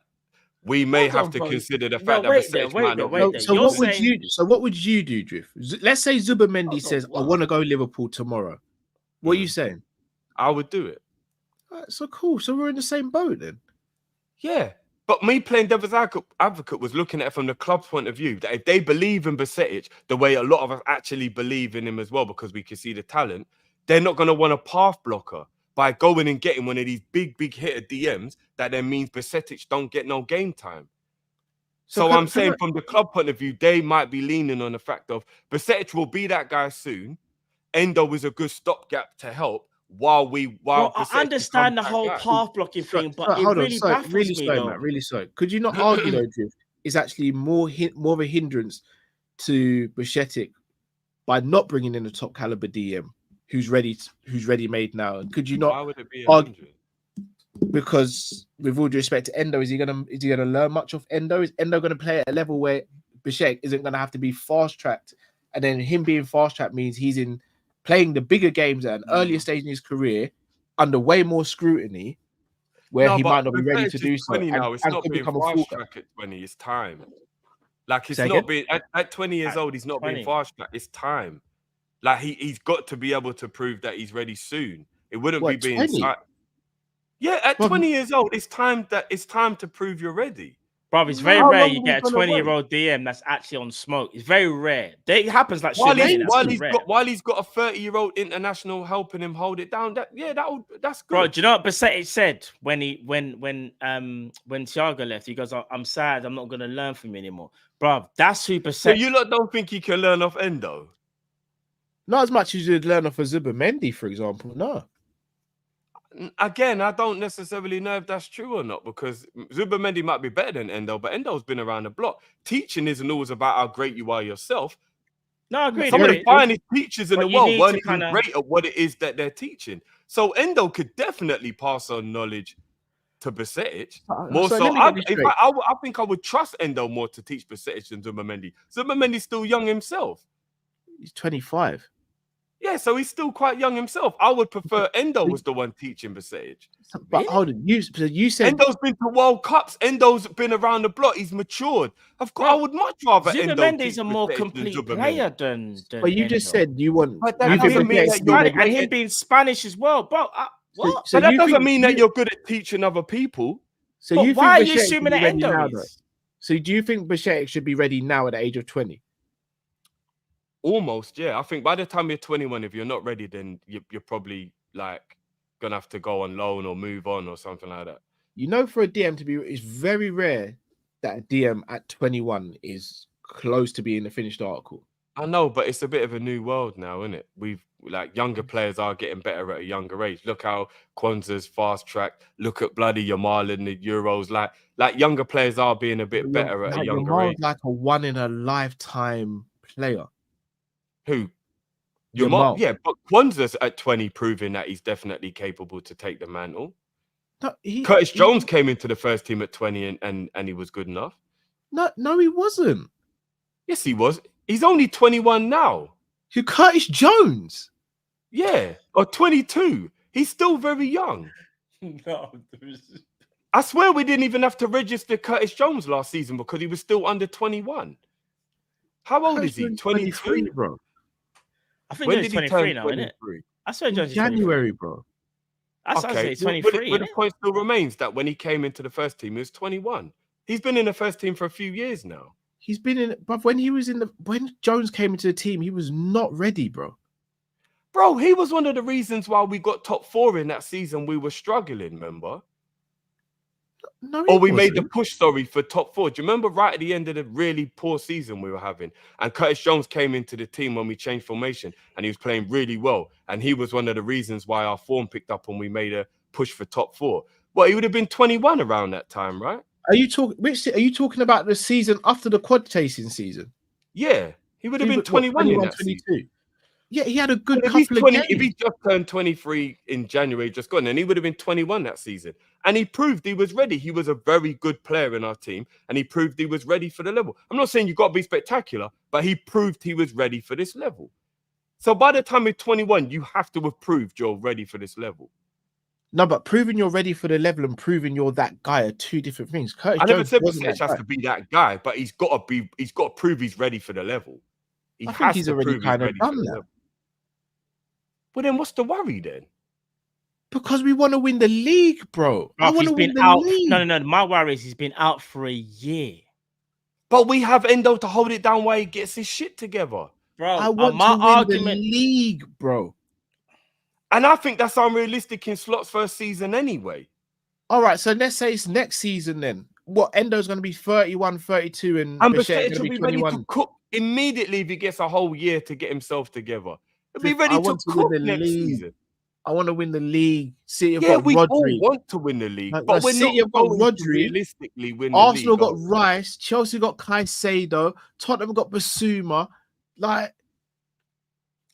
S6: we may have to consider the fact that Basetic might not be.
S3: So what would you do, Drift? Let's say Zubimendi says, I want to go Liverpool tomorrow. What are you saying?
S6: I would do it.
S3: Alright, so cool. So we're in the same boat then.
S6: Yeah. But me playing devil's advocate was looking at it from the club's point of view, that if they believe in Bajcetic the way a lot of us actually believe in him as well, because we can see the talent, they're not going to want a path blocker by going and getting one of these big hitter DMs that then means Bajcetic don't get no game time. So I'm saying from the club point of view, they might be leaning on the fact of Bajcetic will be that guy soon. Endo is a good stopgap to help while
S4: I understand the whole path blocking thing, but it really baffles me though.
S3: Matt, really slow. Could you not argue though, Drift, is actually more of a hindrance to Bajcetic by not bringing in a top caliber DM who's ready made now? And could you not?
S6: Why would it be
S3: argue? Because with all due respect to Endo, is he gonna learn much of Endo? Is Endo gonna play at a level where Bajcetic isn't gonna have to be fast tracked, and then him being fast tracked means he's in playing the bigger games at an earlier stage in his career under way more scrutiny, where he might not be ready to do so.
S6: It's not being fast tracked at 20. It's time. Like it's not being at 20 years old. He's not being fast tracked. It's time. Like he's got to be able to prove that he's ready soon. It wouldn't be being. Yeah, at 20 years old, it's time to prove you're ready.
S4: Bro, it's very rare you get a 20-year-old DM that's actually on smoke. It's very rare. It happens like
S6: while he's got a 30-year-old international helping him hold it down. That's good.
S4: Bro, do you know what Bajcetic said when Thiago left? He goes, "I'm sad. I'm not gonna learn from you anymore." Bro, that's who Bajcetic.
S6: So you lot don't think he can learn off Endo?
S3: Not as much as you'd learn off a Zubimendi, for example. No.
S6: Again, I don't necessarily know if that's true or not, because Zubimendi might be better than Endo, but Endo's been around the block. Teaching isn't always about how great you are yourself.
S4: No, I agree.
S6: Some of the finest teachers in the world weren't even great at what it is that they're teaching. So Endo could definitely pass on knowledge to Bajcetic. More so, I think I would trust Endo more to teach Bajcetic than Zubimendi. Zubimendi's still young himself.
S3: He's 25.
S6: Yeah, so he's still quite young himself. I would prefer Endo was the one teaching Bajcetic.
S3: But hold on, you said
S6: Endo's been to World Cups. Endo's been around the block. He's matured. Of course, I would much rather Endo.
S4: Zubimendi's a more complete player than.
S3: But you just said you want.
S4: And him being Spanish as well, bro. What?
S6: So that doesn't mean that you're good at teaching other people.
S3: So you why are you assuming that Endo is? So do you think Bajcetic should be ready now at the age of 20?
S6: Almost, yeah. I think by the time you're 21, if you're not ready, then you're probably like gonna have to go on loan or move on or something like that.
S3: You know, for a DM to be, it's very rare that a DM at 21 is close to being a finished article.
S6: I know, but it's a bit of a new world now, isn't it? Like younger players are getting better at a younger age. Look how Kwanzaa's fast tracked. Look at bloody Yamal in the Euros. Like younger players are being a bit better at a younger age.
S3: Like a one in a lifetime player.
S6: Who? Yamal? Yeah, but Kwanzaa's at 20 proving that he's definitely capable to take the mantle. No, Curtis Jones came into the first team at 20 and he was good enough.
S3: No, he wasn't.
S6: Yes, he was. He's only 21 now.
S3: Who, Curtis Jones?
S6: Yeah, or 22. He's still very young.
S4: No,
S6: I swear we didn't even have to register Curtis Jones last season because he was still under 21. How old is he? 23,
S3: bro.
S4: I think he's 23 now, isn't it? I swear Jones
S3: January, bro.
S4: That's okay. 23.
S6: But the point still remains that when he came into the first team, he was 21. He's been in the first team for a few years now.
S3: He's been in, but when Jones came into the team, he was not ready, bro.
S6: Bro, he was one of the reasons why we got top 4 in that season. We were struggling, remember?
S3: No,
S6: or we made the push, for top 4. Do you remember right at the end of the really poor season we were having? And Curtis Jones came into the team when we changed formation and he was playing really well. And he was one of the reasons why our form picked up and we made a push for top 4. Well, he would have been 21 around that time, right?
S3: Are you talking about the season after the quad chasing season?
S6: Yeah, he would have been 21 in that 22. Season.
S3: Yeah, he had a good couple of games.
S6: If he just turned 23 in January, just gone, then he would have been 21 that season. And he proved he was ready. He was a very good player in our team, and he proved he was ready for the level. I'm not saying you've got to be spectacular, but he proved he was ready for this level. So by the time you're 21, you have to have proved you're ready for this level.
S3: No, but proving you're ready for the level and proving you're that guy are two different things.
S6: I never said Bajcetic has to be that guy, but he's got to prove he's ready for the level.
S3: I think he's already kind of done that.
S6: Well, then what's the worry then?
S3: Because we want to win the league, bro. I
S4: Bruv,
S3: want
S4: he's
S3: to win
S4: been
S3: the
S4: out.
S3: league.
S4: No. My worry is he's been out for a year.
S6: But we have Endo to hold it down while he gets his shit together.
S4: Bro,
S3: I want
S4: my
S3: to win
S4: argument.
S3: the league, bro.
S6: And I think that's unrealistic in Slot's first season anyway.
S3: All right, so let's say it's next season then. What, Endo's going to be 31, 32, and
S6: Besides,
S3: Bichet's
S6: will
S3: going to
S6: be
S3: be
S6: ready
S3: 21.
S6: to cook immediately if he gets a whole year to get himself together. He'll be
S3: I
S6: ready to
S3: want to
S6: cook
S3: win the
S6: next
S3: league.
S6: season.
S3: I want to win the league. City have
S6: Yeah,
S3: got
S6: we
S3: Rodri.
S6: all want to win the league,
S3: Like,
S6: but we're
S3: City
S6: not
S3: have got
S6: going to
S3: Rodri.
S6: realistically win
S3: Arsenal
S6: the
S3: got
S6: league.
S3: Rice. Chelsea got Caicedo. Tottenham got Basuma. Like,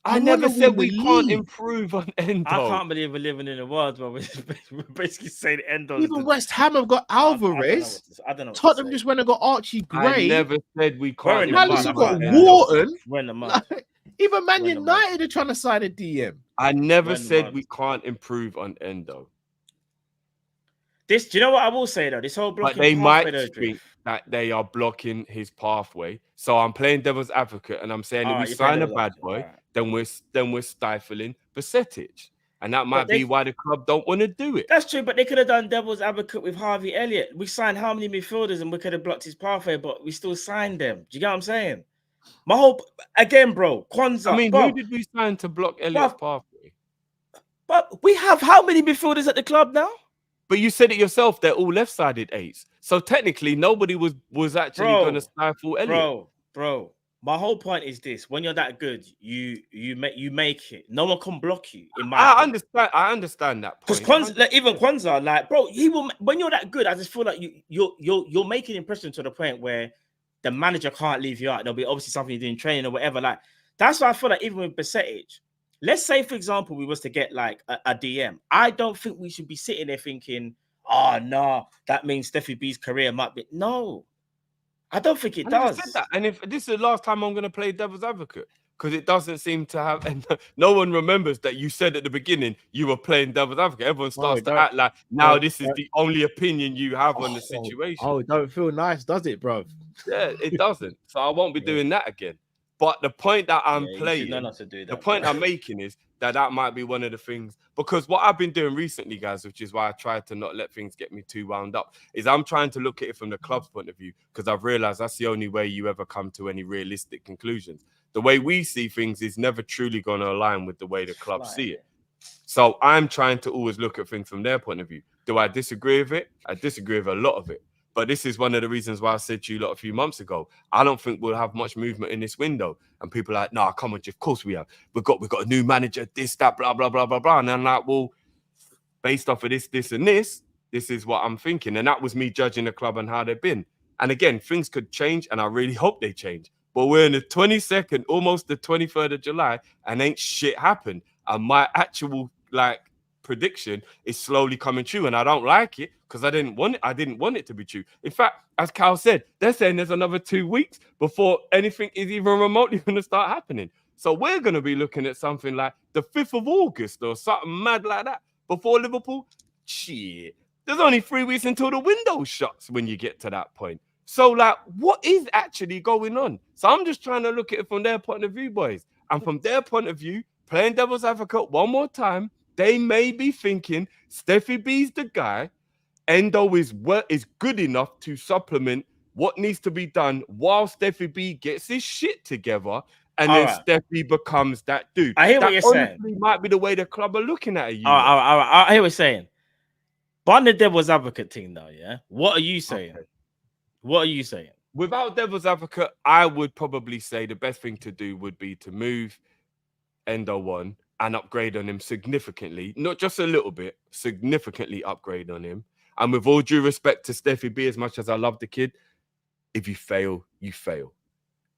S6: I
S3: wanna
S6: never
S3: win
S6: said
S3: the
S6: we can't
S3: league.
S6: improve on Endo.
S4: I can't believe we're living in a world where we're basically saying Endo.
S3: Even West Ham have got Alvarez.
S4: I don't know.
S3: Tottenham just went and got Archie
S6: I
S3: Gray.
S6: never said we
S4: We're
S6: can't
S4: in the
S3: Palace
S4: mud,
S3: have
S6: improve
S3: got
S6: on
S4: I
S6: Endo.
S3: Wharton.
S4: We're in the mud.
S3: Like, even Man
S4: We're in the mud.
S3: United are trying to sign a DM.
S6: I never
S4: We're in the
S6: said
S4: mud.
S6: we can't improve on Endo.
S4: Do you know what I will say though? This whole
S6: But
S4: blocking
S6: they might
S4: pathway, though,
S6: think
S4: Drift.
S6: that they are blocking his pathway. So I'm playing devil's advocate and I'm saying if
S4: Alright,
S6: we
S4: you're playing
S6: sign a
S4: devil's
S6: bad
S4: advocate,
S6: boy,
S4: alright.
S6: then we're stifling Bajcetic. And that might be
S4: they-
S6: why the club don't want to do it.
S4: That's true, but they could have done devil's advocate with Harvey Elliott. We signed how many midfielders and we could have blocked his pathway, but we still signed them. Do you get what I'm saying? My whole again, bro. Kwanzaa.
S6: I mean,
S4: bro,
S6: who did we sign to block Elliott's pathway?
S4: but we have how many midfielders at the club now?
S6: But you said it yourself, they're all left-sided eights. So technically, nobody was actually going to stifle Elliott.
S4: Bro. My whole point is this: when you're that good, you make it. No one can block you. In my opinion.
S6: I understand that point.
S4: Because even Kwanzaa, like, bro, he will. When you're that good, I just feel like you're making impression to the point where the manager can't leave you out. There'll be obviously something you do in training or whatever. Like that's why I feel like even with Bajcetic, let's say for example we was to get like a DM. I don't think we should be sitting there thinking, oh no, that means Steffi B's career might be no. I don't think it does.
S6: Said that. And if this is the last time I'm going to play devil's advocate, because it doesn't seem to have, and no one remembers that you said at the beginning you were playing devil's advocate. Everyone starts to act like now this is the only opinion you have on the situation.
S3: Oh, it don't feel nice, does it, bro?
S6: Yeah, it doesn't. So I won't be doing that again. But the point that I'm playing, the point I'm making is that might be one of the things, because what I've been doing recently, guys, which is why I try to not let things get me too wound up, is I'm trying to look at it from the club's point of view, because I've realized that's the only way you ever come to any realistic conclusions. The way we see things is never truly going to align with the way the club see it. So I'm trying to always look at things from their point of view. Do I disagree with it? I disagree with a lot of it. But this is one of the reasons why I said to you a few months ago, I don't think we'll have much movement in this window. And people are like, no, come on, Jeff, of course we have. We've got a new manager, this, that, blah, blah, blah, blah, blah. And I'm like, well, based off of this, and this is what I'm thinking. And that was me judging the club and how they've been. And again, things could change, and I really hope they change. But we're in the 22nd, almost the 23rd of July, and ain't shit happened. And my actual, prediction is slowly coming true, and I don't like it because I didn't want it to be true. In fact, as Cal said, they're saying there's another 2 weeks before anything is even remotely going to start happening. So we're going to be looking at something like the 5th of August or something mad like that before Liverpool. Shit, there's only 3 weeks until the window shuts when you get to that point. So what is actually going on? So I'm just trying to look at it from their point of view, boys. And from their point of view, playing devil's advocate one more time, they may be thinking Steffi B's the guy. Endo is good enough to supplement what needs to be done while Steffi B gets his shit together, and then Steffi becomes that dude.
S4: I hear what you're saying.
S6: Might be the way the club are looking at it.
S4: I hear what you're saying. But on the devil's advocate thing, though, yeah. What are you saying? Okay. What are you saying?
S6: Without devil's advocate, I would probably say the best thing to do would be to move Endo on and upgrade on him significantly, not just a little bit, significantly upgrade on him. And with all due respect to Steffi B, as much as I love the kid, if you fail, you fail.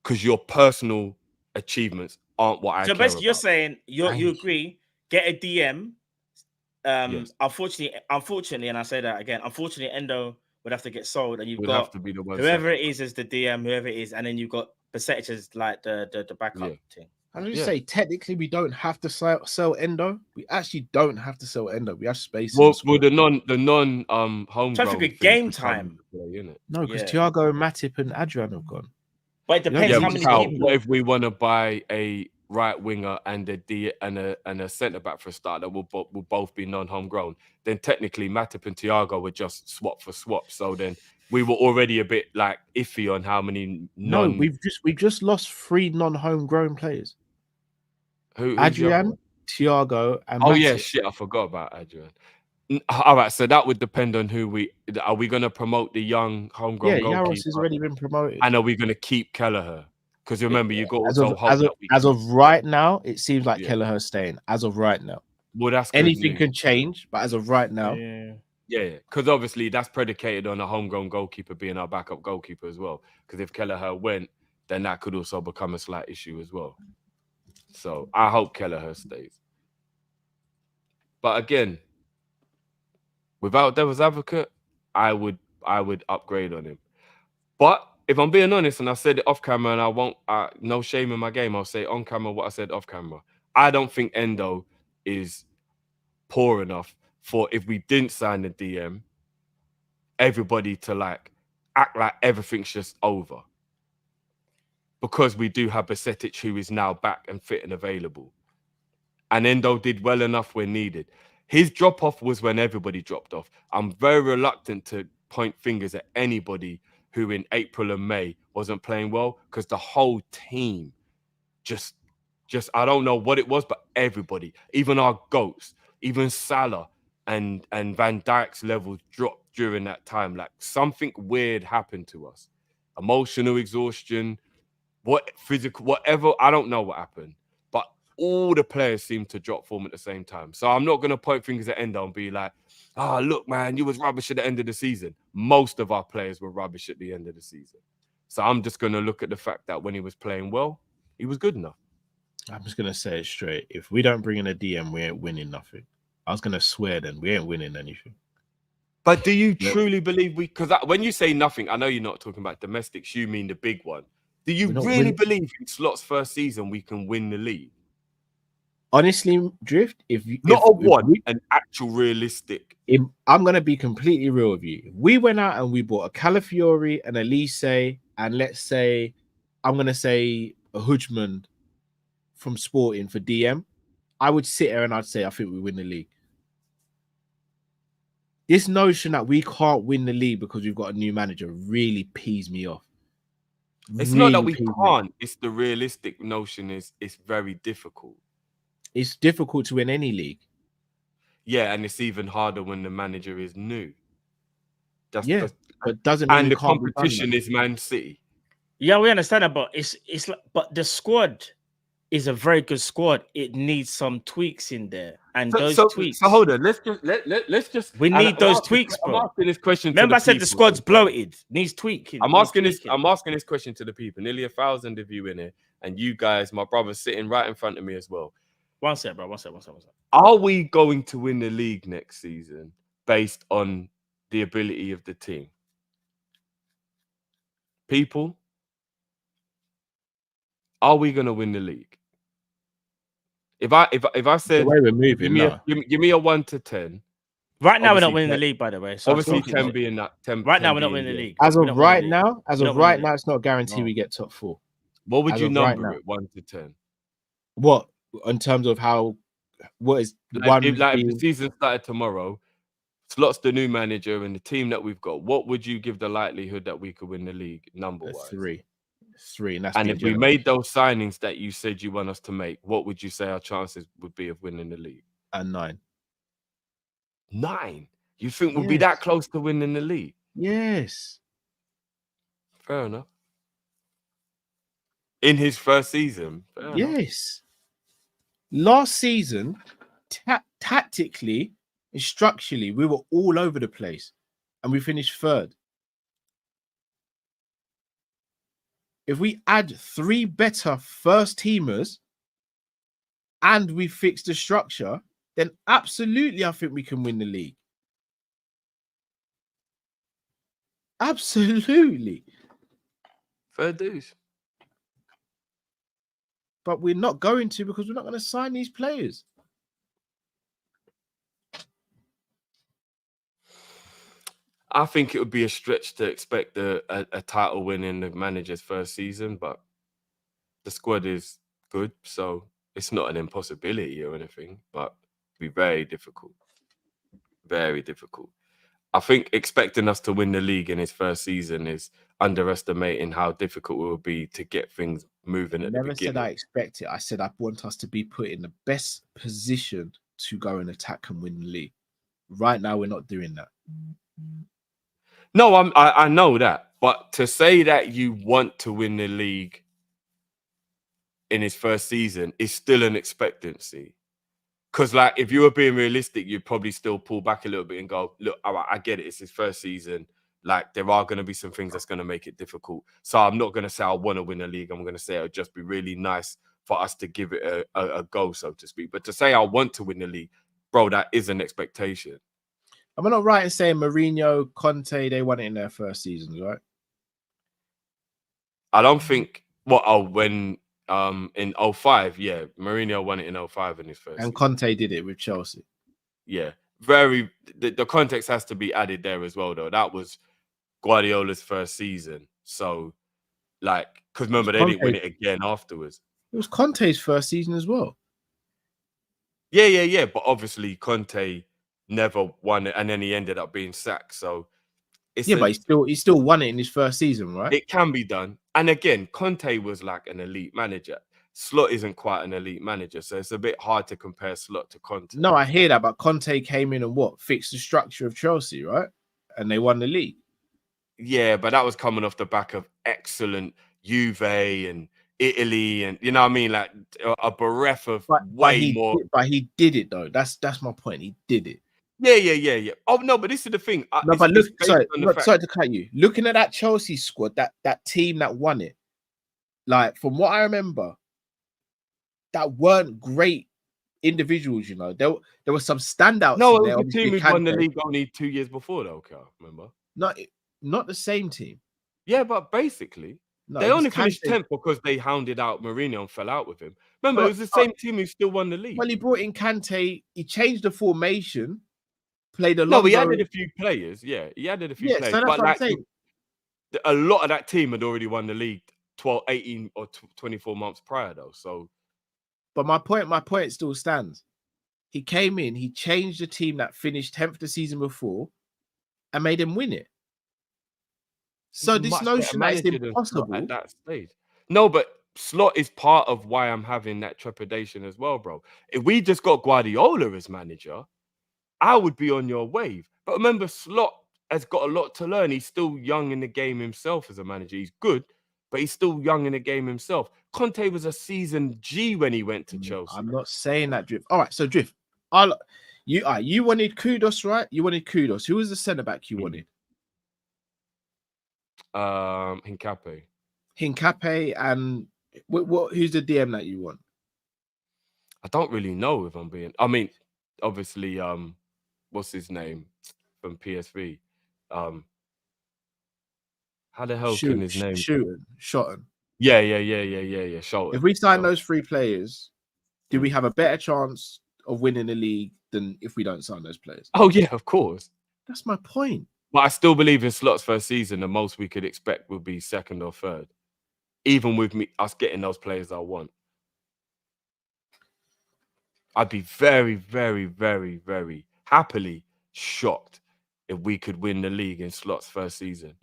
S6: Because your personal achievements aren't what I care about. So basically
S4: you're saying, you agree, get a DM. Yes. Unfortunately, and I say that again, unfortunately, Endo would have to get sold, and you've got to be the whoever it is as the DM, whoever it is, and then you've got Bajcetic as like the backup team.
S3: I just say technically we don't have to sell Endo. We actually don't have to sell Endo. We have space.
S6: Well, the non home.
S4: Trying to be game time.
S3: No, because Thiago, Matip, and Adrian have gone.
S4: But it depends how many people.
S6: What if we want to buy a right winger and a centre back for a start that will both be non-homegrown, then technically Matip and Thiago were just swap for swap. So then we were already a bit like iffy on how many
S3: we've just lost 3 non-homegrown players. Adrian, Thiago, and
S6: oh
S3: Matip.
S6: yeah, shit, I forgot about Adrian. All right, so that would depend on who are we going to promote the young homegrown goalkeeper?
S3: Yaros has already been promoted.
S6: And are we going to keep Kelleher? Because remember, you got also
S3: as of right now, it seems like Kelleher's staying. As of right now,
S6: well, that's
S3: anything can change, but as of right now,
S6: because obviously that's predicated on a homegrown goalkeeper being our backup goalkeeper as well. Because if Kelleher went, then that could also become a slight issue as well. So I hope Kelleher stays. But again, without Devil's Advocate, I would upgrade on him. But if I'm being honest, and I said it off camera, and I won't, no shame in my game, I'll say on camera what I said off camera. I don't think Endo is poor enough for, if we didn't sign the DM, everybody to like act like everything's just over. Because we do have Basetic, who is now back and fit and available. And Endo did well enough when needed. His drop-off was when everybody dropped off. I'm very reluctant to point fingers at anybody who in April and May wasn't playing well, because the whole team just I don't know what it was, but everybody, even our GOATs, even Salah and Van Dijk's levels dropped during that time. Like something weird happened to us. Emotional exhaustion, physical, whatever. I don't know what happened, but all the players seemed to drop form at the same time. So I'm not going to point fingers at Endo and be like, look, man, you was rubbish at the end of the season. Most of our players were rubbish at the end of the season. So I'm just going to look at the fact that when he was playing well, he was good enough.
S3: I'm just going to say it straight. If we don't bring in a DM, we ain't winning nothing. I was going to swear then, we ain't winning anything.
S6: But do you truly believe because when you say nothing, I know you're not talking about domestics, you mean the big one. Do you really believe in Slot's first season we can win the league?
S3: Honestly, Drift,
S6: an actual realistic.
S3: I'm going to be completely real with you. If we went out and we bought a Calafiori, an Elise, and let's say, I'm going to say a Hudgman from Sporting for DM, I would sit here and I'd say, I think we win the league. This notion that we can't win the league because we've got a new manager really pees me off.
S6: It's not that we can't. It's the realistic notion is it's very difficult.
S3: It's difficult to win any league.
S6: Yeah, and it's even harder when the manager is new.
S3: But doesn't mean
S6: and the competition is Man City.
S4: Yeah, we understand that, but it's like, but the squad is a very good squad. It needs some tweaks in there, and those tweaks.
S6: So hold on, let's just.
S4: We need those tweaks, bro.
S6: I'm asking this question.
S4: Remember, I said the squad's bloated. Needs tweaking.
S6: I'm asking this question to the people. Nearly 1,000 of you in here, and you guys, my brother, sitting right in front of me as well.
S4: One sec, bro. One sec.
S6: Are we going to win the league next season based on the ability of the team? People, are we going to win the league? If I said,
S3: the way we're moving,
S6: give me a 1 to 10.
S4: Right now, we're not winning the league, by the way. So
S6: obviously, 10 being that. 10.
S4: Right now, we're not winning the league.
S3: As of right now, it's not guaranteed we get top 4.
S6: What would you number it 1 to 10?
S3: What in terms of what is one?
S6: If the season started tomorrow, Slot's the new manager and the team that we've got, what would you give the likelihood that we could win the league number-wise?
S3: 3,
S6: and if we made those signings that you said you want us to make, what would you say our chances would be of winning the league?
S3: 9.
S6: 9? You think we'll be that close to winning the league?
S3: Yes.
S6: Fair enough. In his first season?
S3: Yes. Last season, tactically and structurally, we were all over the place and we finished 3rd. If we add 3 better first teamers and we fix the structure, then absolutely I think we can win the league. Absolutely.
S6: Fair dues.
S3: But we're not going to, because we're not going to sign these players.
S6: I think it would be a stretch to expect a title win in the manager's first season, but the squad is good. So it's not an impossibility or anything, but it'll be very difficult. Very difficult. I think expecting us to win the league in his first season is underestimating how difficult it will be to get things moving at the
S3: Never said
S6: beginning.
S3: I expect it. I said I want us to be put in the best position to go and attack and win the league. Right now, we're not doing that.
S6: No, I know that, but to say that you want to win the league in his first season is still an expectancy. Because, like, if you were being realistic, you'd probably still pull back a little bit and go, look, all right, I get it. It's his first season. Like, there are going to be some things that's going to make it difficult. So I'm not going to say I want to win a league. I'm going to say it'll just be really nice for us to give it a go, so to speak. But to say I want to win the league, bro, that is an expectation.
S3: Am I not right in saying Mourinho, Conte, they won it in their first seasons, right?
S6: I don't think, when in 05, yeah, Mourinho won it in 05 in his first
S3: And
S6: season.
S3: Conte did it with Chelsea.
S6: Yeah, the context has to be added there as well, though. That was Guardiola's first season. So, like, because remember, they didn't win it again afterwards.
S3: It was Conte's first season as well.
S6: Yeah. But obviously, Conte never won it, and then he ended up being sacked. So,
S3: but he still won it in his first season, right?
S6: It can be done. And again, Conte was like an elite manager. Slot isn't quite an elite manager, so it's a bit hard to compare Slot to Conte.
S3: No, I hear that, but Conte came in and fixed the structure of Chelsea, right? And they won the league.
S6: Yeah, but that was coming off the back of excellent Juve and Italy, and you know what I mean, like a breath of more.
S3: But he did it though. That's my point. He did it.
S6: Yeah. Oh no, but this is the thing.
S3: No, but look, sorry to cut you. Looking at that Chelsea squad, that team that won it, like from what I remember, that weren't great individuals. You know, there were some standouts.
S6: No, it was the team who won the league only 2 years before, though. Okay, remember?
S3: Not the same team.
S6: Yeah, but basically, they only finished 10th because they hounded out Mourinho and fell out with him. Remember, it was the same team who still won the league.
S3: Well, he brought in Kante. He changed the formation. Played a lot.
S6: No, he added a few players. Yeah, he added a few players.
S3: So
S6: but like, a lot of that team had already won the league 12, 18 or 24 months prior, though. So,
S3: but my point still stands. He came in, he changed the team that finished 10th the season before, and made him win it. So this notion that it's impossible
S6: at that stage. No, but Slot is part of why I'm having that trepidation as well, bro. If we just got Guardiola as manager, I would be on your wave. But remember, Slot has got a lot to learn. He's still young in the game himself as a manager. He's good, but he's still young in the game himself. Conte was a seasoned G when he went to Chelsea.
S3: I'm not saying that, Drift. All right, so Drift, you wanted Kudos, right? You wanted Kudos. Who was the centre back you wanted?
S6: Hincapié,
S3: and who's the DM that you want?
S6: I don't really know if I'm being. I mean, obviously, what's his name from PSV? How the hell can his name?
S3: Shotton.
S6: Yeah. Shotton.
S3: If we sign those three players, do we have a better chance of winning the league than if we don't sign those players?
S6: Oh yeah, of course.
S3: That's my point.
S6: But I still believe in Slot's first season, the most we could expect would be second or third, even with us getting those players I want. I'd be very, very, very, very happily shocked if we could win the league in Slot's first season.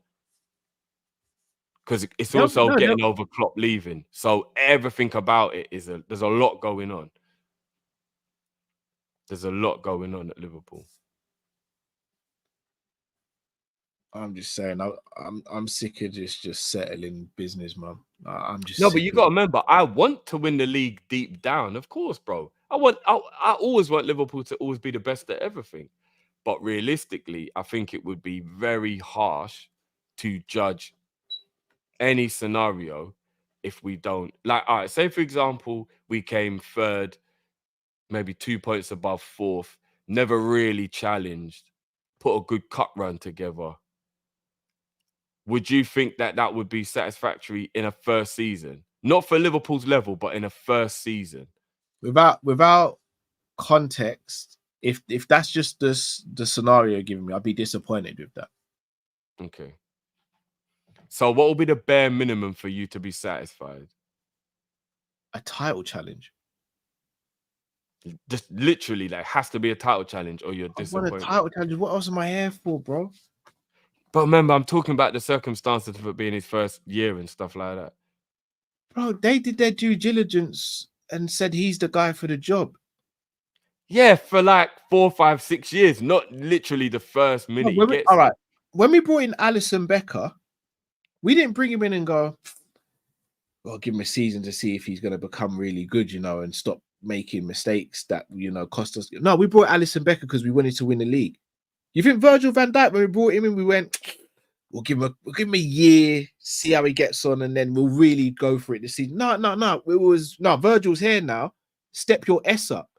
S6: Because it's also getting over Klopp leaving. So everything about it there's a lot going on. There's a lot going on at Liverpool.
S3: I'm just saying, I'm sick of this just settling business, man. I'm just
S6: but you got to remember, I want to win the league deep down, of course, bro. I always want Liverpool to always be the best at everything. But realistically, I think it would be very harsh to judge any scenario if we don't. Like, all right, say for example, we came third, maybe 2 points above fourth, never really challenged, put a good cup run together. Would you think that would be satisfactory in a first season? Not for Liverpool's level, but in a first season.
S3: Without context, if that's just the scenario given me, I'd be disappointed with that.
S6: Okay. So what will be the bare minimum for you to be satisfied?
S3: A title challenge.
S6: Just literally, like, has to be a title challenge, or you're
S3: I want a
S6: disappointed.
S3: title challenge. What else am I here for, bro?
S6: But remember, I'm talking about the circumstances of it being his first year and stuff like that.
S3: Bro, they did their due diligence and said he's the guy for the job.
S6: Yeah, for like 4, 5, 6 years, not literally the first minute he gets.
S3: All right. When we brought in Alisson Becker, we didn't bring him in and go, well, give him a season to see if he's going to become really good, you know, and stop making mistakes that, you know, cost us. No, we brought Alisson Becker because we wanted to win the league. You think Virgil van Dijk, when we brought him in, we went, we'll give him a year, see how he gets on, and then we'll really go for it this season. No. Virgil's here now. Step your S up.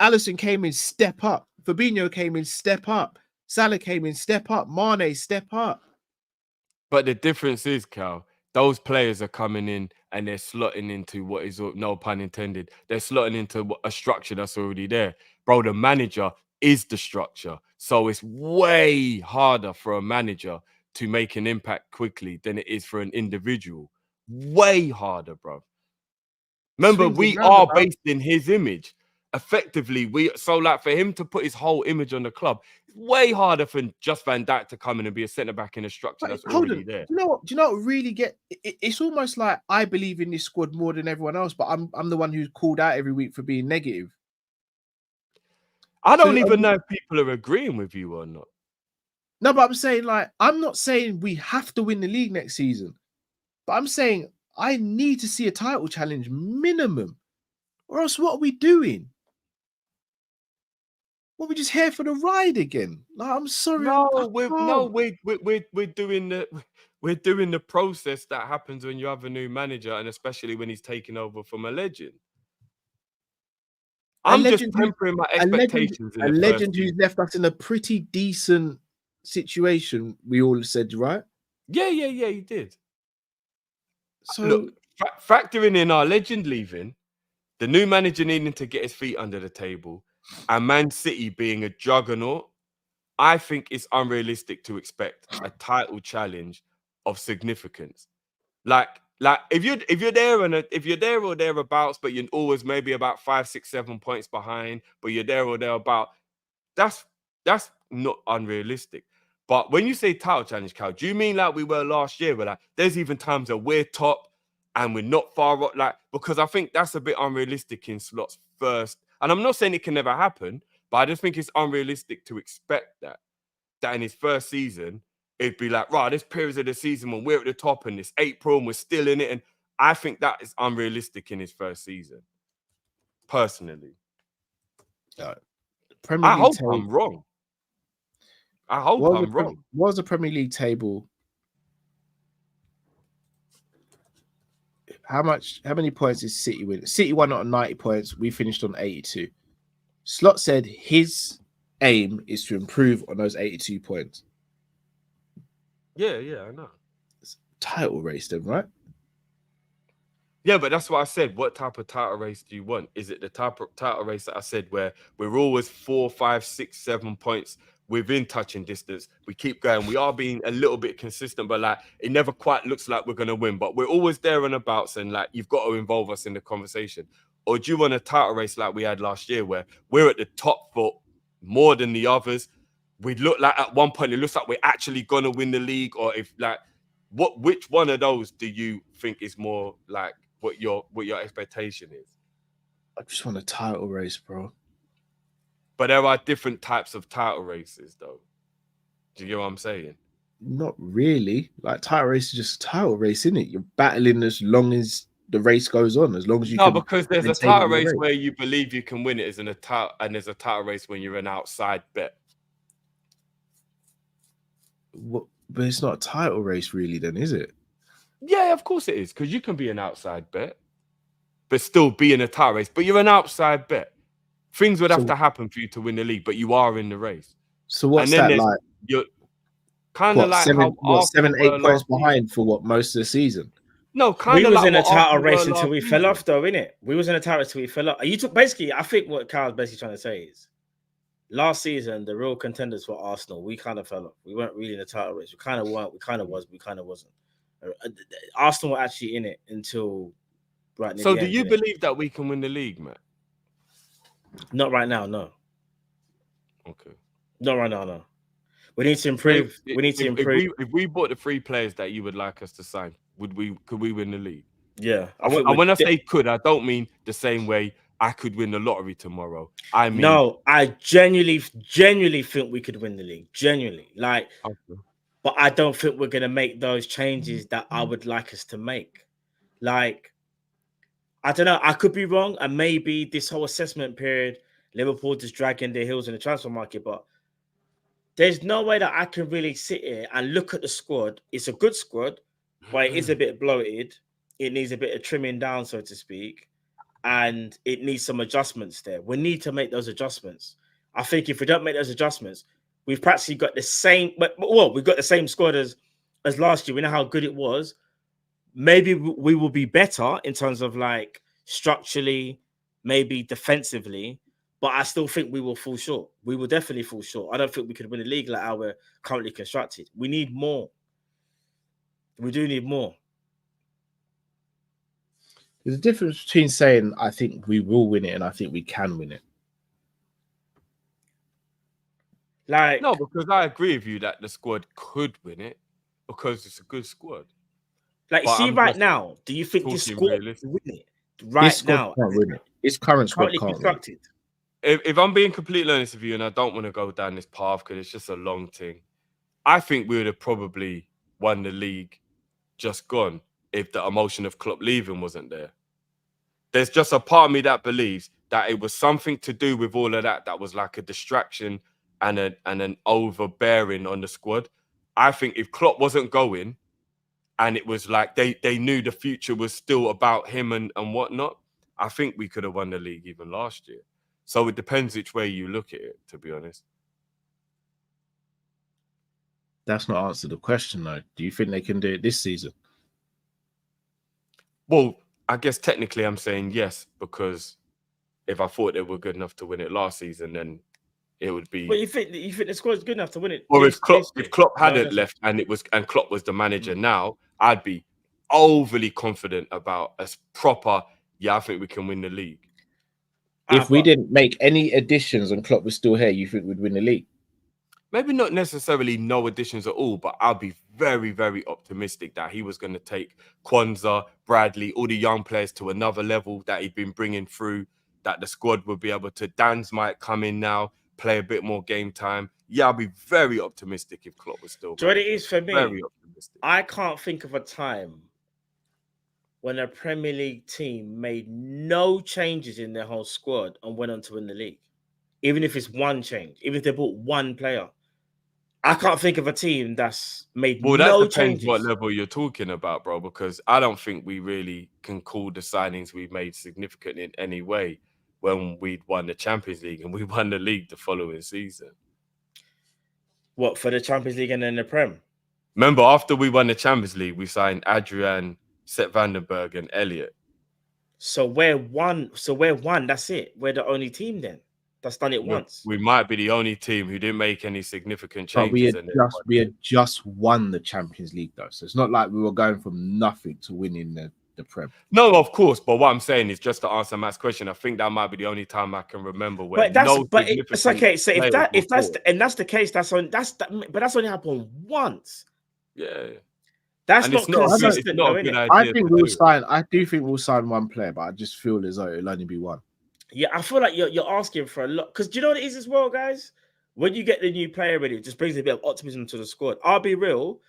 S3: Alisson came in, step up. Fabinho came in, step up. Salah came in, step up. Mane, step up.
S6: But the difference is, Cal, those players are coming in and they're slotting into what is, no pun intended, they're slotting into a structure that's already there. Bro, the manager is the structure. So it's way harder for a manager to make an impact quickly than it is for an individual. Way harder, bro. Remember, we are based in his image. Effectively, like for him to put his whole image on the club, it's way harder for just Van Dijk to come in and be a centre back in a structure that's already there.
S3: Do you know what really it's almost like I believe in this squad more than everyone else, but I'm the one who's called out every week for being negative.
S6: I don't even know if people are agreeing with you or not.
S3: No, but I'm saying, like, I'm not saying we have to win the league next season, but I'm saying I need to see a title challenge minimum, or else what are we doing? Well, we just here for the ride again. Like, I'm sorry.
S6: We're doing the process that happens when you have a new manager, and especially when he's taking over from a legend. I'm just tempering my expectations.
S3: A legend who's left us in a pretty decent situation. We all said, right?
S6: Yeah, he did.
S3: So
S6: look, factoring in our legend leaving, the new manager needing to get his feet under the table, and Man City being a juggernaut, I think it's unrealistic to expect a title challenge of significance. Like if you're there if you're there or thereabouts, but you're always maybe about 5, 6, 7 points behind, but you're there or thereabout, that's not unrealistic. But when you say title challenge, Cal, do you mean like we were last year? Where like there's even times that we're top and we're not far up, like, because I think that's a bit unrealistic in Slot's first. And I'm not saying it can never happen, but I just think it's unrealistic to expect that in his first season, it'd be like, right, this period of the season when we're at the top and it's April and we're still in it. And I think that is unrealistic in his first season, personally. I hope I'm wrong. What
S3: was the Premier League table? How many points is City win? City won on 90 points. We finished on 82. Slot said his aim is to improve on those 82 points.
S6: Yeah, I know.
S3: It's title race then, right?
S6: Yeah, but that's what I said. What type of title race do you want? Is it the type of title race that I said where we're always 4, 5, 6, 7 points within touching distance? We keep going. We are being a little bit consistent, but like it never quite looks like we're going to win. But we're always there and abouts, and like you've got to involve us in the conversation. Or do you want a title race like we had last year where we're at the top for more than the others? We look like at one point it looks like we're actually going to win the league, or if like which one of those do you think is more like what your expectation is?
S3: I just want a title race, bro.
S6: But there are different types of title races, though. Do you get what I'm saying?
S3: Not really. Like title race is just a title race, isn't it? You're battling as long as the race goes on, as long as you.
S6: No, because there's a title race where you believe you can win it, and there's a title race when you're an outside bet.
S3: What? But it's not a title race, really. Then is it?
S6: Yeah, of course it is, because you can be an outside bet, but still be in a title race. But you're an outside bet. Things would have to happen for you to win the league, but you are in the race.
S3: So what's that like?
S6: You're kind of like
S3: 7, 8 points behind for what most of the season.
S6: No, kind
S2: We
S6: of.
S2: was in a title race until we fell off, though, innit? We was in a title race until we fell off. Basically, I think what Carl's basically trying to say is, last season the real contenders were Arsenal. We kind of fell off. We weren't really in a title race. We kind of weren't. We kind of was. We kind of wasn't. Arsenal were actually in it until
S4: right near
S6: So
S4: the
S6: do
S4: end,
S6: you
S4: innit?
S6: believe that we can win the league, Matt?
S4: Not right now, no.
S6: Okay.
S4: Not right now, no. We need to
S6: So
S4: improve. We need to improve.
S6: if we bought the 3 players that you would like us to sign, could we win the league?
S4: Yeah,
S6: And when I say could, I don't mean the same way I could win the lottery tomorrow. I mean,
S4: no, I genuinely think we could win the league. Genuinely, like,
S6: okay.
S4: but I don't think we're gonna make those changes that I would like us to make. Like, I don't know. I could be wrong, and maybe this whole assessment period, Liverpool just dragging their heels in the transfer market. But there's no way that I can really sit here and look at the squad. It's a good squad, but it is a bit bloated. It needs a bit of trimming down, so to speak, and it needs some adjustments there. We need to make those adjustments. I think if we don't make those adjustments, we've practically got the same. Well, we've got the same squad as last year. We know how good it was. Maybe we will be better in terms of like structurally, maybe defensively, but I still think we will fall short. We will definitely fall short. I don't think we could win the league like how we're currently constructed. We need more. We do need more.
S3: There's a difference between saying I think we will win it and I think we can win it.
S4: Like,
S6: No, because I agree with you that the squad could win it because it's a good squad.
S4: Like,
S6: But
S4: see,
S6: I'm
S4: right
S6: just
S4: now, do you think this
S6: talking
S4: squad
S6: realistic.
S4: will win it?
S3: This
S4: Right
S3: squad
S4: now,
S3: can't win it. Its current squad
S4: currently
S3: can't win it.
S4: constructed.
S6: If I'm being completely honest with you, and I don't want to go down this path because it's just a long thing, I think we would have probably won the league just gone if the emotion of Klopp leaving wasn't there. There's just a part of me that believes that it was something to do with all of that was like a distraction and an overbearing on the squad. I think if Klopp wasn't going and it was like they knew the future was still about him and whatnot, I think we could have won the league even last year. So it depends which way you look at it, to be honest.
S3: That's not answered the question, though. Do you think they can do it this season?
S6: Well, I guess technically I'm saying yes, because if I thought they were good enough to win it last season, then it would be.
S4: But you think the squad's good enough to win it?
S6: Or if Klopp
S4: No,
S6: hadn't left and Klopp was the manager now, I'd be overly confident about a proper. Yeah, I think we can win the league.
S3: If we didn't make any additions and Klopp was still here, you think we'd win the league?
S6: Maybe not necessarily no additions at all, but I'll be very, very optimistic that he was going to take Kwanzaa, Bradley, all the young players to another level that he'd been bringing through, that the squad would be able to. Dan's might come in now, play a bit more game time. Yeah, I'll be very optimistic if Klopp was still.
S4: Do you know what it is for me?
S6: Very optimistic.
S4: I can't think of a time when a Premier League team made no changes in their whole squad and went on to win the league. Even if it's one change, even if they bought one player. I can't think of a team that's made no changes. Well, that depends
S6: what level you're talking about, bro, because I don't think we really can call the signings we made significant in any way when we'd won the Champions League and we won the league the following season.
S4: What, for the Champions League and then the Prem?
S6: Remember, after we won the Champions League, we signed Adrian, Seth Vandenberg, and Elliot.
S4: So we're one. That's it. We're the only team then that's done it once.
S6: We might be the only team who didn't make any significant changes.
S3: But we had just won the Champions League, though. So it's not like we were going from nothing to winning the Prem.
S6: No, of course. But what I'm saying is, just to answer Matt's question, I think that might be the only time I can remember where.
S4: It's okay. So that's the case, that's only happened once.
S6: Yeah.
S4: That's not consistent.
S3: I do think we'll sign one player, but I just feel as though it'll only be one.
S4: Yeah, I feel like you're asking for a lot. Because do you know what it is as well, guys? When you get the new player ready, it just brings a bit of optimism to the squad. I'll be real.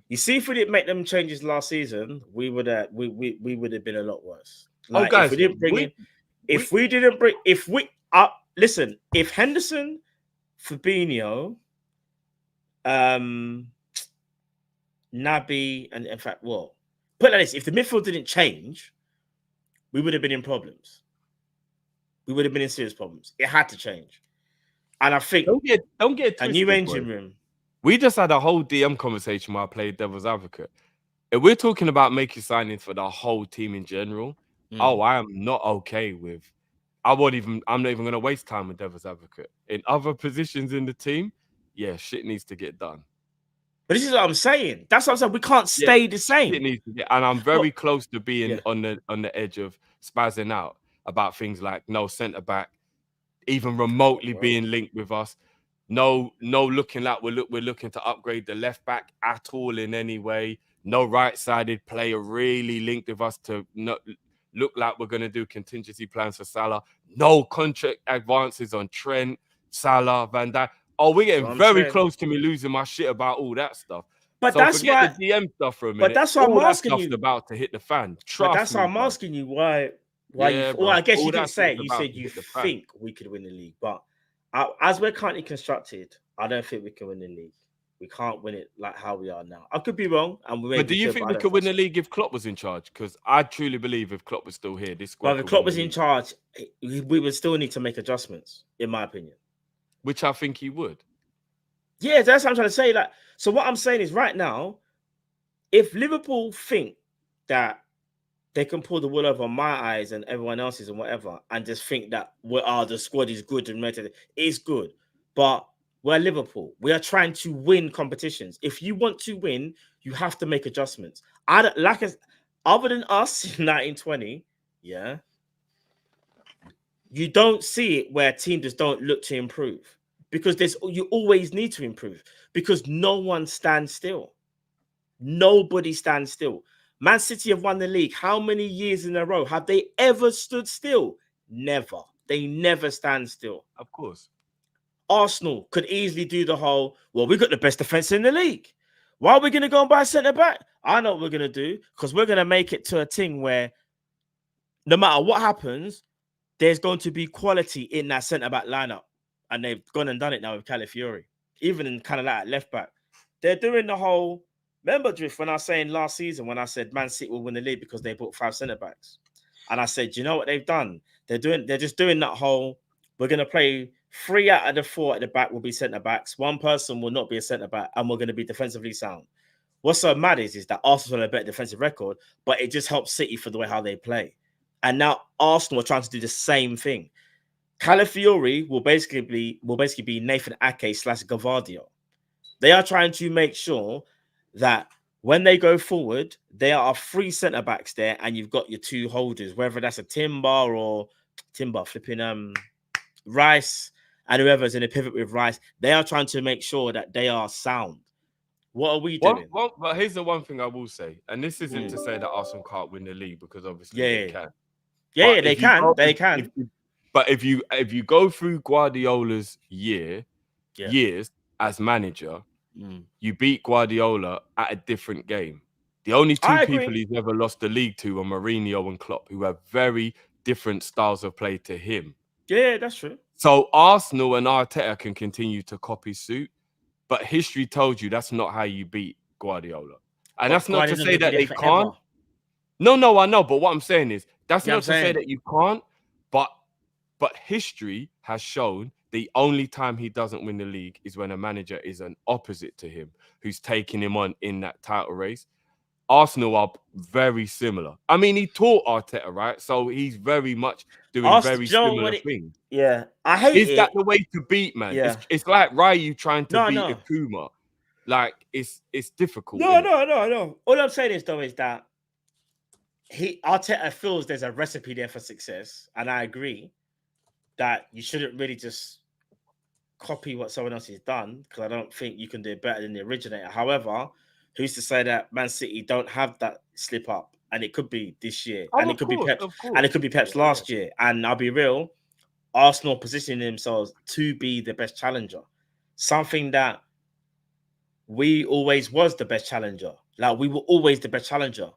S4: You see, if we didn't make them changes last season, we would have been a lot worse. Like,
S6: guys,
S4: if Henderson, Fabinho, Naby, and in fact, put it like this: if the midfield didn't change, we would have been in problems. We would have been in serious problems. It had to change, and I think
S6: don't get twisted,
S4: a new engine room.
S6: We just had a whole DM conversation where I played devil's advocate. If we're talking about making signings for the whole team in general, I am not okay with. I'm not even going to waste time with devil's advocate. In other positions in the team, yeah, shit needs to get done.
S4: But this is what I'm saying. That's what I'm saying. We can't stay the
S6: It
S4: same.
S6: needs to get, and I'm very close to being
S4: yeah.
S6: on the edge of spazzing out about things like no centre back, even remotely being linked with us. No looking like we're looking to upgrade the left back at all in any way. No right-sided player really linked with us to look like we're going to do contingency plans for Salah. No contract advances on Trent, Salah, Van Dijk. Oh, we're getting very close to me losing my shit about all that stuff.
S4: But
S6: so
S4: that's
S6: forget
S4: why
S6: the DM stuff for a minute.
S4: But that's why I'm asking
S6: stuff's
S4: you.
S6: about to hit the fan.
S4: But that's why I'm asking you why you. Well, I guess you didn't say it. You said you think we could win the league, but as we're currently constructed, I don't think we can win the league. We can't win it like how we are now. I could be wrong. But
S6: do you think we could win the league if Klopp was in charge? Because I truly believe if Klopp was still here, this squad.
S4: But if Klopp was in charge, we would still need to make adjustments, in my opinion.
S6: Which I think he would.
S4: Yeah, that's what I'm trying to say. Like, so what I'm saying is right now, if Liverpool think that they can pull the wool over my eyes and everyone else's and whatever, and just think that the squad is good and it's good, but we're Liverpool. We are trying to win competitions. If you want to win, you have to make adjustments. Other than us in 1920, yeah, you don't see it where teams just don't look to improve because you always need to improve because no one stands still. Nobody stands still. Man City have won the league. How many years in a row have they ever stood still? Never. They never stand still.
S6: Of course.
S4: Arsenal could easily do the whole, well, we got the best defense in the league. Why are we going to go and buy a centre back? I know what we're going to do because we're going to make it to a thing where no matter what happens, there's going to be quality in that centre back lineup. And they've gone and done it now with Calafiori, even in kind of like left back. They're doing the whole. Remember, Drift, when I was saying last season, when I said Man City will win the league because they bought 5 centre backs, and I said, you know what they've done? They're just doing that whole. We're going to play 3 out of the 4 at the back will be centre backs. 1 person will not be a centre back, and we're going to be defensively sound. What's so mad is that Arsenal have a better defensive record, but it just helps City for the way how they play. And now Arsenal are trying to do the same thing. Calafiori will basically be Nathan Ake / Gavardio. They are trying to make sure that when they go forward, there are 3 centre backs there, and you've got your 2 holders, whether that's a Timber flipping Rice, and whoever's in a pivot with Rice. They are trying to make sure that they are sound. What are we doing?
S6: But here's the one thing I will say, and this isn't to say that Arsenal can't win the league because obviously they can.
S4: Yeah, they can. They can.
S6: But if you go through Guardiola's years as manager, you beat Guardiola at a different game. The only 2 people he's ever lost the league to are Mourinho and Klopp, who have very different styles of play to him.
S4: Yeah, that's true.
S6: So Arsenal and Arteta can continue to copy suit, but history told you that's not how you beat Guardiola. And that's not to say that they can't. No, I know. But what I'm saying is that's not to say that you can't. But history has shown the only time he doesn't win the league is when a manager is an opposite to him, who's taking him on in that title race. Arsenal are very similar. I mean, he taught Arteta, right? So he's very much doing very similar things.
S4: Yeah, I hate it.
S6: Is that the way to beat, man?
S4: Yeah.
S6: It's like Ryu trying to beat Akuma. Like, it's difficult.
S4: No. All I'm saying is, though, is that Arteta feels there's a recipe there for success, and I agree that you shouldn't really just copy what someone else has done, because I don't think you can do it better than the originator. However, who's to say that Man City don't have that slip up, and it could be this year, and it could be Pep, and it could be Pep's last year. And I'll be real, Arsenal positioning themselves to be the best challenger, something that we always was the best challenger. Like, we were always the best challenger,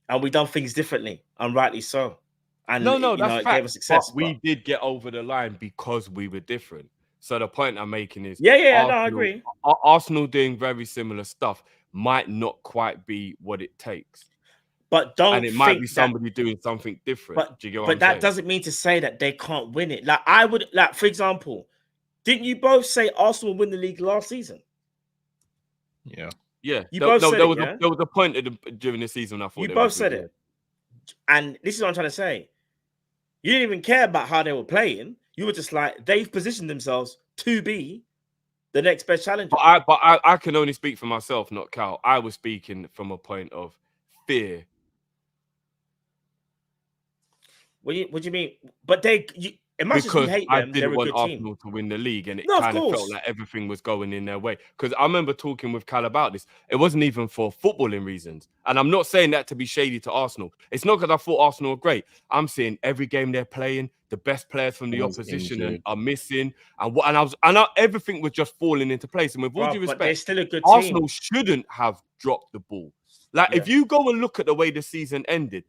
S4: and we done things differently, and rightly so. And
S6: that's
S4: it gave us success.
S6: But we did get over the line because we were different. So the point I'm making is,
S4: I agree.
S6: Arsenal doing very similar stuff might not quite be what it takes.
S4: But it
S6: might be somebody doing something different. Do you get what I'm saying?
S4: Doesn't mean to say that they can't win it. Like, I would, like, for example, didn't you both say Arsenal win the league last season?
S3: Yeah.
S6: Yeah.
S4: There was
S6: a point during the season I thought
S4: you both said it. And this is what I'm trying to say. You didn't even care about how they were playing. You were just like, they've positioned themselves to be the next best challenger.
S6: But I can only speak for myself, not Cal. I was speaking from a point of fear.
S4: What do you mean? But imagine
S6: Because
S4: you hate
S6: I
S4: them. They're
S6: didn't
S4: a
S6: want
S4: good team.
S6: Arsenal to win the league, and it
S4: No, of
S6: kind of
S4: course.
S6: felt like everything was going in their way. Because I remember talking with Cal about this. It wasn't even for footballing reasons. And I'm not saying that to be shady to Arsenal. It's not because I thought Arsenal were great. I'm seeing every game they're playing, the best players from the opposition are missing. And everything was just falling into place. And with all due
S4: but they're
S6: respect,
S4: still a good
S6: Arsenal
S4: team.
S6: shouldn't have dropped the ball. Like, if you go and look at the way the season ended,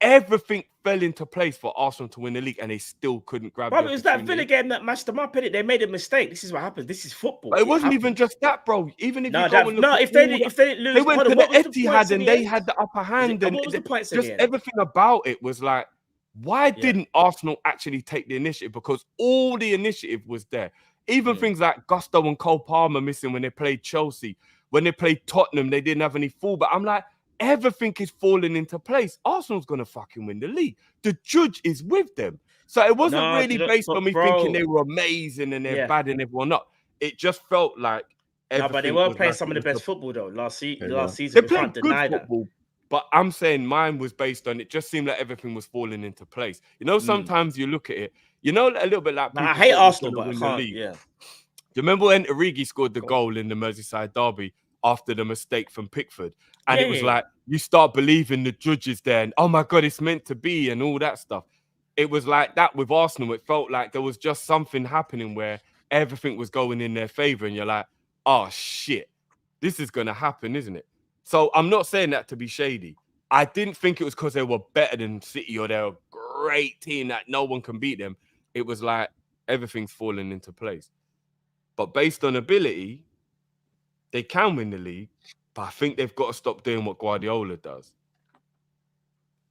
S6: everything fell into place for Arsenal to win the league, and they still couldn't grab it.
S4: It was that Villa game that matched them up, innit? They made a mistake. This is what happens. This is football.
S6: But it wasn't even just that, bro. Even if
S4: if they didn't lose,
S6: they went to the Etihad and they had the upper hand.
S4: And what was the points
S6: just
S4: again?
S6: everything about it was like, why didn't Arsenal actually take the initiative? Because all the initiative was there. Even things like Gusto and Cole Palmer missing when they played Chelsea. When they played Tottenham, they didn't have any fullback. I'm like, everything is falling into place. Arsenal's going to fucking win the league. The judge is with them. So it wasn't really based on me thinking they were amazing and they're bad and everyone not. It just felt like
S4: everything. No, but they were playing some of the best football, though, last season.
S6: They played good football. But I'm saying mine was based on, it just seemed like everything was falling into place. You know, sometimes you look at it, you know, a little bit like...
S4: I hate Arsenal, but I can't,
S6: Do you remember when Origi scored the goal in the Merseyside derby after the mistake from Pickford? And it was like, you start believing the judges there, and oh my God, it's meant to be, and all that stuff. It was like that with Arsenal. It felt like there was just something happening where everything was going in their favor, and you're like, oh shit, this is going to happen, isn't it? So I'm not saying that to be shady. I didn't think it was because they were better than City or they're a great team that no one can beat them. It was like everything's falling into place. But based on ability, they can win the league. But I think they've got to stop doing what Guardiola does.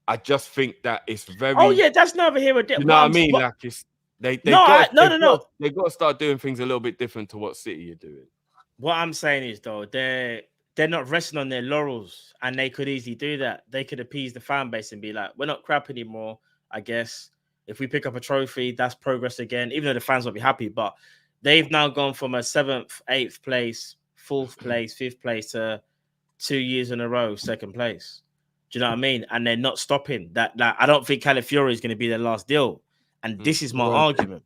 S6: I just think that it's very...
S4: Oh, yeah, that's never here or there.
S6: You know what I mean? Like, it's... They've got to start doing things a little bit different to what City are doing.
S4: What I'm saying is, though, they're not resting on their laurels, and they could easily do that. They could appease the fan base and be like, we're not crap anymore, I guess. If we pick up a trophy, that's progress again, even though the fans won't be happy. But they've now gone from a 7th, 8th place, 4th place, 5th place to 2 years in a row, 2nd place. Do you know what I mean? And they're not stopping that. I don't think Calafiori is going to be their last deal. And this is my argument.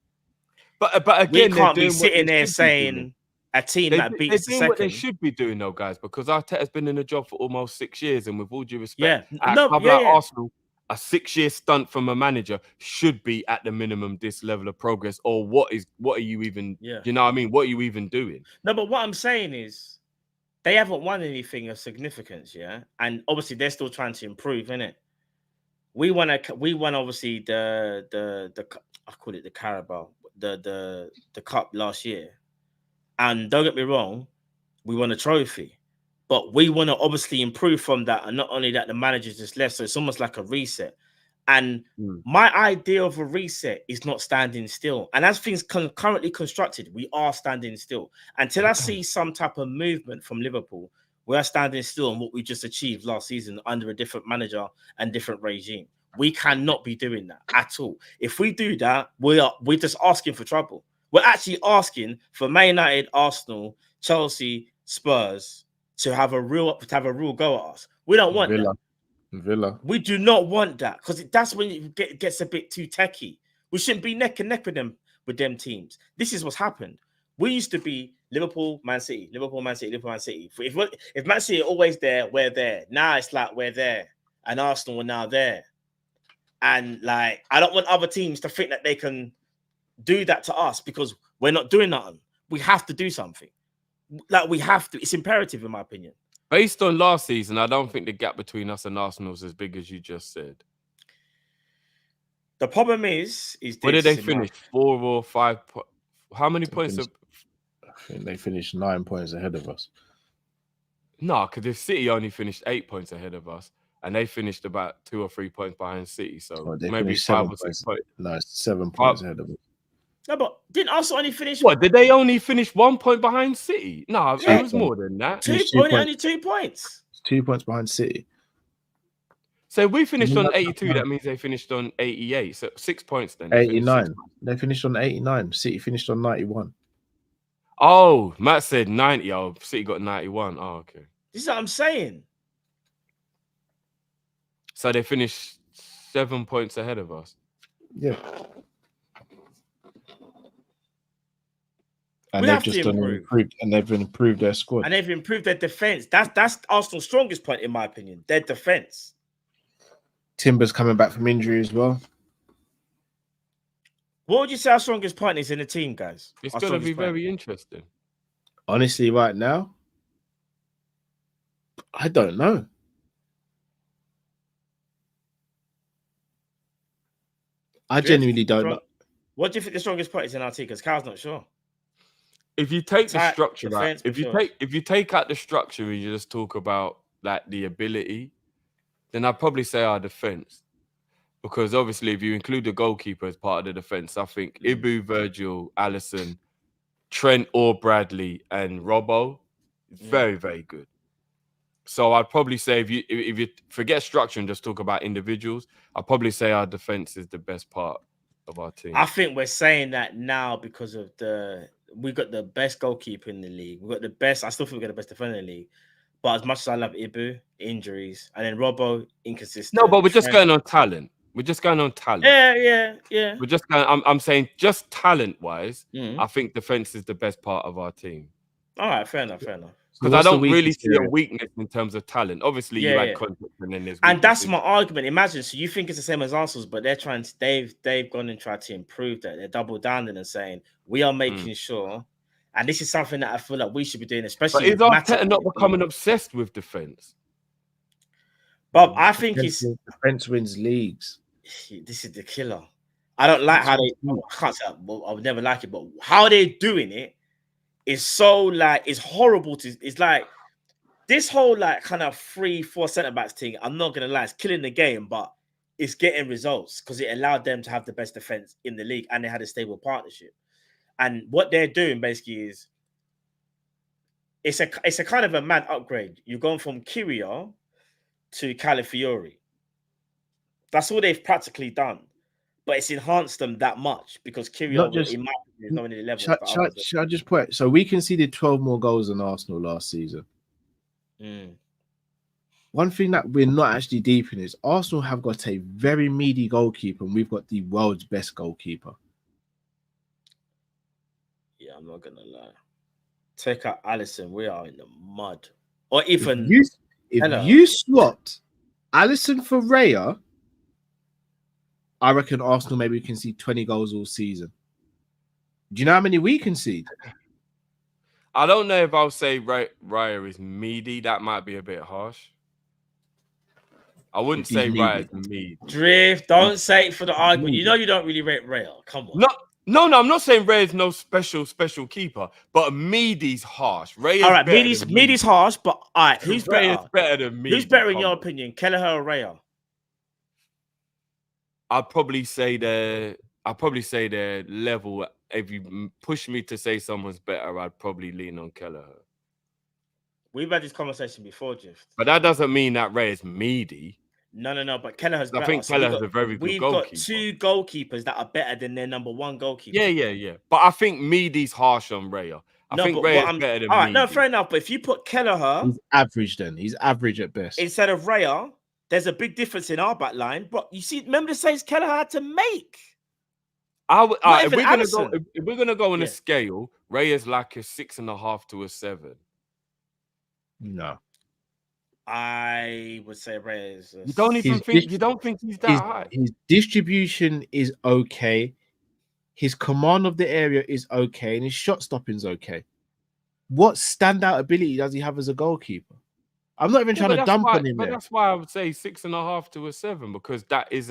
S6: But again,
S4: we can't be sitting there saying a team that beats the second.
S6: What they should be doing, though, guys, because Arteta's been in the job for almost 6 years, and with all due respect, Arsenal, a 6-year stunt from a manager should be at the minimum this level of progress. Or what are you even? Yeah. You know what I mean? What are you even doing?
S4: No, but what I'm saying is, they haven't won anything of significance, yeah, and obviously they're still trying to improve, innit? We won obviously the I call it the Carabao, the cup last year, and don't get me wrong, we won a trophy, but we want to obviously improve from that, and not only that, the manager's just left, so it's almost like a reset. And my idea of a reset is not standing still. And as things currently constructed, we are standing still. Until I see some type of movement from Liverpool, we are standing still on what we just achieved last season under a different manager and different regime. We cannot be doing that at all. If we do that, we're just asking for trouble. We're actually asking for Man United, Arsenal, Chelsea, Spurs to have a real go at us. We don't want that.
S3: Villa.
S4: We do not want that, because that's when it gets a bit too techie. We shouldn't be neck and neck with them teams. This is what's happened. We used to be Liverpool, Man City, Liverpool, Man City, Liverpool, Man City. If Man City are always there, we're there. Now it's like we're there, and Arsenal are now there. And like, I don't want other teams to think that they can do that to us because we're not doing nothing. We have to do something. Like, we have to. It's imperative, in my opinion.
S6: Based on last season, I don't think the gap between us and Arsenal is as big as you just said.
S4: The problem is
S6: where did they finish? 4 or 5? How many points?
S3: I think they finished 9 points ahead of us.
S6: No, because if City only finished 8 points ahead of us, and they finished about 2 or 3 points behind City, so maybe 5 or 6 points.
S3: No, 7 points ahead of us.
S4: No, but didn't Arsenal only finish?
S6: What, did they only finish 1 point behind City? No, it was more than that.
S4: Only 2 points.
S3: 2 points behind City.
S6: So we finished on 82. That means they finished on 88. So 6 points then.
S3: 89. They finished on 89. City finished on 91.
S6: Oh, Matt said 90. Oh, City got 91. Oh, okay.
S4: This is what I'm saying.
S6: So they finished 7 points ahead of us.
S3: Yeah. And
S4: We
S3: they've
S4: have to
S3: just done
S4: improve.
S3: improved, and they've improved their squad.
S4: And they've improved their defense. That's Arsenal's strongest point, in my opinion. Their defense.
S3: Timber's coming back from injury as well.
S4: What would you say our strongest point is in the team, guys?
S6: It's
S4: Our
S6: going to be
S4: strongest point.
S6: very interesting.
S3: Honestly, right now, I don't know. I genuinely don't know.
S4: What do you think the strongest point is in our team? Because Kyle's not sure.
S6: If you take the
S4: Tight
S6: structure out,
S4: defense,
S6: if you take out the structure and you just talk about like the ability, then I'd probably say our defense. Because obviously, if you include the goalkeeper as part of the defense, I think Ibu, Virgil, Alisson, Trent or Bradley, and Robbo, very, very good. So I'd probably say if you forget structure and just talk about individuals, I'd probably say our defense is the best part of our team.
S4: I think we're saying that now because of we got the best goalkeeper in the league. We got the best. I still think we got the best defender in the league. But as much as I love Ibu, injuries, and then Robbo, inconsistent.
S6: No, but we're just going on talent. We're just going on talent.
S4: Yeah.
S6: We're just going. I'm saying just talent-wise, I think defense is the best part of our team.
S4: All right, fair enough.
S6: Because I don't really see a weakness in terms of talent. Obviously, you had contact, and then there's
S4: and that's my argument. Imagine, so you think it's the same as Arsenal's, but they're trying to. They've gone and tried to improve that. They're double down and saying we are making sure. And this is something that I feel like we should be doing, especially.
S6: But is Arteta not becoming obsessed with defense?
S4: Bob, I think
S3: defense wins leagues.
S4: This is the killer. I don't like how they. I can't say I would never like it, but how they're doing it is so like it's horrible. It's like this whole like kind of 3-4 centre backs thing. I'm not gonna lie, it's killing the game, but it's getting results because it allowed them to have the best defense in the league, and they had a stable partnership. And what they're doing basically is it's a kind of a mad upgrade. You're going from Kiwior to Calafiori. That's all they've practically done, but it's enhanced them that much because Kiwior is not in the level.
S3: Should I just put? So we conceded 12 more goals than Arsenal last season. One thing that we're not actually deep in is Arsenal have got a very meaty goalkeeper, and we've got the world's best goalkeeper.
S4: Yeah, I'm not gonna lie. Take out Alisson, we are in the mud. Or even
S3: if you swapped Alisson for Raya, I reckon Arsenal maybe can see 20 goals all season. Do you know how many we concede?
S6: I don't know if I'll say Raya is meaty. That might be a bit harsh. I wouldn't say Raya is meaty.
S4: Drift, don't say it for the argument. You know you don't really rate Raya. Come on.
S6: No, I'm not saying Ray is no special keeper, but Meady's harsh. Ray is
S4: all right, Meady's harsh, but all right, who's
S6: Ray
S4: better?
S6: Is better than Meady.
S4: Who's better in your opinion, Kelleher or Raya?
S6: I'd probably say they're level. If you push me to say someone's better, I'd probably lean on Kelleher.
S4: We've had this conversation before, Drift.
S6: But that doesn't mean that Ray is Meady.
S4: No. But Kelleher's better.
S6: I think Kelleher's a very good goalkeeper.
S4: We've got 2 goalkeepers that are better than their number 1 goalkeeper.
S6: Yeah. But I think Meady's harsh on Raya. I think Raya is better than Meady.
S4: No, fair enough. But if you put Kelleher...
S3: He's average then. He's average at best.
S4: Instead of Raya, there's a big difference in our back line. But you see, remember the saves Kelleher had to make?
S6: If we're going to go on a scale, Raya's like a 6.5 to a 7.
S3: No.
S4: I would say Ray is.
S6: You don't think he's that high?
S3: His distribution is okay. His command of the area is okay, and his shot stopping is okay. What standout ability does he have as a goalkeeper? I'm not even trying to dump on him.
S6: But that's why I would say 6.5 to a 7, because that is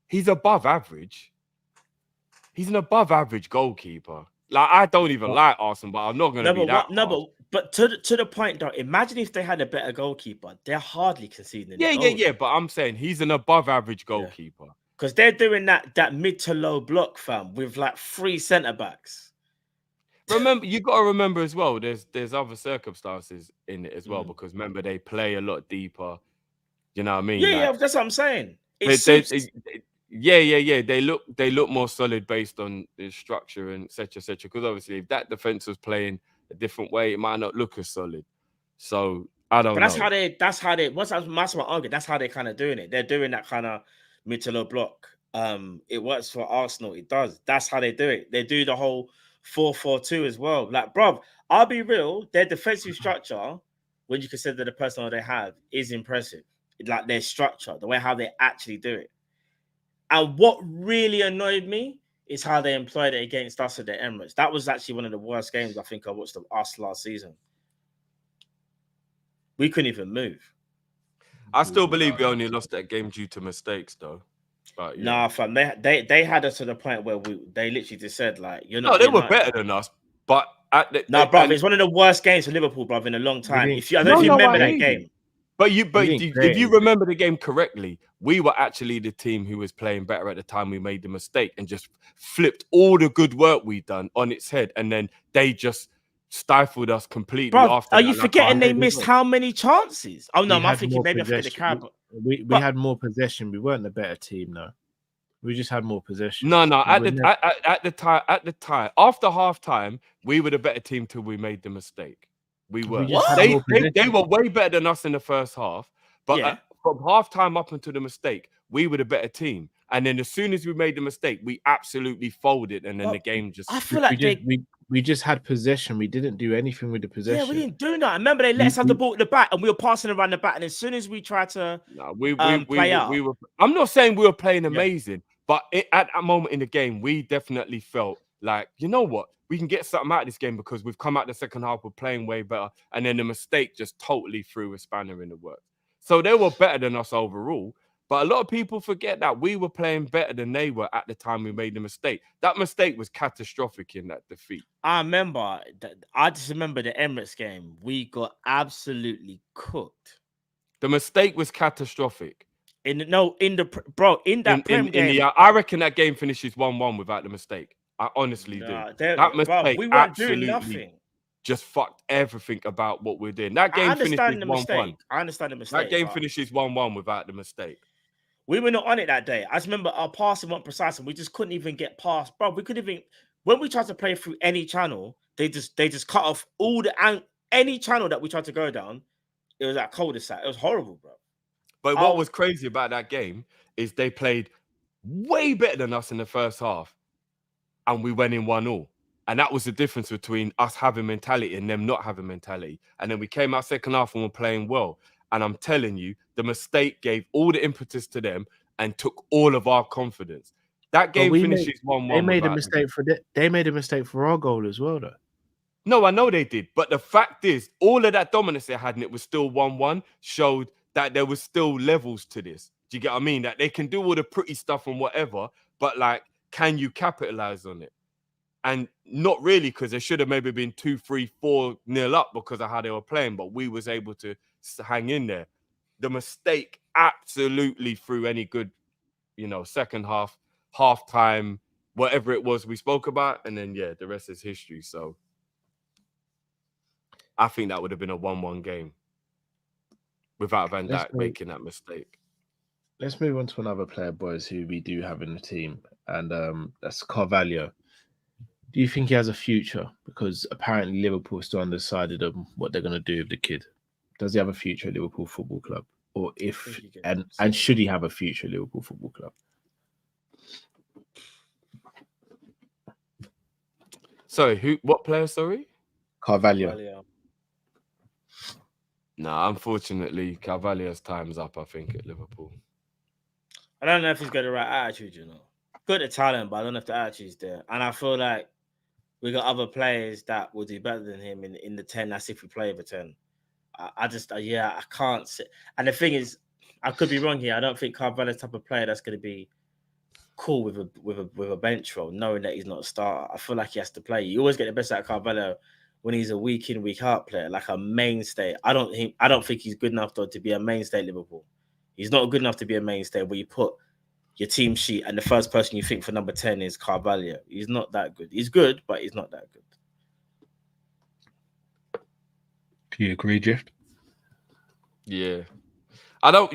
S6: he's above average. He's an above average goalkeeper. Like, I don't even like Arsenal, but I'm not going to be that.
S4: But to the point, though, imagine if they had a better goalkeeper. They're hardly conceding.
S6: Yeah. But I'm saying he's an above average goalkeeper.
S4: Because they're doing that mid to low block, fam, with like 3 centre backs.
S6: Remember, you got to remember as well. There's other circumstances in it as well, because remember they play a lot deeper. You know what I mean?
S4: Yeah, that's what I'm saying.
S6: Yeah. They look more solid based on the structure and etc. Because obviously, if that defense was playing a different way, it might not look as solid. So I don't know.
S2: That's how they. What's that's my argument. That's how they're kind of doing it. They're doing that kind of middle block. It works for Arsenal. It does. That's how they do it. They do the whole 4-4-2 as well. Like, bruv, I'll be real. Their defensive structure, when you consider the personnel they have, is impressive. Like their structure, the way how they actually do it. And what really annoyed me is how they employed it against us at the Emirates. That was actually one of the worst games I think I watched of us last season. We couldn't even move.
S6: I still believe we only lost that game due to mistakes, though. But yeah.
S2: Nah, fam, they had us to the point where they literally just said like, "You're not."
S6: No, they were better than us, but
S2: bro, it's one of the worst games for Liverpool, bro, in a long time. I don't know if you remember that game.
S6: If you remember the game correctly, we were actually the team who was playing better at the time we made the mistake and just flipped all the good work we'd done on its head, and then they just stifled us completely.
S2: Bro,
S6: after
S2: are you forgetting they missed how many chances? Oh no, I'm thinking maybe I forget the Carvalho.
S3: We had more possession. We weren't a better team, though. We just had more possession.
S6: No. At the time, after half time, we were the better team till we made the mistake. We were. They were way better than us in the first half, but from half time up until the mistake, we were the better team. And then as soon as we made the mistake, we absolutely folded, and then the game just.
S2: I feel like
S3: we just had possession. We didn't do anything with the possession.
S2: Yeah, we didn't do that. I remember they let us have the ball at the back, and we were passing around the back. And as soon as we tried to, play out,
S6: I'm not saying we were playing amazing, but at that moment in the game, we definitely felt like, you know what, we can get something out of this game because we've come out the second half, we're playing way better, and then the mistake just totally threw a spanner in the works. So they were better than us overall. But a lot of people forget that we were playing better than they were at the time we made the mistake. That mistake was catastrophic in that defeat.
S2: I just remember the Emirates game. We got absolutely cooked.
S6: The mistake was catastrophic.
S2: In that Prem game.
S6: I reckon that game finishes 1-1 without the mistake. I honestly do. That mistake we weren't doing nothing. Just fucked everything about what we're doing. That game finishes 1-1.
S2: I understand the mistake.
S6: That game finishes 1-1 without the mistake.
S2: We were not on it that day. I just remember our passing wasn't precise, and we just couldn't even get past. Bro, we couldn't even. When we tried to play through any channel, they just cut off any channel that we tried to go down. It was that cul-de-sac. It was horrible, bro.
S6: But what was crazy about that game is they played way better than us in the first half, and we went in 1-1. And that was the difference between us having mentality and them not having mentality. And then we came out second half and were playing well. And I'm telling you, the mistake gave all the impetus to them and took all of our confidence. That game finishes 1-1.
S3: They made a mistake they made a mistake for our goal as well, though.
S6: No, I know they did. But the fact is, all of that dominance they had and it was still 1-1 showed that there was still levels to this. Do you get what I mean? That they can do all the pretty stuff and whatever, but like, can you capitalize on it? And not really, because they should have maybe been 2-3, 4-0 up because of how they were playing, but we was able to hang in there. The mistake absolutely threw any good, second half, halftime, whatever it was we spoke about, and then the rest is history. So I think that would have been a 1-1 game without Van Dijk making that mistake.
S3: Let's move on to another player, boys, who we do have in the team, and that's Carvalho. Do you think he has a future? Because apparently Liverpool still undecided on what they're going to do with the kid. Does he have a future at Liverpool Football Club? Or and should he have a future at Liverpool Football Club?
S6: Sorry, what player, sorry?
S3: Carvalho.
S6: Nah, unfortunately, Carvalho's time's up, I think, at Liverpool.
S2: I don't know if he's got the right attitude, Good at talent, but I don't know if the attitude's there. And I feel like we got other players that will do better than him in the 10. That's if we play the 10. I can't sit. And the thing is, I could be wrong here. I don't think Carvalho's type of player that's going to be cool with a bench role, knowing that he's not a starter. I feel like he has to play. You always get the best out of Carvalho when he's a week in, week out player, like a mainstay. I don't think he's good enough though to be a mainstay at Liverpool. He's not good enough to be a mainstay where you put your team sheet and the first person you think for number 10 is Carvalho. He's not that good. He's good, but he's not that good.
S3: Do you agree, Jeff?
S6: Yeah. I don't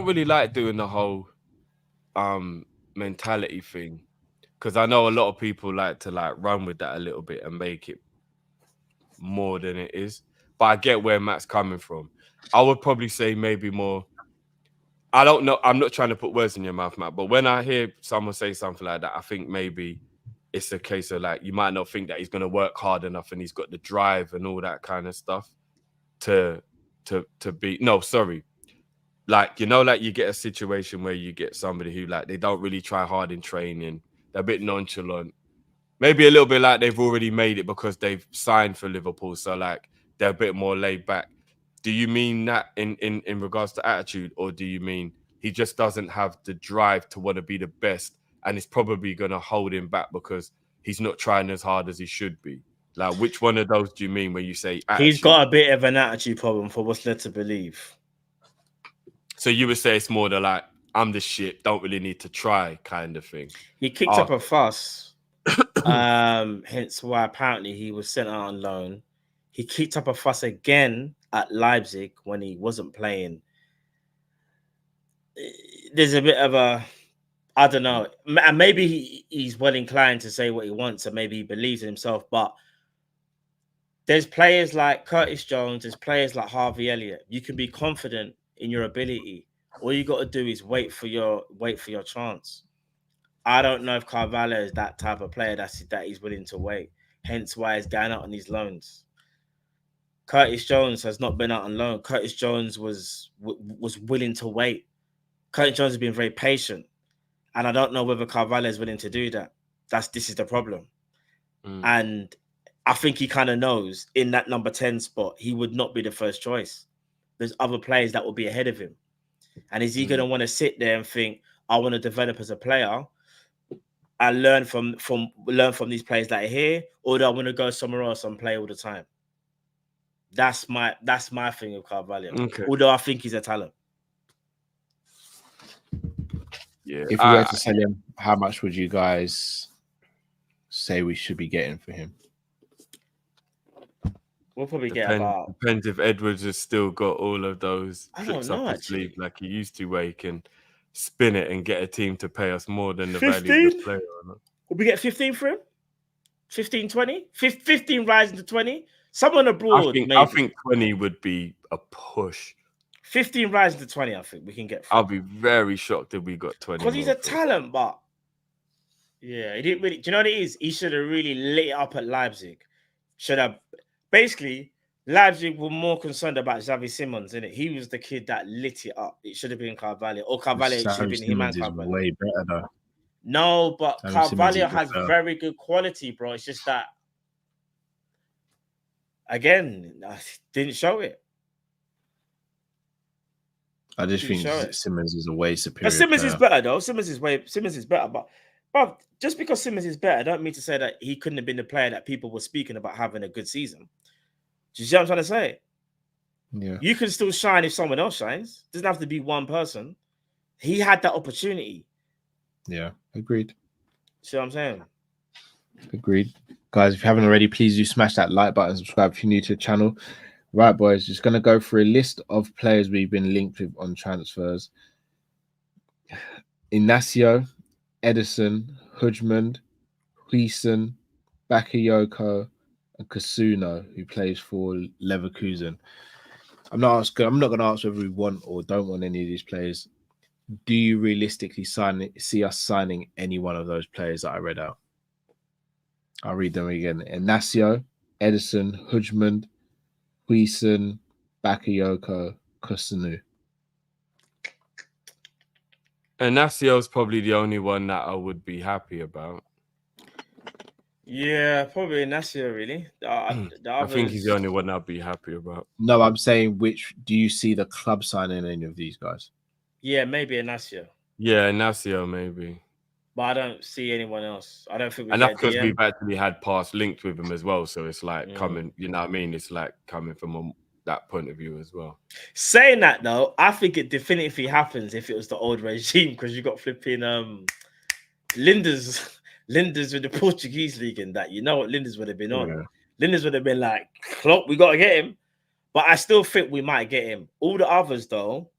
S6: really like doing the whole mentality thing, because I know a lot of people like to like run with that a little bit and make it more than it is. But I get where Matt's coming from. I would probably say maybe more. I don't know. I'm not trying to put words in your mouth, Matt. But when I hear someone say something like that, I think maybe it's a case of like you might not think that he's going to work hard enough and he's got the drive and all that kind of stuff to be. No, sorry. Like, you know, like you get a situation where you get somebody who like they don't really try hard in training. They're a bit nonchalant. Maybe a little bit like they've already made it because they've signed for Liverpool. So like they're a bit more laid back. Do you mean that in regards to attitude, or do you mean he just doesn't have the drive to want to be the best and it's probably going to hold him back because he's not trying as hard as he should be? Like, which one of those do you mean when you say attitude?
S2: He's got a bit of an attitude problem for what's led to believe.
S6: So you would say it's more the like, I'm the shit, don't really need to try kind of thing.
S2: He kicked up a fuss, hence why apparently he was sent out on loan. He kicked up a fuss again at Leipzig when he wasn't playing. There's a bit of a, I don't know, and maybe he's well inclined to say what he wants, and maybe he believes in himself, but there's players like Curtis Jones, there's players like Harvey Elliott. You can be confident in your ability. All you got to do is wait for your chance. I don't know if Carvalho is that type of player that he's willing to wait. Hence why he's going out on these loans. Curtis Jones has not been out on loan. Curtis Jones was willing to wait. Curtis Jones has been very patient, and I don't know whether Carvalho is willing to do that. This is the problem, and I think he kind of knows in that number 10 spot he would not be the first choice. There's other players that will be ahead of him, and is he going to want to sit there and think, I want to develop as a player and learn from these players that are here, or do I want to go somewhere else and play all the time? That's my thing with Carvalho.
S6: Okay.
S2: Although I think he's a talent.
S3: Yeah. If we were to sell him, how much would you guys say we should be getting for him?
S2: We'll probably get about.
S6: Depends if Edwards has still got all of those tricks up his sleeve like he used to, where he can spin it and get a team to pay us more than the value of the player.
S2: Will we get 15 for him? 15, 20? 15 rising to 20? Someone abroad,
S6: I think 20 would be a push.
S2: 15 rising to 20, I think we can get.
S6: I'll be very shocked if we got 20.
S2: Because he's a talent, but yeah, he didn't really. Do you know what it is? He should have really lit it up at Leipzig. Should have. Basically, Leipzig were more concerned about Xavi Simons, innit? He was the kid that lit it up. It should have been Carvalho. Or Carvalho should have been him and Carvalho.
S3: Way better though.
S2: No, but Carvalho has very good quality, bro. It's just that, again, I didn't show it.
S3: I just think Simmons is a way superior.
S2: But Simmons is better though. Simmons is better. But just because Simmons is better, I don't mean to say that he couldn't have been the player that people were speaking about having a good season. Do you see what I'm trying to say?
S3: Yeah.
S2: You can still shine if someone else shines. It doesn't have to be one person. He had that opportunity.
S3: Yeah, agreed.
S2: See what I'm saying?
S3: Agreed. Guys, if you haven't already, please do smash that like button, subscribe if you're new to the channel. Right, boys, just going to go through a list of players we've been linked with on transfers. Inacio, Edison, Hudgman, Huijsen, Bakayoko, and Kasuno, who plays for Leverkusen. I'm not going to ask whether we want or don't want any of these players. Do you realistically see us signing any one of those players that I read out? I'll read them again. Inacio, Edison, Hudgman, Huijsen, Bakayoko, Kasuno.
S6: Inacio's probably the only one that I would be happy about.
S2: Yeah, probably Inacio, really.
S6: I think he's the only one I'd be happy about.
S3: No, I'm saying which do you see the club signing any of these guys?
S2: Yeah, maybe Inacio.
S6: Yeah, Inacio maybe.
S2: But I don't see anyone else. I don't think
S6: and that's because we've actually had past linked with him as well. So it's like coming, you know what I mean? It's like coming from that point of view as well.
S2: Saying that though, I think it definitively happens if it was the old regime, because you got flipping Linders with the Portuguese league and that. You know what Linders would have been on.
S3: Yeah.
S2: Linders would have been like, Klopp, we got to get him. But I still think we might get him. All the others though,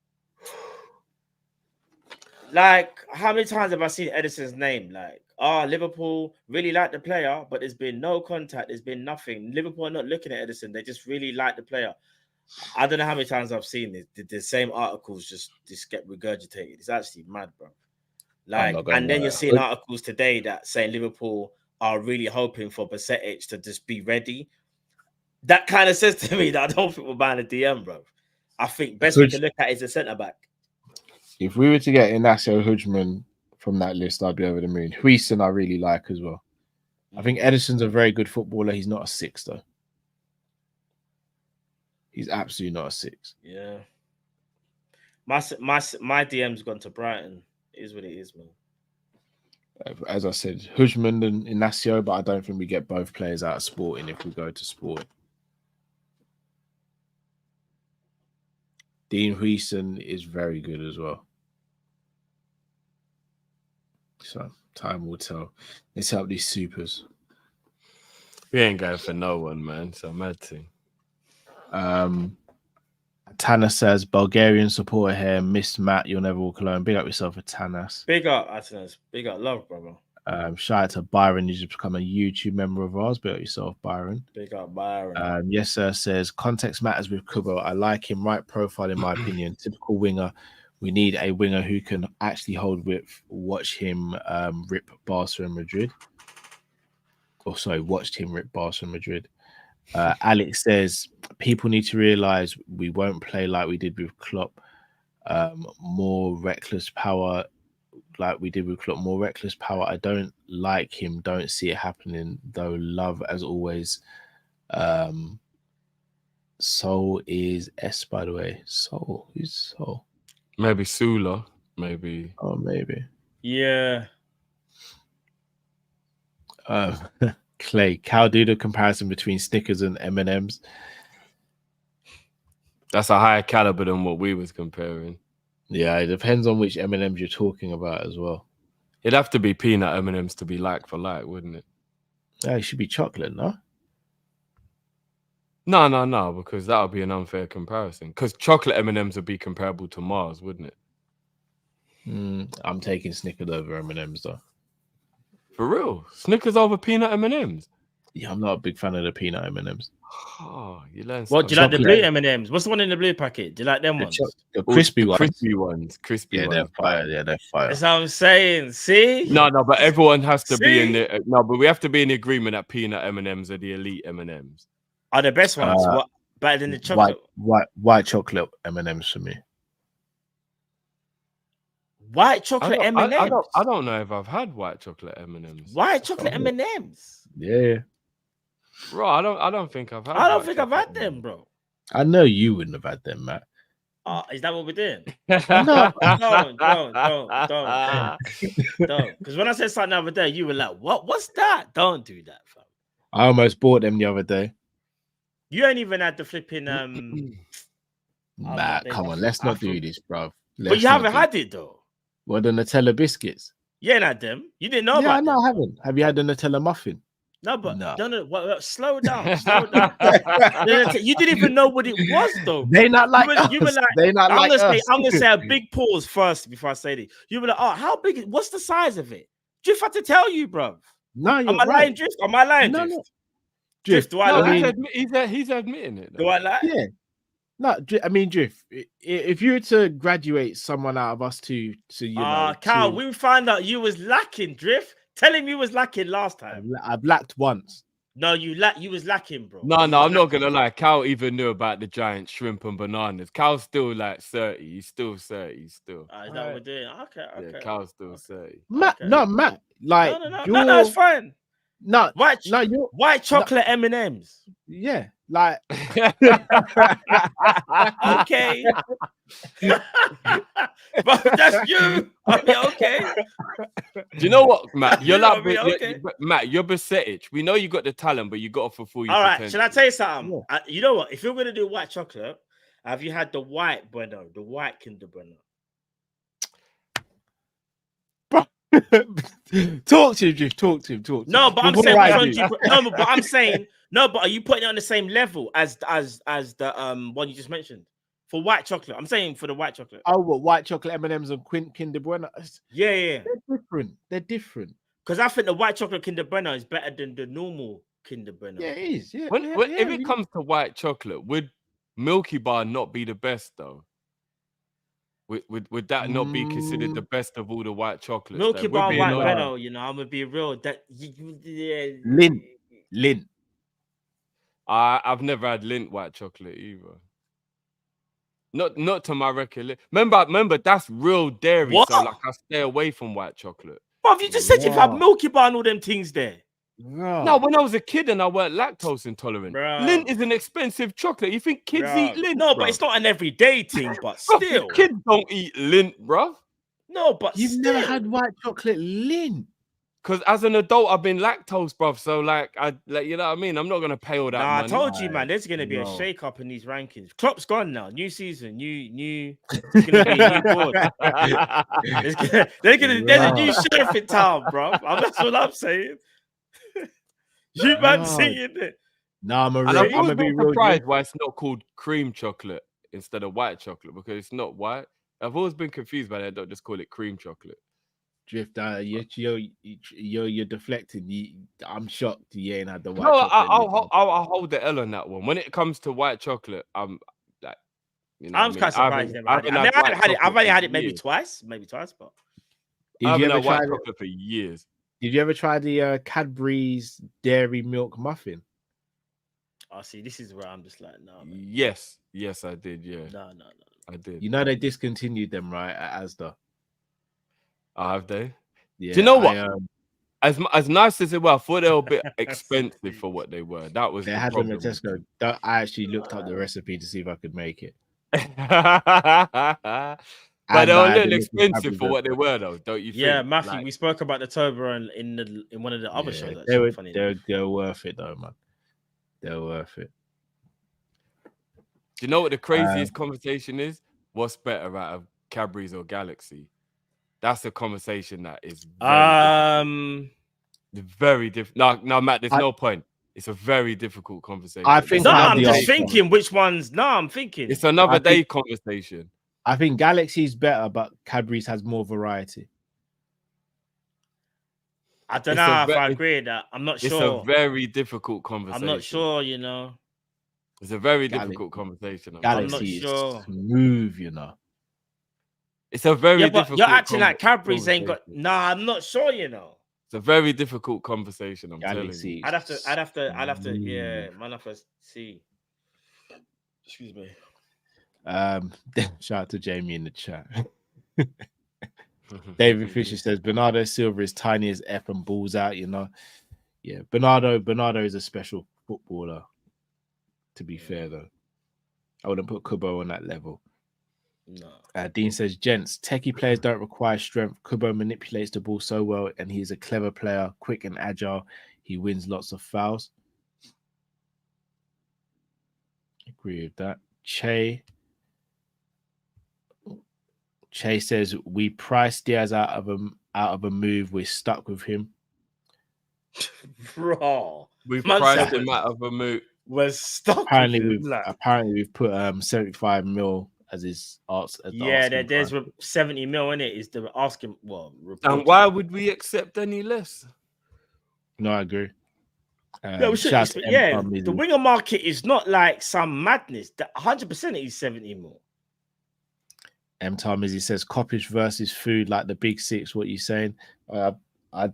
S4: Like, how many times have I seen Edison's name? Like, Liverpool really like the player, but there's been no contact. There's been nothing. Liverpool are not looking at Edison. They just really like the player. I don't know how many times I've seen this. The same articles just get regurgitated. It's actually mad, bro. Like, and then you're seeing articles today that saying Liverpool are really hoping for Basetic to just be ready. That kind of says to me that I don't think we're buying a DM, bro. I think best we can look at is a centre back.
S3: If we were to get Inacio Hudgman from that list, I'd be over the moon. Huijsen I really like as well. I think Edison's a very good footballer. He's not a 6 though. He's absolutely not a 6.
S4: Yeah. My DM's gone to Brighton. It is what it is, man.
S3: As I said, Hudgman and Inacio, but I don't think we get both players out of Sporting if we go to Sporting. Dean Huijsen is very good as well. So time will tell. Let's help these supers.
S6: We ain't going for no one, man. So mad thing.
S3: Tanas says Bulgarian supporter here. Miss Matt, you'll never walk alone. Big up yourself for Tanas.
S4: Big up, Atanas. Big up, love, brother.
S3: Shout out to Byron. You just become a YouTube member of ours. Big up yourself, Byron.
S4: Big up, Byron.
S3: Yes, sir. Says context matters with Kubo. I like him. Right profile, in my opinion. Typical winger. We need a winger who can actually hold width. Watch him rip Barca and Madrid. Or sorry, watched him rip Barca and Madrid. Alex says people need to realize we won't play like we did with Klopp. More reckless power, like we did with Klopp. More reckless power. I don't like him. Don't see it happening though. Love as always. Soul is S, by the way. Soul, who's Soul?
S6: Maybe Sula. Maybe.
S3: Oh, maybe.
S4: Yeah.
S3: Clay, Cal, do the comparison between Snickers and M&M's.
S6: That's a higher caliber than what we was comparing.
S3: Yeah, it depends on which M&M's you're talking about as well.
S6: It'd have to be peanut M&M's to be like for like, wouldn't it?
S3: Yeah, it should be chocolate, no?
S6: No, because that would be an unfair comparison. Because chocolate M&M's would be comparable to Mars, wouldn't it?
S3: I'm taking Snickers over M&M's though.
S6: For real? Snickers over peanut M&M's?
S3: Yeah, I'm not a big fan of the peanut M&M's.
S6: Oh, you learn.
S4: What do you like? The blue M&M's? What's the one in the blue packet? Do you like them ones?
S3: The crispy ones.
S6: Crispy ones. Crispy
S3: yeah,
S6: ones.
S3: They're fire. Yeah, they're fire.
S4: That's what I'm saying. See?
S6: No, but everyone has to be in the. No, but we have to be in agreement that peanut M&Ms are the elite M&Ms.
S4: Are the best ones? What better than the chocolate?
S3: White chocolate M&Ms for me.
S4: White chocolate M&Ms.
S6: I don't know if I've had white chocolate M&Ms.
S4: White chocolate M&Ms.
S3: Yeah.
S6: Bro, I don't think I've had.
S4: I don't think I've had them, bro.
S3: I know you wouldn't have had them, Matt.
S4: Oh, is that what we're doing?
S3: No.
S4: Don't. Because when I said something the other day, you were like, "What? What's that?" Don't do that, fam.
S3: I almost bought them the other day.
S4: You ain't even had the flipping
S3: Matt, come on, let's not do this, bro.
S4: But you haven't had it though.
S3: Well, the Nutella biscuits.
S4: You ain't had them. You didn't know
S3: yeah,
S4: about them.
S3: No, I haven't. Have you had the Nutella muffin?
S4: No, but
S3: no.
S4: Slow down. Slow down. You didn't even know what it was, though.
S3: They not like us.
S4: You were like,
S3: they not like us.
S4: I'm gonna say a big pause first before I say this. You were like, oh, how big? What's the size of it? Drift had to tell you, bro.
S3: No, you're
S4: Am I lying, Drift? Am I lying, Drift?
S3: No.
S4: Drift, do I lie?
S6: He's admitting it.
S4: Do I lie?
S3: Yeah. No, I mean, Drift. If you were to graduate someone out of us to you know,
S4: Carl, we found out you was lacking, Drift. Tell him you was lacking last time.
S3: I've lacked once.
S4: No, you was lacking, bro.
S6: No, I'm not gonna lie. Cal even knew about the giant shrimp and bananas. Cal's still like 30. He's still 30. He's still.
S4: Is that what we're doing? Okay.
S6: Yeah, Cal's still 30.
S3: Matt,
S4: okay.
S3: No, Matt. Like,
S4: no, it's fine.
S3: No,
S4: white chocolate M&Ms.
S3: Yeah, like
S4: okay. But that's you. Okay.
S6: Do you know what, Matt? You're like
S4: Matt,
S6: you're Basetic. We know you got the talent, but you got to fulfill your
S4: potential.
S6: potential.
S4: Should I tell you something? Yeah. You know what? If you're gonna do white chocolate, have you had the white Bueno, the white Kinder Bueno?
S3: Talk to him, Talk to him.
S4: No, but I'm saying, but are you putting it on the same level as the one you just mentioned?
S2: For white chocolate. I'm saying for the white chocolate.
S3: Oh, what white chocolate M&Ms and Kinder Bueno?
S2: Yeah.
S3: They're different. They're different.
S2: Because I think the white chocolate Kinder Bueno is better than the normal Kinder Bueno.
S3: Yeah, it is. Yeah.
S6: If it comes to white chocolate, would Milky Bar not be the best though? Would that not be considered the best of all the white chocolates?
S2: Milky Bar white better, you know. I'm gonna be real.
S3: Lint.
S6: I've never had Lint white chocolate either. Not to my recollection. Remember, that's real dairy.
S2: What?
S6: So like, I stay away from white chocolate.
S2: Bruv, you just said you've had Milky Bar and all them things there.
S6: No, when I was a kid and I weren't lactose intolerant.
S2: Bruh.
S6: Lint is an expensive chocolate. You think kids eat Lint?
S2: No,
S6: bruv?
S2: but it's not an everyday thing. But
S6: Bruv,
S2: still,
S6: kids don't eat Lint, bro.
S2: no, but
S3: You've
S2: still.
S3: never had white chocolate Lint.
S6: Because as an adult, I've been lactose, bruv. So you know what I mean. I'm not gonna pay all that money.
S2: I told you, man. There's gonna be a
S3: No.
S2: shake up in these rankings. Klopp's gone now. New season, new. It's gonna be a new board. There's a new sheriff in town, bro. That's what I'm saying. You man seeing it?
S3: No, I'm
S6: And I've
S3: gonna
S6: always
S3: be
S6: been
S3: real.
S6: surprised why it's not called cream chocolate instead of white chocolate, because it's not white. I've always been confused by that. Don't just call it cream chocolate.
S3: Drift. You're deflecting. I'm shocked you ain't had the white
S6: No,
S3: chocolate.
S6: I'll hold the L on that one. When it comes to white chocolate, I'm like, you know,
S2: I'm quite surprised. I've only had it maybe twice, but
S6: I
S3: Did you
S6: haven't
S3: ever
S6: had
S3: try?
S6: white chocolate for years.
S3: Did you ever try the Cadbury's dairy milk muffin?
S2: oh, see, this is where I'm just like, no, man.
S6: Yes, I did. Yeah,
S2: No.
S6: I did.
S3: You know they discontinued them, right, at Asda.
S6: Have they?
S3: Yeah.
S6: Do you know what? As nice as they were, I thought they were a bit expensive for what they were. That was
S3: They
S6: the
S3: had them
S6: problem.
S3: at Tesco. I actually looked up the recipe to see if I could make it.
S6: But they were a
S3: And I had
S6: little
S3: a
S6: expensive for
S3: Cadbury
S6: what they were, though, don't you think?
S2: Yeah, Matthew,
S6: Like,
S2: we spoke about the Toblerone in one of the other shows.
S3: They
S2: Actually,
S3: were,
S2: funny.
S3: they were worth it though, man. They're worth it.
S6: do you know what the craziest conversation is? What's better out of Cadbury's or Galaxy? That's a conversation that is very different. No, Matt, there's no point. It's a very difficult conversation.
S3: I think
S2: No,
S3: I have
S2: I'm
S3: the
S2: just
S3: answer.
S2: thinking which ones. No, I'm thinking.
S6: It's another
S3: I
S6: day
S3: think-
S6: conversation.
S3: I think Galaxy's better, but Cadbury's has more variety.
S2: I don't
S6: It's
S2: know
S6: a
S2: if I agree with that. I'm not
S6: It's
S2: sure.
S6: a very difficult conversation.
S2: I'm not sure, you know.
S6: It's a very
S3: Galaxy.
S6: difficult conversation.
S3: Galaxy is
S2: sure.
S3: smooth, you know.
S6: It's a very
S2: Yeah, but
S6: difficult
S2: you're acting like Cadbury's ain't got.
S6: conversation.
S2: Nah, I'm not sure, you know.
S6: It's a very difficult conversation. I'm
S3: Galaxy.
S2: I'd have to.
S3: smooth.
S2: Yeah, man, have to see. Excuse me.
S3: Shout out to Jamie in the chat.
S6: telling you.
S3: David Fisher says Bernardo Silva is tiny as F and balls out, you know. Yeah, Bernardo is a special footballer. To be fair, though, I wouldn't put Kubo on that level.
S2: No.
S3: Dean says, gents, techie players don't require strength. Kubo manipulates the ball so well, and he's a clever player, quick and agile. He wins lots of fouls. Agree with that. Che says we priced Diaz out of a move. We're stuck with him.
S2: Bro,
S6: We've
S2: Man
S6: priced
S2: said-
S6: him out of a moot.
S2: we're stuck.
S3: Apparently,
S2: with him,
S3: we've put 75 mil as his arts. As the
S2: yeah,
S3: asking
S2: there's
S3: price.
S2: 70 mil in it. Is the asking? Well,
S6: And why would we accept any less?
S3: No, I agree.
S2: Yeah, we should.
S3: shout to
S2: Yeah,
S3: M.
S2: the winger market is not like some madness. That 100% is 70 mil.
S3: M. Tarmizi says Kopish versus food like the big six. What you saying? I
S2: I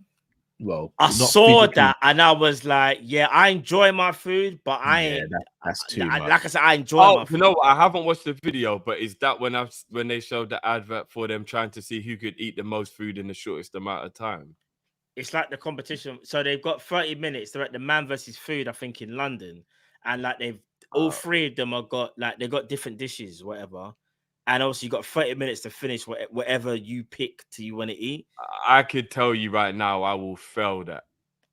S3: not
S2: saw
S3: physically.
S2: that and I was like, yeah, I enjoy my food, but I
S3: Yeah,
S2: ain't.
S3: that's too much.
S2: Like I said, I enjoy my
S6: Oh,
S2: food.
S6: you know what? I haven't watched the video, but is that when they showed the advert for them trying to see who could eat the most food in the shortest amount of time?
S2: It's like the competition. So they've got 30 minutes. They're at the Man versus Food, I think, in London. And like all three of them are they got different dishes, whatever. And also you got 30 minutes to finish whatever you pick you want to eat.
S6: I could tell you right now, I will fail that.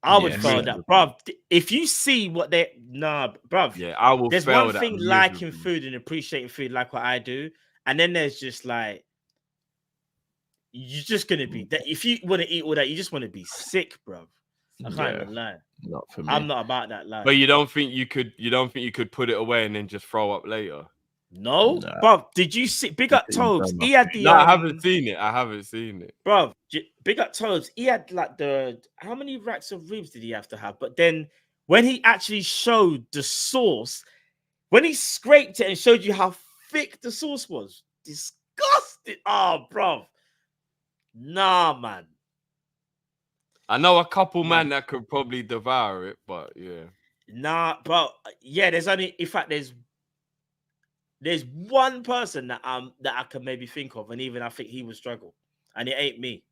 S2: I would
S3: Yeah,
S2: fail
S3: me
S2: that,
S3: too.
S2: bruv. If you see what bruv.
S6: Yeah, I will
S2: There's
S6: fail
S2: one
S6: that.
S2: thing liking
S6: miserably.
S2: food and appreciating food like what I do. And then there's just like, you're just going to be, that. If you want to eat all that, you just want to be sick, bruv. I can't even lie.
S3: Not for me.
S2: I'm not about that life.
S6: But you don't think you could put it away and then just throw up later?
S4: No,
S3: Nah.
S4: bro. Did you see? Big up
S3: He's done
S4: Tobes. He
S3: nothing.
S4: had the.
S6: No, I haven't seen it. I haven't seen it.
S4: Bro, big up Tobes. He had like how many racks of ribs did he have to have? But then when he actually showed the sauce, when he scraped it and showed you how thick the sauce was, disgusting. Oh, bro. Nah, man.
S6: I know a couple man that could probably devour it, but yeah.
S4: Nah, bro. Yeah, in fact, there's one person that I can maybe think of, and even I think he would struggle, and it ain't me.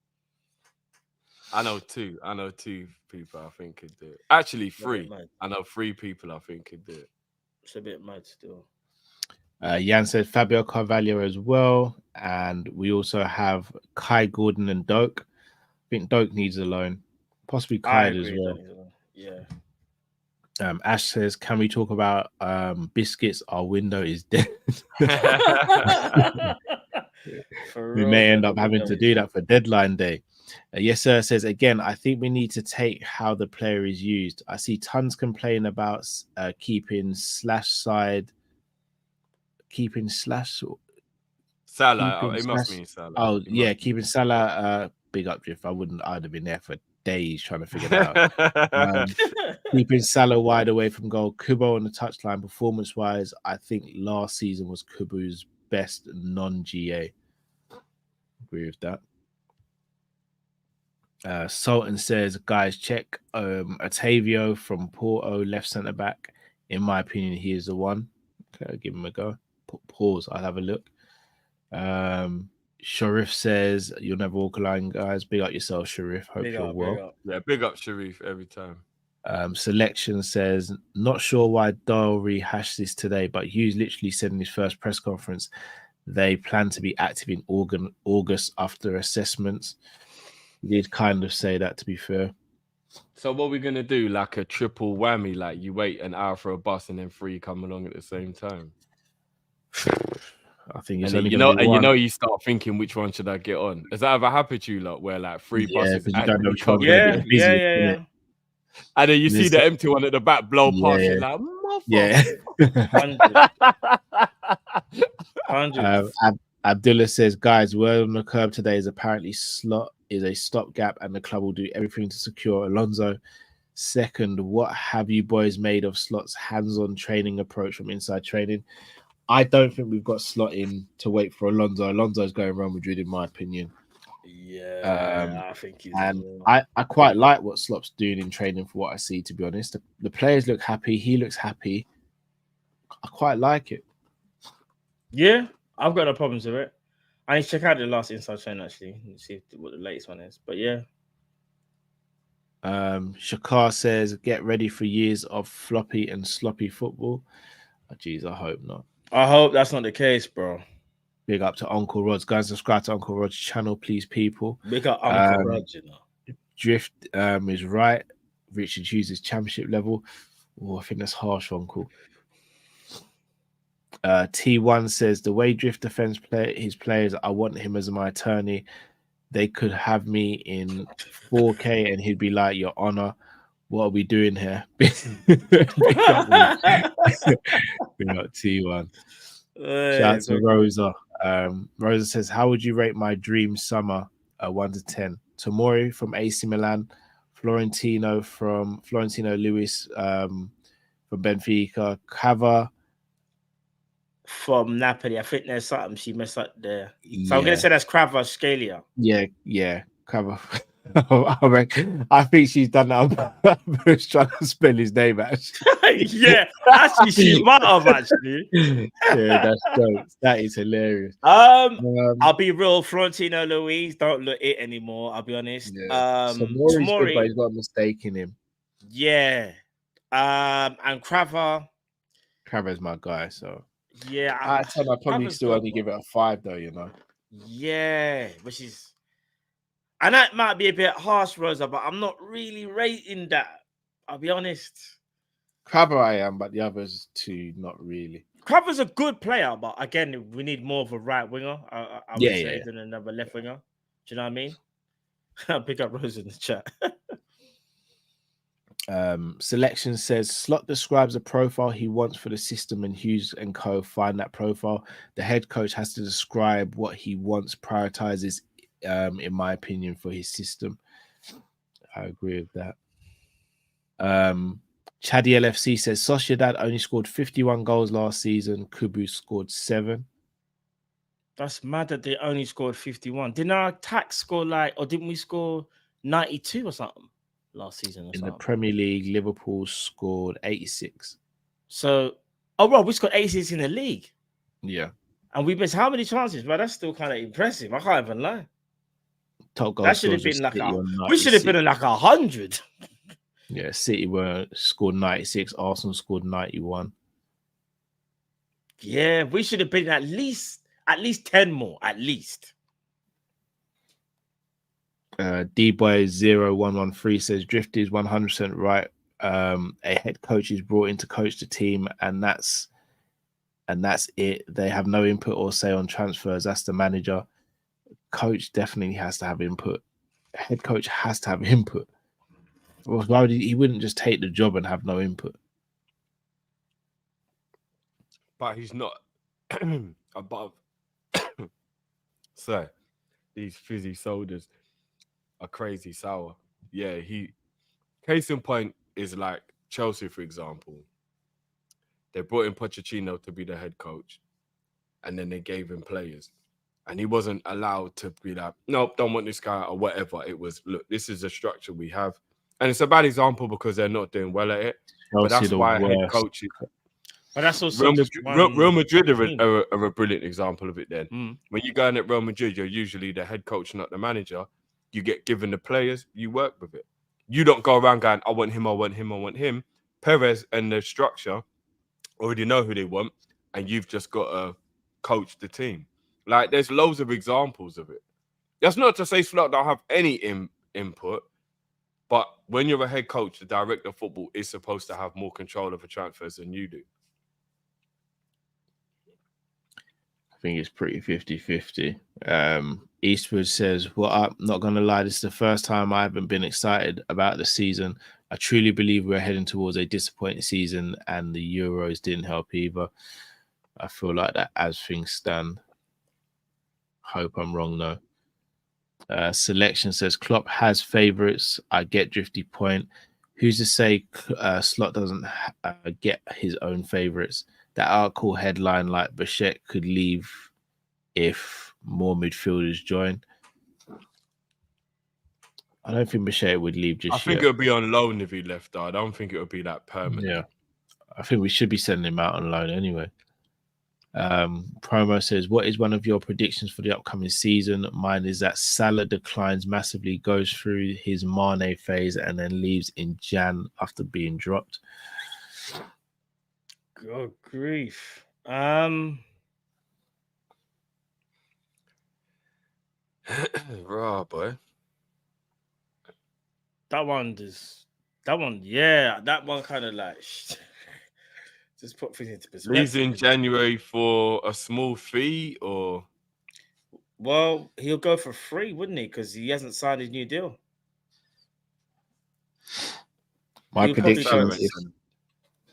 S6: I know two people I think could do it. Actually, three. I know 3 people I think could do it.
S4: It's a bit mad still.
S3: Jan said Fabio Carvalho as well, and we also have Kai Gordon and Doak. I think Doak needs a loan, possibly Kai as well.
S4: Yeah.
S3: Ash says, "Can we talk about biscuits? Our window is dead." We may end up having to do that for deadline day. Yes, sir. Says again, I think we need to take how the player is used. I see tons complain about keeping Salah.
S6: It must mean Salah.
S3: Oh yeah, keeping Salah. Big up, Drift. I'd have been there for days trying to figure that out. Keeping Salah wide away from goal. Kubo on the touchline, performance-wise, I think last season was Kubo's best non-GA. Agree with that. Sultan says, guys, check Otavio from Porto, left centre back. In my opinion, he is the one. Okay, I'll give him a go. Pause. I'll have a look. Sharif says, you'll never walk alone, guys. Big up yourself, Sharif. Hope you're well.
S6: Yeah, big up Sharif every time.
S3: Selection says, not sure why Doyle rehashed this today, but Hughes literally said in his first press conference they plan to be active in August after assessments. He did kind of say that, to be fair.
S6: So what are we going to do? Like a triple whammy? Like you wait an hour for a bus and then 3 come along at the same time?
S3: I think it's
S6: and you start thinking, which one should I get on? Has that ever happened to you lot where like 3 buses
S3: you don't know which one
S6: yeah. And then you see the empty one at the back blow past you like,
S3: Abdullah says, guys, word on the curb today is apparently Slot is a stopgap and the club will do everything to secure Alonso. Second, what have you boys made of Slot's hands-on training approach from inside training? I don't think we've got Slot in to wait for Alonso. Alonso's going Real Madrid, in my opinion.
S4: Yeah, I think he's.
S3: And I quite like what Slot's doing in training for what I see, to be honest. The players look happy. He looks happy. I quite like it.
S4: Yeah, I've got no problems with it. I need to check out the last inside training actually and see what the latest one is. But yeah.
S3: Shakar says, get ready for years of floppy and sloppy football. Oh, geez, I hope not.
S4: I hope that's not the case, bro.
S3: Big up to Uncle Rod's. Guys, subscribe to Uncle Rod's channel, please, people.
S4: Big up Uncle Rod's, you know.
S3: Drift is right. Richard Hughes is championship level. Oh, I think that's harsh, Uncle. T1 says, the way Drift defends his players, I want him as my attorney. They could have me in 4K and he'd be like, Your Honor, what are we doing here? Big up T1. Shout out to Rosa. Rosa says, how would you rate my dream summer 1 to 10? Tomori from AC Milan, Florentino Luis from Benfica, Cava
S4: from Napoli. I think there's something she messed up there. So I'm gonna say that's Kvaratskhelia.
S3: Yeah, Cava. I think she's done that. I'm trying to spell his name actually.
S4: Yeah, actually, she might have actually.
S3: Yeah, that's dope. That is hilarious.
S4: I'll be real. Florentino Luis don't look it anymore. I'll be honest.
S3: Yeah. Tomori, but he's got a mistake in him.
S4: Yeah. And Crava's
S3: my guy. So
S4: yeah,
S3: I probably still only give it a 5 though. You know.
S4: Yeah, which is. And that might be a bit harsh, Rosa, but I'm not really rating that. I'll be honest.
S3: Crabber I am, but the others two, not really.
S4: Crabber's a good player, but again, we need more of a right winger, I would say, than another left winger. Do you know what I mean? Pick up Rosa in the chat.
S3: Selection says Slot describes a profile he wants for the system, and Hughes and Co find that profile. The head coach has to describe what he wants, prioritizes, in my opinion, for his system. I agree with that. Chaddy LFC says Sociedad only scored 51 goals last season. Kubo scored 7.
S2: That's mad that they only scored 51. Didn't our attack score or didn't we score 92 or something last season?
S3: In the Premier League, Liverpool scored 86.
S2: So, we scored 86 in the league.
S3: Yeah.
S2: And we missed how many chances? But that's still kind of impressive. I can't even lie.
S3: Top goal
S2: that should have been we should have been like 100.
S3: Yeah, City scored 96. Arsenal scored 91.
S2: Yeah, we should have been at least 10 more, at least.
S3: D-Boy0113 says Drift is 100% right. A head coach is brought in to coach the team, and that's it. They have no input or say on transfers. That's the manager. Coach definitely has to have input. Head coach has to have input. Well, why would he wouldn't just take the job and have no input?
S6: But he's not above. So these fizzy sodas are crazy sour. Yeah, case in point is like Chelsea, for example. They brought in Pochettino to be the head coach, and then they gave him players. And he wasn't allowed to be like, nope, don't want this guy or whatever. It was, look, this is the structure we have. And it's a bad example because they're not doing well at it. Chelsea, but that's why head coaches.
S2: But that's also
S6: Real Madrid are a brilliant example of it then. When you go in at Real Madrid, you're usually the head coach, not the manager. You get given the players, you work with it. You don't go around going, I want him, I want him, I want him. Perez and the structure already know who they want, and you've just got to coach the team. Like, there's loads of examples of it. That's not to say Slot don't have any input, but when you're a head coach, the director of football is supposed to have more control over transfers than you do.
S3: I think it's pretty 50-50. Eastwood says, what up? Not going to lie, this is the first time I haven't been excited about the season. I truly believe we're heading towards a disappointing season, and the Euros didn't help either. I feel like that as things stand. Hope I'm wrong, though. Selection says Klopp has favourites. I get Drifty point. Who's to say Slot doesn't get his own favourites? That article headline like Bichette could leave if more midfielders join. I don't think Bichette would leave just yet.
S6: I think it would be on loan if he left, though. I don't think it would be that permanent.
S3: Yeah. I think we should be sending him out on loan anyway. Promo says, what is one of your predictions for the upcoming season? Mine is that Salah declines massively, goes through his Mane phase, and then leaves in Jan after being dropped.
S2: Good grief.
S6: Raw boy.
S2: That one kind of like just put things into perspective.
S6: Leaves in January for a small fee, or?
S2: Well, he'll go for free, wouldn't he? Because he hasn't signed his new deal.
S3: My prediction is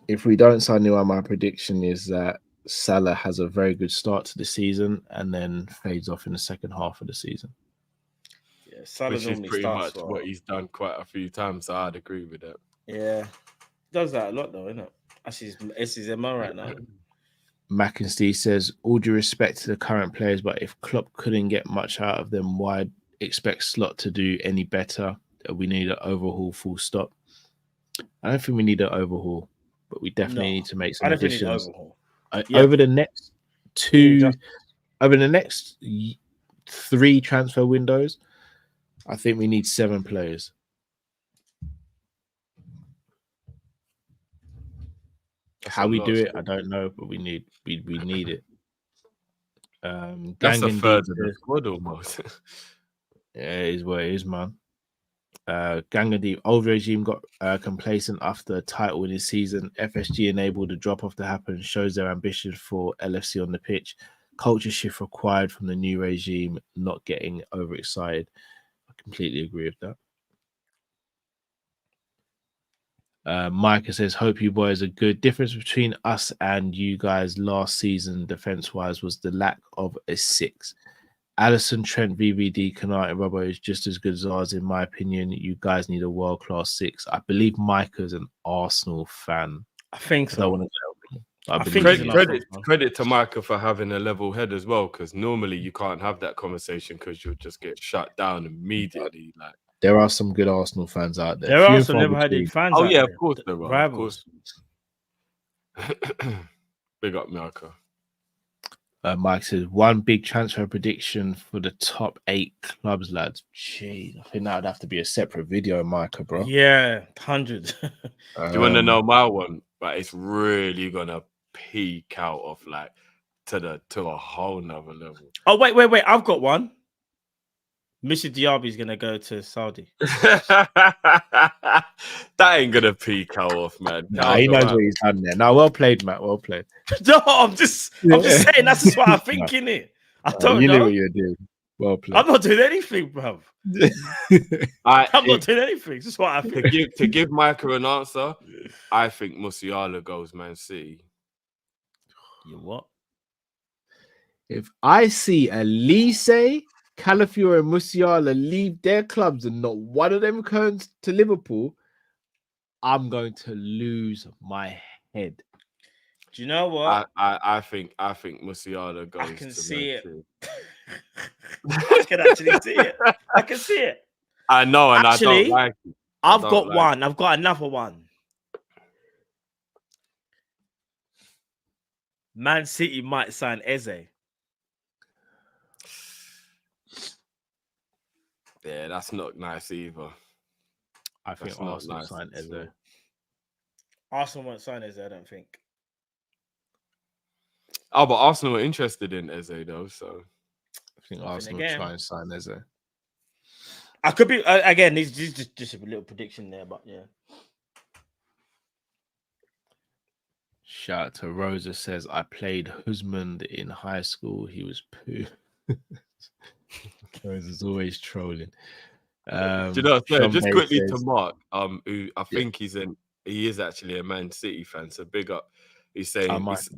S3: if we don't sign anyone, my prediction is that Salah has a very good start to the season and then fades off in the second half of the season.
S2: Yeah, Salah
S6: which is pretty much what he's done quite a few times. So I'd agree with that.
S2: Yeah, he does that a lot, though, isn't it? Actually, it's his MO right now.
S3: Mackenzie says, all due respect to the current players, but if Klopp couldn't get much out of them, why expect Slot to do any better? We need an overhaul, full stop. I don't think we need an overhaul, but we definitely need to make some additions. Over the next over the next 3 transfer windows, I think we need 7 players. How we do it, I don't know, but we need it.
S6: That's a third of the squad almost.
S3: Yeah, it is what it is, man. Gangadeep, old regime got complacent after a title in his season. FSG enabled the drop-off to happen, shows their ambition for LFC on the pitch. Culture shift required from the new regime, not getting overexcited. I completely agree with that. Micah says, hope you boys are good. Difference between us and you guys last season, defense-wise, was the lack of a 6. Allison, Trent, VVD, Kanate, and Robbo is just as good as ours, in my opinion. You guys need a world-class 6. I believe Micah's an Arsenal fan.
S2: I think so.
S3: I
S2: think
S3: believe
S2: he's
S3: he is.
S6: Credit to Micah for having a level head as well, because normally you can't have that conversation because you'll just get shut down immediately. Like,
S3: there are some good Arsenal fans out there.
S2: There
S3: Few
S2: are
S3: and
S2: some
S3: far
S2: never-headed
S3: between.
S2: fans.
S6: oh
S2: out
S6: yeah,
S2: there.
S6: of course there are.
S2: Rivals.
S6: Of course. Big up Micah.
S3: Mike says, one big transfer prediction for the top 8 clubs, lads. Gee, I think that would have to be a separate video, Micah, bro.
S2: Yeah, 100.
S6: Do you want to know my one? But it's really gonna peak out of like to a whole nother level.
S2: Oh, wait. I've got one. Mr. Diaby is going to go to Saudi.
S6: That ain't gonna peak out off, man.
S3: Nah, he knows what he's done there. No, well played, Matt. Well played.
S2: No, I'm just saying that's just what I'm thinking. It. I don't
S3: you
S2: know.
S3: knew what you were doing. Well played.
S2: I'm not doing anything, bro. I'm not doing anything. Just what I think.
S6: To give Micah an answer, I think Musiala goes Man City.
S2: You what?
S3: If I see Elise, Calafiore, and Musiala leave their clubs and not one of them comes to Liverpool, I'm going to lose my head.
S2: Do you know what?
S6: I think Musiala goes.
S2: I can
S6: to
S2: see
S6: Man
S2: it.
S6: City.
S2: I can actually see it. I can see it.
S6: I know, and
S2: Actually,
S6: I don't like it.
S2: I've got one. I've got another one. Man City might sign Eze.
S6: Yeah, that's not nice either.
S3: I think
S6: That's not
S3: Arsenal
S6: nice
S3: signed
S6: at
S3: Eze.
S6: all.
S2: Arsenal won't sign Eze, I don't think.
S6: Oh, but Arsenal are interested in Eze though, so
S3: I think Arsenal will try and sign Eze.
S2: I could be again. This is just a little prediction there, but yeah.
S3: Shout out to Rosa says, I played Husmand in high school. He was poo. Rosa's always trolling.
S6: do you know?
S3: Sean
S6: Just
S3: May
S6: quickly
S3: says,
S6: to Mark, who I think he is actually a Man City fan. So big up. He's saying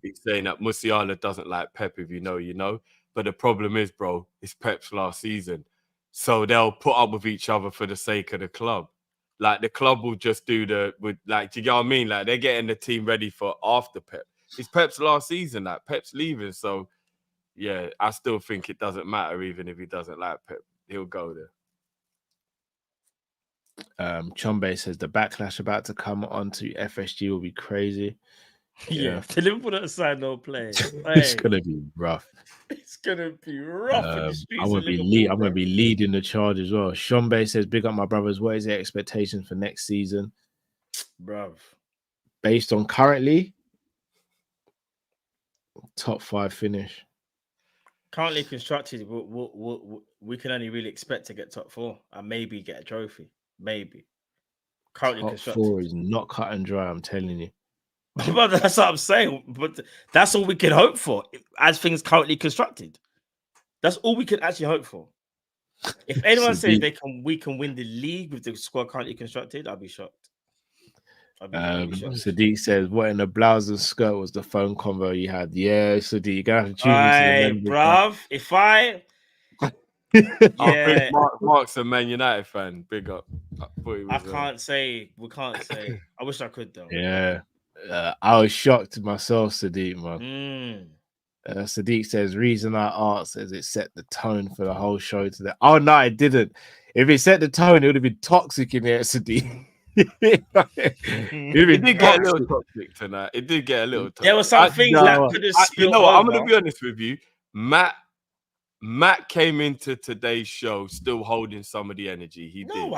S6: he's saying that Musiala doesn't like Pep. If you know, you know. But the problem is, bro, it's Pep's last season, so they'll put up with each other for the sake of the club. Like the club will just do do you get what I mean? Like they're getting the team ready for after Pep. It's Pep's last season. Like Pep's leaving, so yeah, I still think it doesn't matter even if he doesn't like Pep. He'll go there.
S3: Chombe says the backlash about to come onto FSG will be crazy.
S2: Yeah, the Liverpool don't sign no players.
S3: It's gonna be rough.
S2: It's gonna be rough in the streets.
S3: I'm gonna be leading the charge as well. Shombe says, "Big up my brothers. What is their expectation for next season,
S2: bruv?
S3: Based on currently top 5 finish.
S2: Currently constructed, we can only really expect to get top 4 and maybe get a trophy. Maybe. Currently
S3: Top
S2: constructed
S3: 4 is not cut and dry. I'm telling you."
S2: But that's what I'm saying. But that's all we can hope for as things currently constructed. That's all we can actually hope for. If anyone says we can win the league with the squad currently constructed, I'll be shocked.
S3: Sadiq says, "What in the blouse and skirt was the phone convo you had?" Yeah, Sadiq, you gotta have to tune me to the
S2: bruv. If I
S6: think Mark's a Man United fan. Big up.
S2: I can't say. We can't say. I wish I could though.
S3: Yeah. I was shocked myself, Sadiq, man. Sadiq says, reason I asked is it set the tone for the whole show today. Oh, no, it didn't. If it set the tone, it would have been toxic in there, Sadiq.
S6: It did get a little toxic tonight. It did get a little toxic.
S2: There were some things that could have spilled.
S6: You know what? I'm going to be honest with you. Matt came into today's show still holding some of the energy. He did.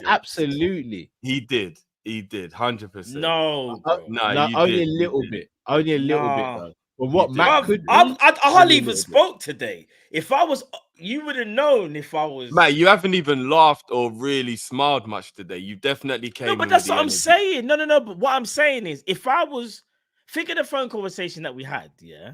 S3: Absolutely.
S6: He did. He did, 100%.
S2: No,
S3: only a little bit. Only a little bit, though. But what Matt could do,
S2: I hardly even spoke today. If I was, you would have known if I was.
S6: Matt, you haven't even laughed or really smiled much today. You definitely came.
S2: No, but that's what I'm saying. No. But what I'm saying is, if I was, think of the phone conversation that we had. Yeah.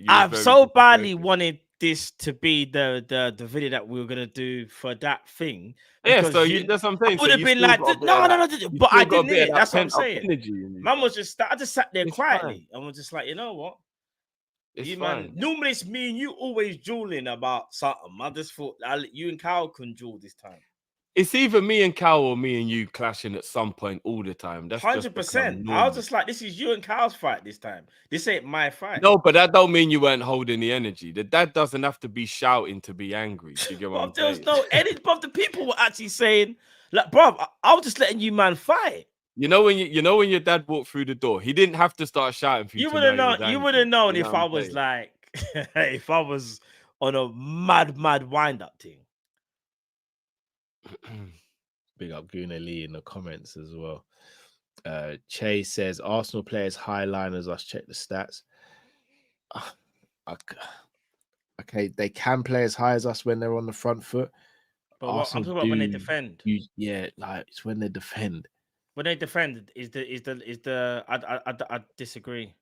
S2: I so badly wanted this to be the video that we were gonna do for that thing.
S6: Yeah,
S2: Because
S6: so that's what I'm saying.
S2: I would
S6: So
S2: have
S6: you
S2: been
S6: still
S2: like,
S6: got a bit
S2: no,
S6: of
S2: no,
S6: that-
S2: no,
S6: you
S2: but
S6: still
S2: I
S6: got a
S2: didn't
S6: bit
S2: hear
S6: of
S2: it.
S6: that
S2: That's what I'm
S6: pent-up
S2: saying.
S6: energy in you.
S2: Man was I just sat there
S6: It's
S2: quietly
S6: fine.
S2: and was just like, you know what?
S6: It's
S2: You
S6: fine.
S2: man, normally it's me and you always dueling about something. I just thought you and Kyle can duel this time.
S6: It's either me and Cal or me and you clashing at some point all the time. That's just
S2: 100%.
S6: become
S2: I was
S6: normal.
S2: just like, this is you and Kyle's fight this time. This ain't my fight.
S6: No, but that don't mean you weren't holding the energy. The dad doesn't have to be shouting to be angry. Do you get what I'm
S2: There was
S6: saying?
S2: no edit, but the people were actually saying, like, bro, I was just letting you man fight.
S6: You know when your dad walked through the door, he didn't have to start shouting for you.
S2: You
S6: to
S2: would
S6: know
S2: have
S6: he was
S2: known. You
S6: angry.
S2: would have known
S6: You know
S2: if
S6: what
S2: I
S6: I'm
S2: was
S6: saying?
S2: like, if I was on a mad wind up thing.
S3: Big up Guna Lee in the comments as well. Che says Arsenal players high liners. Let's check the stats. Okay, they can play as high as us when they're on the front foot.
S2: But I'm talking about when they defend.
S3: Like it's when they defend.
S2: When they defend, I disagree.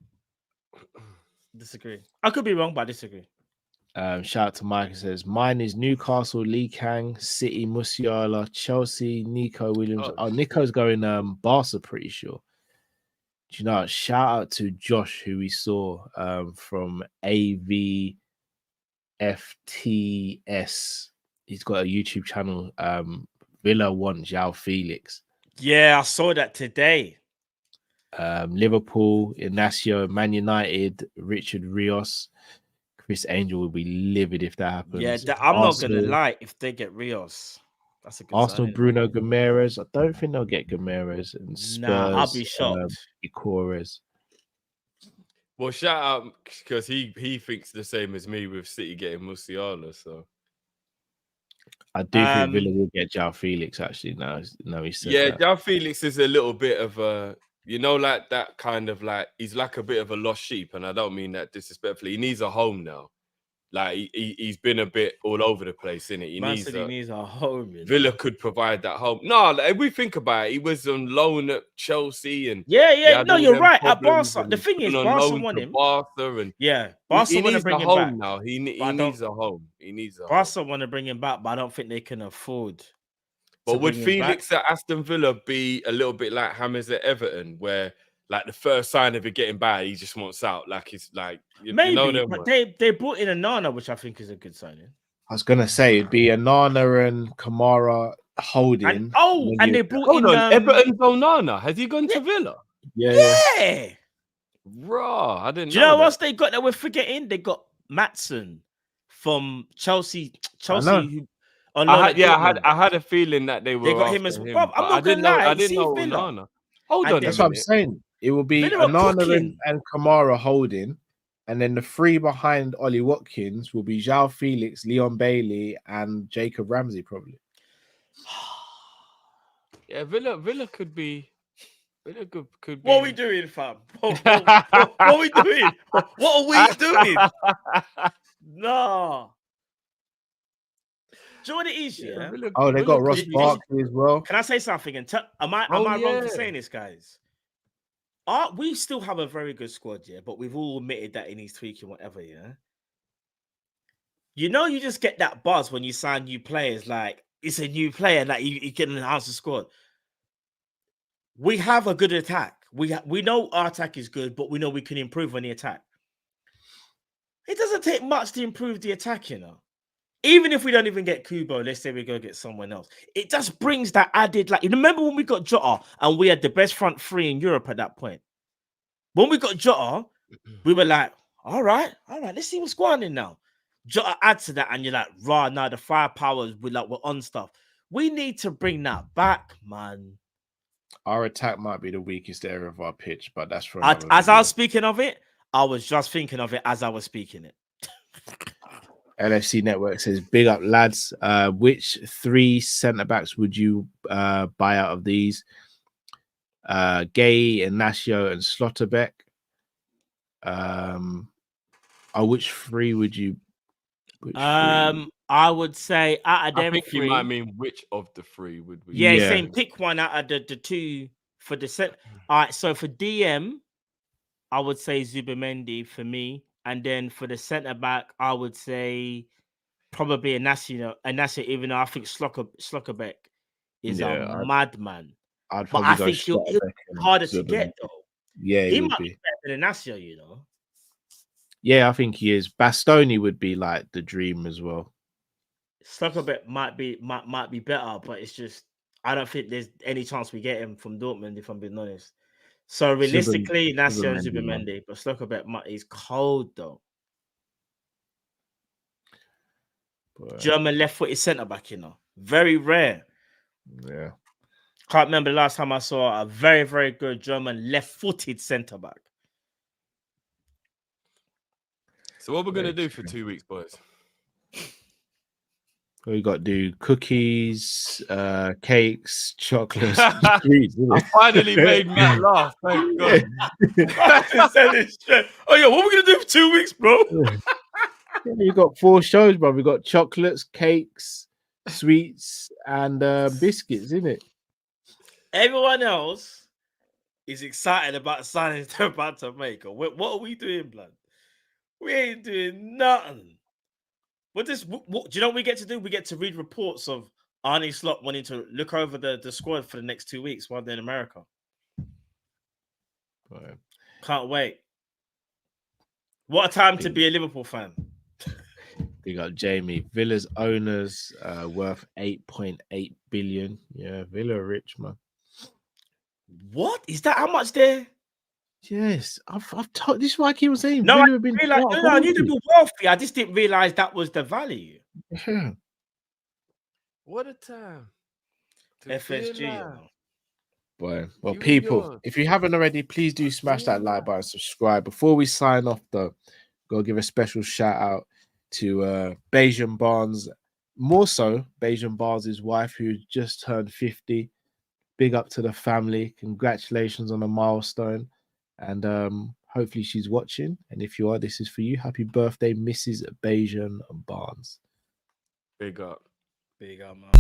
S2: Disagree. I could be wrong, but I disagree.
S3: Shout out to Mike. It says mine is Newcastle, Lee Kang, City, Musiala, Chelsea, Nico Williams. Oh, Nico's going Barca, pretty sure. Do you know? Shout out to Josh, who we saw from AVFTS. He's got a YouTube channel. Villa want João Felix.
S2: Yeah, I saw that today.
S3: Liverpool, Inacio, Man United, Richard Rios. Chris Angel will be livid if that happens.
S2: Yeah, I'm not gonna lie. If they get Rios, that's a good
S3: Arsenal,
S2: sign.
S3: Bruno Gomes. I don't think they'll get Gomes. And Spurs,
S2: Nah, I'll be shocked.
S3: Ikores.
S6: Well, shout out because he thinks the same as me with City getting Musiala. So
S3: I do think Villa will get João Felix. Actually, now he said that.
S6: João Felix is a little bit of a, like that kind of like he's like a bit of a lost sheep, and I don't mean that disrespectfully. He needs a home now. Like he's been a bit all over the place, innit? He needs a
S2: home.
S6: Villa could provide that home. No, like, if we think about it, he was on loan at Chelsea, and
S2: no, you're right. At Barca, the thing is, Barca want him.
S6: Barca and
S2: Barca want to bring him back
S6: now. He needs a home. He needs a home.
S2: Barca want to bring him back, but I don't think they can afford.
S6: But would Felix at Aston Villa be a little bit like James at Everton, where like the first sign of it getting bad, he just wants out? Like it's like
S2: maybe, but they brought in a Nana, which I think is a good signing.
S3: I was gonna say it'd be a Nana and Kamara holding.
S2: And they brought in
S6: Everton's Onana. Has he gone to Villa?
S2: Yeah.
S6: Raw. I didn't know.
S2: Do you know what else they got that we're forgetting? They got Matson from Chelsea.
S6: I had a feeling that they got
S2: him as well. I'm not gonna lie.
S6: I didn't know Onana. Hold on,
S3: that's what I'm saying. It will be Onana and Kamara holding, and then the three behind Ollie Watkins will be João Felix, Leon Bailey, and Jacob Ramsey probably.
S6: Yeah, Villa could be. Villa could be.
S2: What are we doing, fam? What are we doing? What are we doing? No. Do you know what it is? Yeah.
S3: They got Ross Barkley as well.
S2: Can I say something? And am I wrong for saying this, guys? We still have a very good squad, yeah, but we've all admitted that it needs tweaking, whatever, yeah. You just get that buzz when you sign new players, like it's a new player, like you can enhance the squad. We have a good attack. We know our attack is good, but we know we can improve on the attack. It doesn't take much to improve the attack, Even if we don't even get Kubo, let's say we go get someone else. It just brings that added, like, remember when we got Jota and we had the best front three in Europe at that point? When we got Jota, we were like, all right, let's see what's going on now. Jota adds to that, and you're like, now the firepower, we're on stuff. We need to bring that back, man.
S3: Our attack might be the weakest area of our pitch, but that's for
S2: as I was speaking of it, I was just thinking of it as I was speaking it.
S3: LFC Network says, big up, lads. Which three centre-backs would you buy out of these? Gay, Inacio, and Slotterbeck. Which three would you...
S2: I would say out of them
S6: I think
S2: three...
S6: you might mean which of the three would we...
S2: Yeah, saying pick one out of the two for the set. All right, so for DM, I would say Zubimendi for me. And then for the centre back, I would say probably a Nassia, even though I think Slockerbeck is a madman.
S3: I'd
S2: But
S3: probably
S2: I
S3: go
S2: think he'll
S3: Schlotterbeck
S2: be
S3: and
S2: harder to
S3: Zubin.
S2: get though.
S3: Yeah,
S2: He
S3: he would
S2: might
S3: be.
S2: be better than Nassia, you know.
S3: Yeah, I think he is. Bastoni would be like the dream as well.
S2: Slockerbeck might be better, but it's just I don't think there's any chance we get him from Dortmund, if I'm being honest. So realistically, Nassia and Zubimendi, but Slockerbeck is cold though.
S3: But,
S2: German left-footed centre back, you know, very rare.
S3: yeah.
S2: Can't remember the last time I saw a very, very good German left-footed centre back.
S6: So what we're gonna do for 2 weeks, boys?
S3: We got to do cookies, cakes, chocolates, sweets.
S6: I finally made Matt laugh. Thank God.
S2: Oh yeah, what are we gonna do for 2 weeks, bro?
S3: You got 4 shows, bro. We got chocolates, cakes, sweets, and biscuits, isn't it?
S2: Everyone else is excited about signings they're about to make. What are we doing, blood? We ain't doing nothing. What do you know what we get to do? We get to read reports of Arne Slot wanting to look over the squad for the next 2 weeks while they're in America.
S3: Right.
S2: Can't wait. What a time to be a Liverpool fan.
S3: We got Jamie. Villa's owners worth 8.8 billion. Yeah, Villa are rich, man.
S2: What? Is that how much they're?
S3: Yes, I've told this is why I keep on saying
S2: No,
S3: Villa
S2: I
S3: have been
S2: knew they were wealthy. I just didn't realize that was the value.
S3: Yeah.
S6: What a time. to
S2: FSG.
S6: be alive.
S3: Boy, well,
S6: You
S3: people,
S6: yours.
S3: if you haven't already, please do smash that like button, subscribe. Before we sign off, though, gotta give a special shout out to Bajan Barnes, more so Bajan Barnes' wife, who just turned 50. Big up to the family. Congratulations on a milestone. And hopefully she's watching. And if you are, this is for you. Happy birthday, Mrs. Bajan Barnes.
S6: Big up.
S2: Big up, man.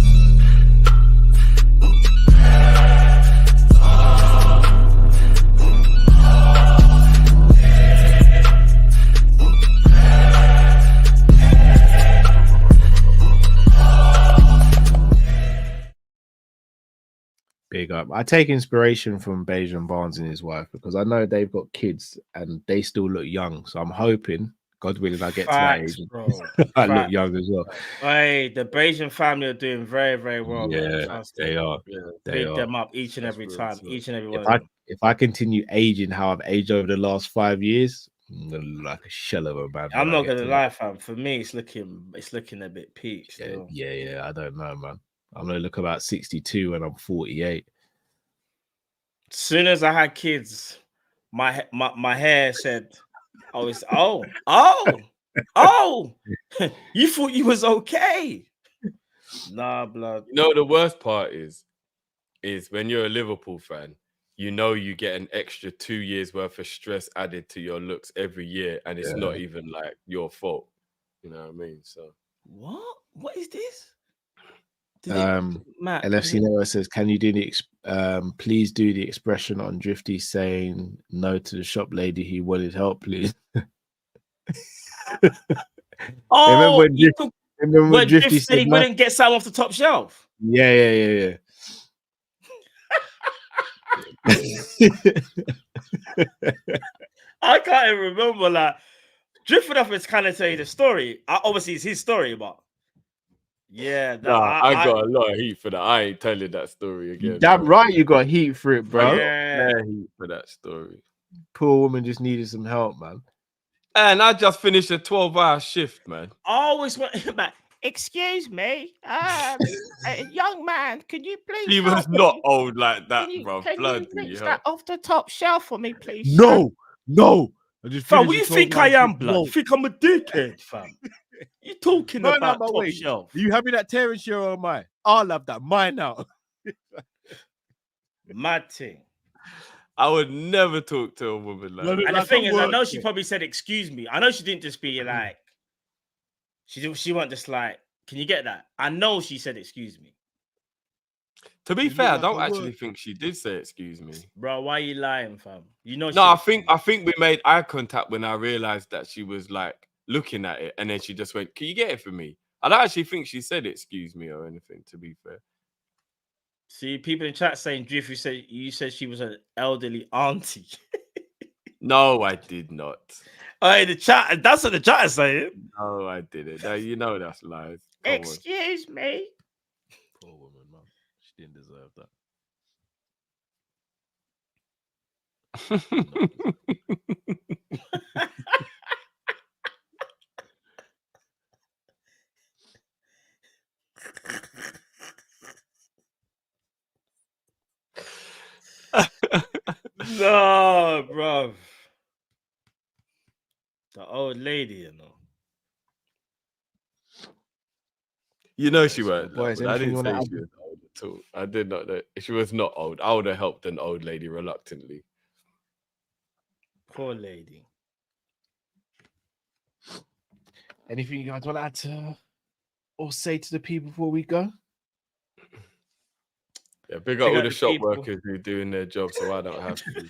S3: Big up. I take inspiration from Bajan Barnes and his wife because I know they've got kids and they still look young. So I'm hoping, God willing, I get to that age.
S2: Bro.
S3: I look young as well.
S2: Hey, the Bajan family are doing very, very well.
S3: Yeah,
S2: man.
S3: they are.
S6: Yeah.
S3: They
S2: Big
S3: are.
S2: them up each and
S6: That's
S2: every
S6: real,
S2: time.
S6: too.
S2: Each and every one of them.
S3: If I continue aging how I've aged over the last 5 years, I'm gonna look like a shell of a man.
S2: I'm not gonna lie, fam. For me, it's looking a bit peak still.
S3: Yeah. I don't know, man. I'm gonna look about 62 when I'm 48.
S2: As soon as I had kids, my hair said, "Oh, it's oh." You thought you was okay? Nah, blood.
S6: You know, the worst part is when you're a Liverpool fan, you know you get an extra 2 years worth of stress added to your looks every year, and it's not even like your fault. You know what I mean? So
S2: what is this?
S3: Matt, LFC Network says, "Can you do the please do the expression on Drifty saying no to the shop lady who wanted help, please?"
S2: Oh,
S3: remember when
S2: Drifty said he wouldn't get some off the top shelf.
S3: Yeah.
S2: I can't even remember. Like, Drifted off is kind of tell you the story. Obviously, it's his story, but yeah,
S6: I got a lot of heat for that. I ain't telling that story again.
S3: Damn right, you got heat for it, bro.
S2: Yeah,
S6: heat for that story.
S3: Poor woman just needed some help, man.
S6: And I just finished a 12-hour shift, man.
S2: I always want back. Excuse me, young man, can you please?
S6: He was not old like that, bro.
S2: Can
S6: Bloody
S2: you fix
S6: hell.
S2: that off the top shelf for me, please?
S3: No. I just
S2: Fam,
S3: finished
S2: what do you
S3: a
S2: think
S3: 12-hour
S2: I am,
S3: shift.
S2: blood?
S3: No.
S2: You think I'm a dickhead, fam? You talking
S3: No,
S2: about
S3: but
S2: top
S3: wait.
S2: shelf?
S3: Are you having that tearing share or mine? I'll have that. Mine out.
S2: Mad thing.
S6: I would never talk to a woman like that.
S2: And the thing is, I know she probably said, "Excuse me." I know she didn't just be like, she wasn't just like, "Can you get that?" I know she said, "Excuse me."
S6: To be fair, I don't actually think she did say excuse me.
S4: Bro, why are you lying, fam? You know.
S6: No, I think we made eye contact when I realized that she was like looking at it, and then she just went, "Can you get it for me?" I don't actually think she said excuse me or anything. To be fair.
S4: See, people in chat saying, Drift, you said she was an elderly auntie.
S6: No, I did not.
S4: Oh, the chat. That's what the chat is saying.
S6: No, I didn't. No, you know that's lies.
S4: Excuse me.
S3: Poor woman, man. She didn't deserve that.
S4: No, bro. The old lady, you know.
S6: You know she weren't.
S3: Boys,
S6: I
S3: anything
S6: didn't
S3: you
S6: say
S3: wanna
S6: she was old at all. I did not know. She was not old. I would have helped an old lady reluctantly.
S4: Poor lady.
S3: Anything you guys want to add to or say to the people before we go?
S6: Yeah, big up all the shop workers who are doing their job, so I don't have to.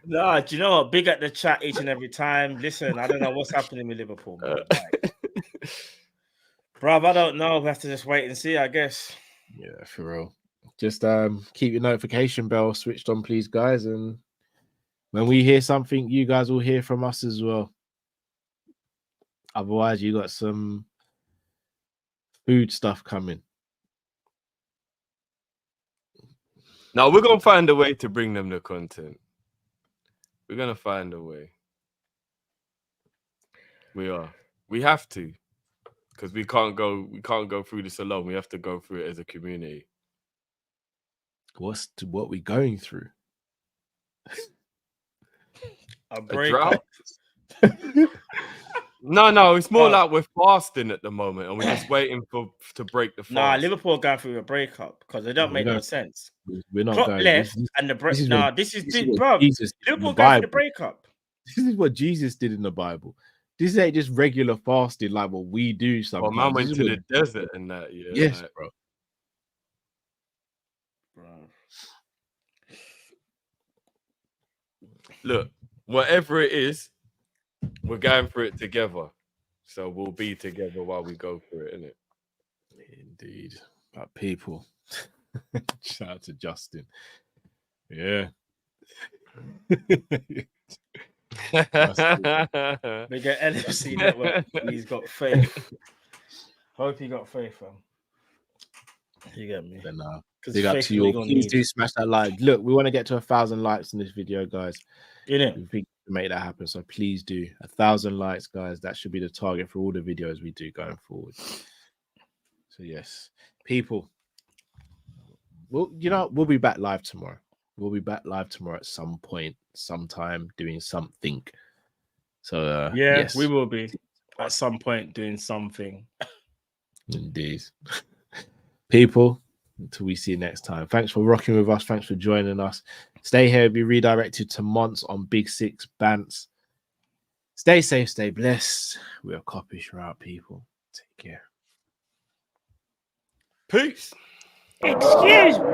S4: No, do you know what? Big at the chat each and every time. Listen, I don't know what's happening with Liverpool, man. Bruv, I don't know. We have to just wait and see, I guess.
S3: Yeah, for real. Just keep your notification bell switched on, please, guys. And when we hear something, you guys will hear from us as well. Otherwise, you got some food stuff coming.
S6: No, we're gonna find a way to bring them the content. We're gonna find a way. We are. We have to, because we can't go through this alone. We have to go through it as a community.
S3: What we going through?
S4: A breakup.
S6: No, it's more like we're fasting at the moment, and we're just waiting to break the fast.
S4: Nah, Liverpool are going through a breakup because they don't make no sense.
S3: We're not
S4: Klopp
S3: going.
S4: left and the break. Nah, this is bro.
S3: Jesus
S4: Liverpool going through the breakup.
S3: This is what Jesus did in the Bible. This ain't just regular fasting like what we do sometimes.
S6: Well, man went to the desert and that. Yeah,
S3: yes,
S6: like,
S3: bro.
S6: Look, whatever it is, we're going through it together. So we'll be together while we go through it, innit?
S3: Indeed. But people. Shout out to Justin. Yeah.
S4: We get NFC network. He's got faith. Hope he got faith, fam. You get me?
S3: Big up to you all. Please do smash that like. Look, we want to get to 1,000 likes in this video, guys.
S4: You know,
S3: we think we can make that happen. So please do 1,000 likes, guys. That should be the target for all the videos we do going forward. So yes, people. Well, you know, we'll be back live tomorrow. We'll be back live tomorrow at some point, sometime, doing something. So
S4: yes, we will be at some point doing something.
S3: Indeed. People, until we see you next time. Thanks for rocking with us. Thanks for joining us. Stay here. Be redirected to Monts on Big Six Bants. Stay safe. Stay blessed. We are Kopish. We're out, people. Take care.
S6: Peace.
S4: Excuse me.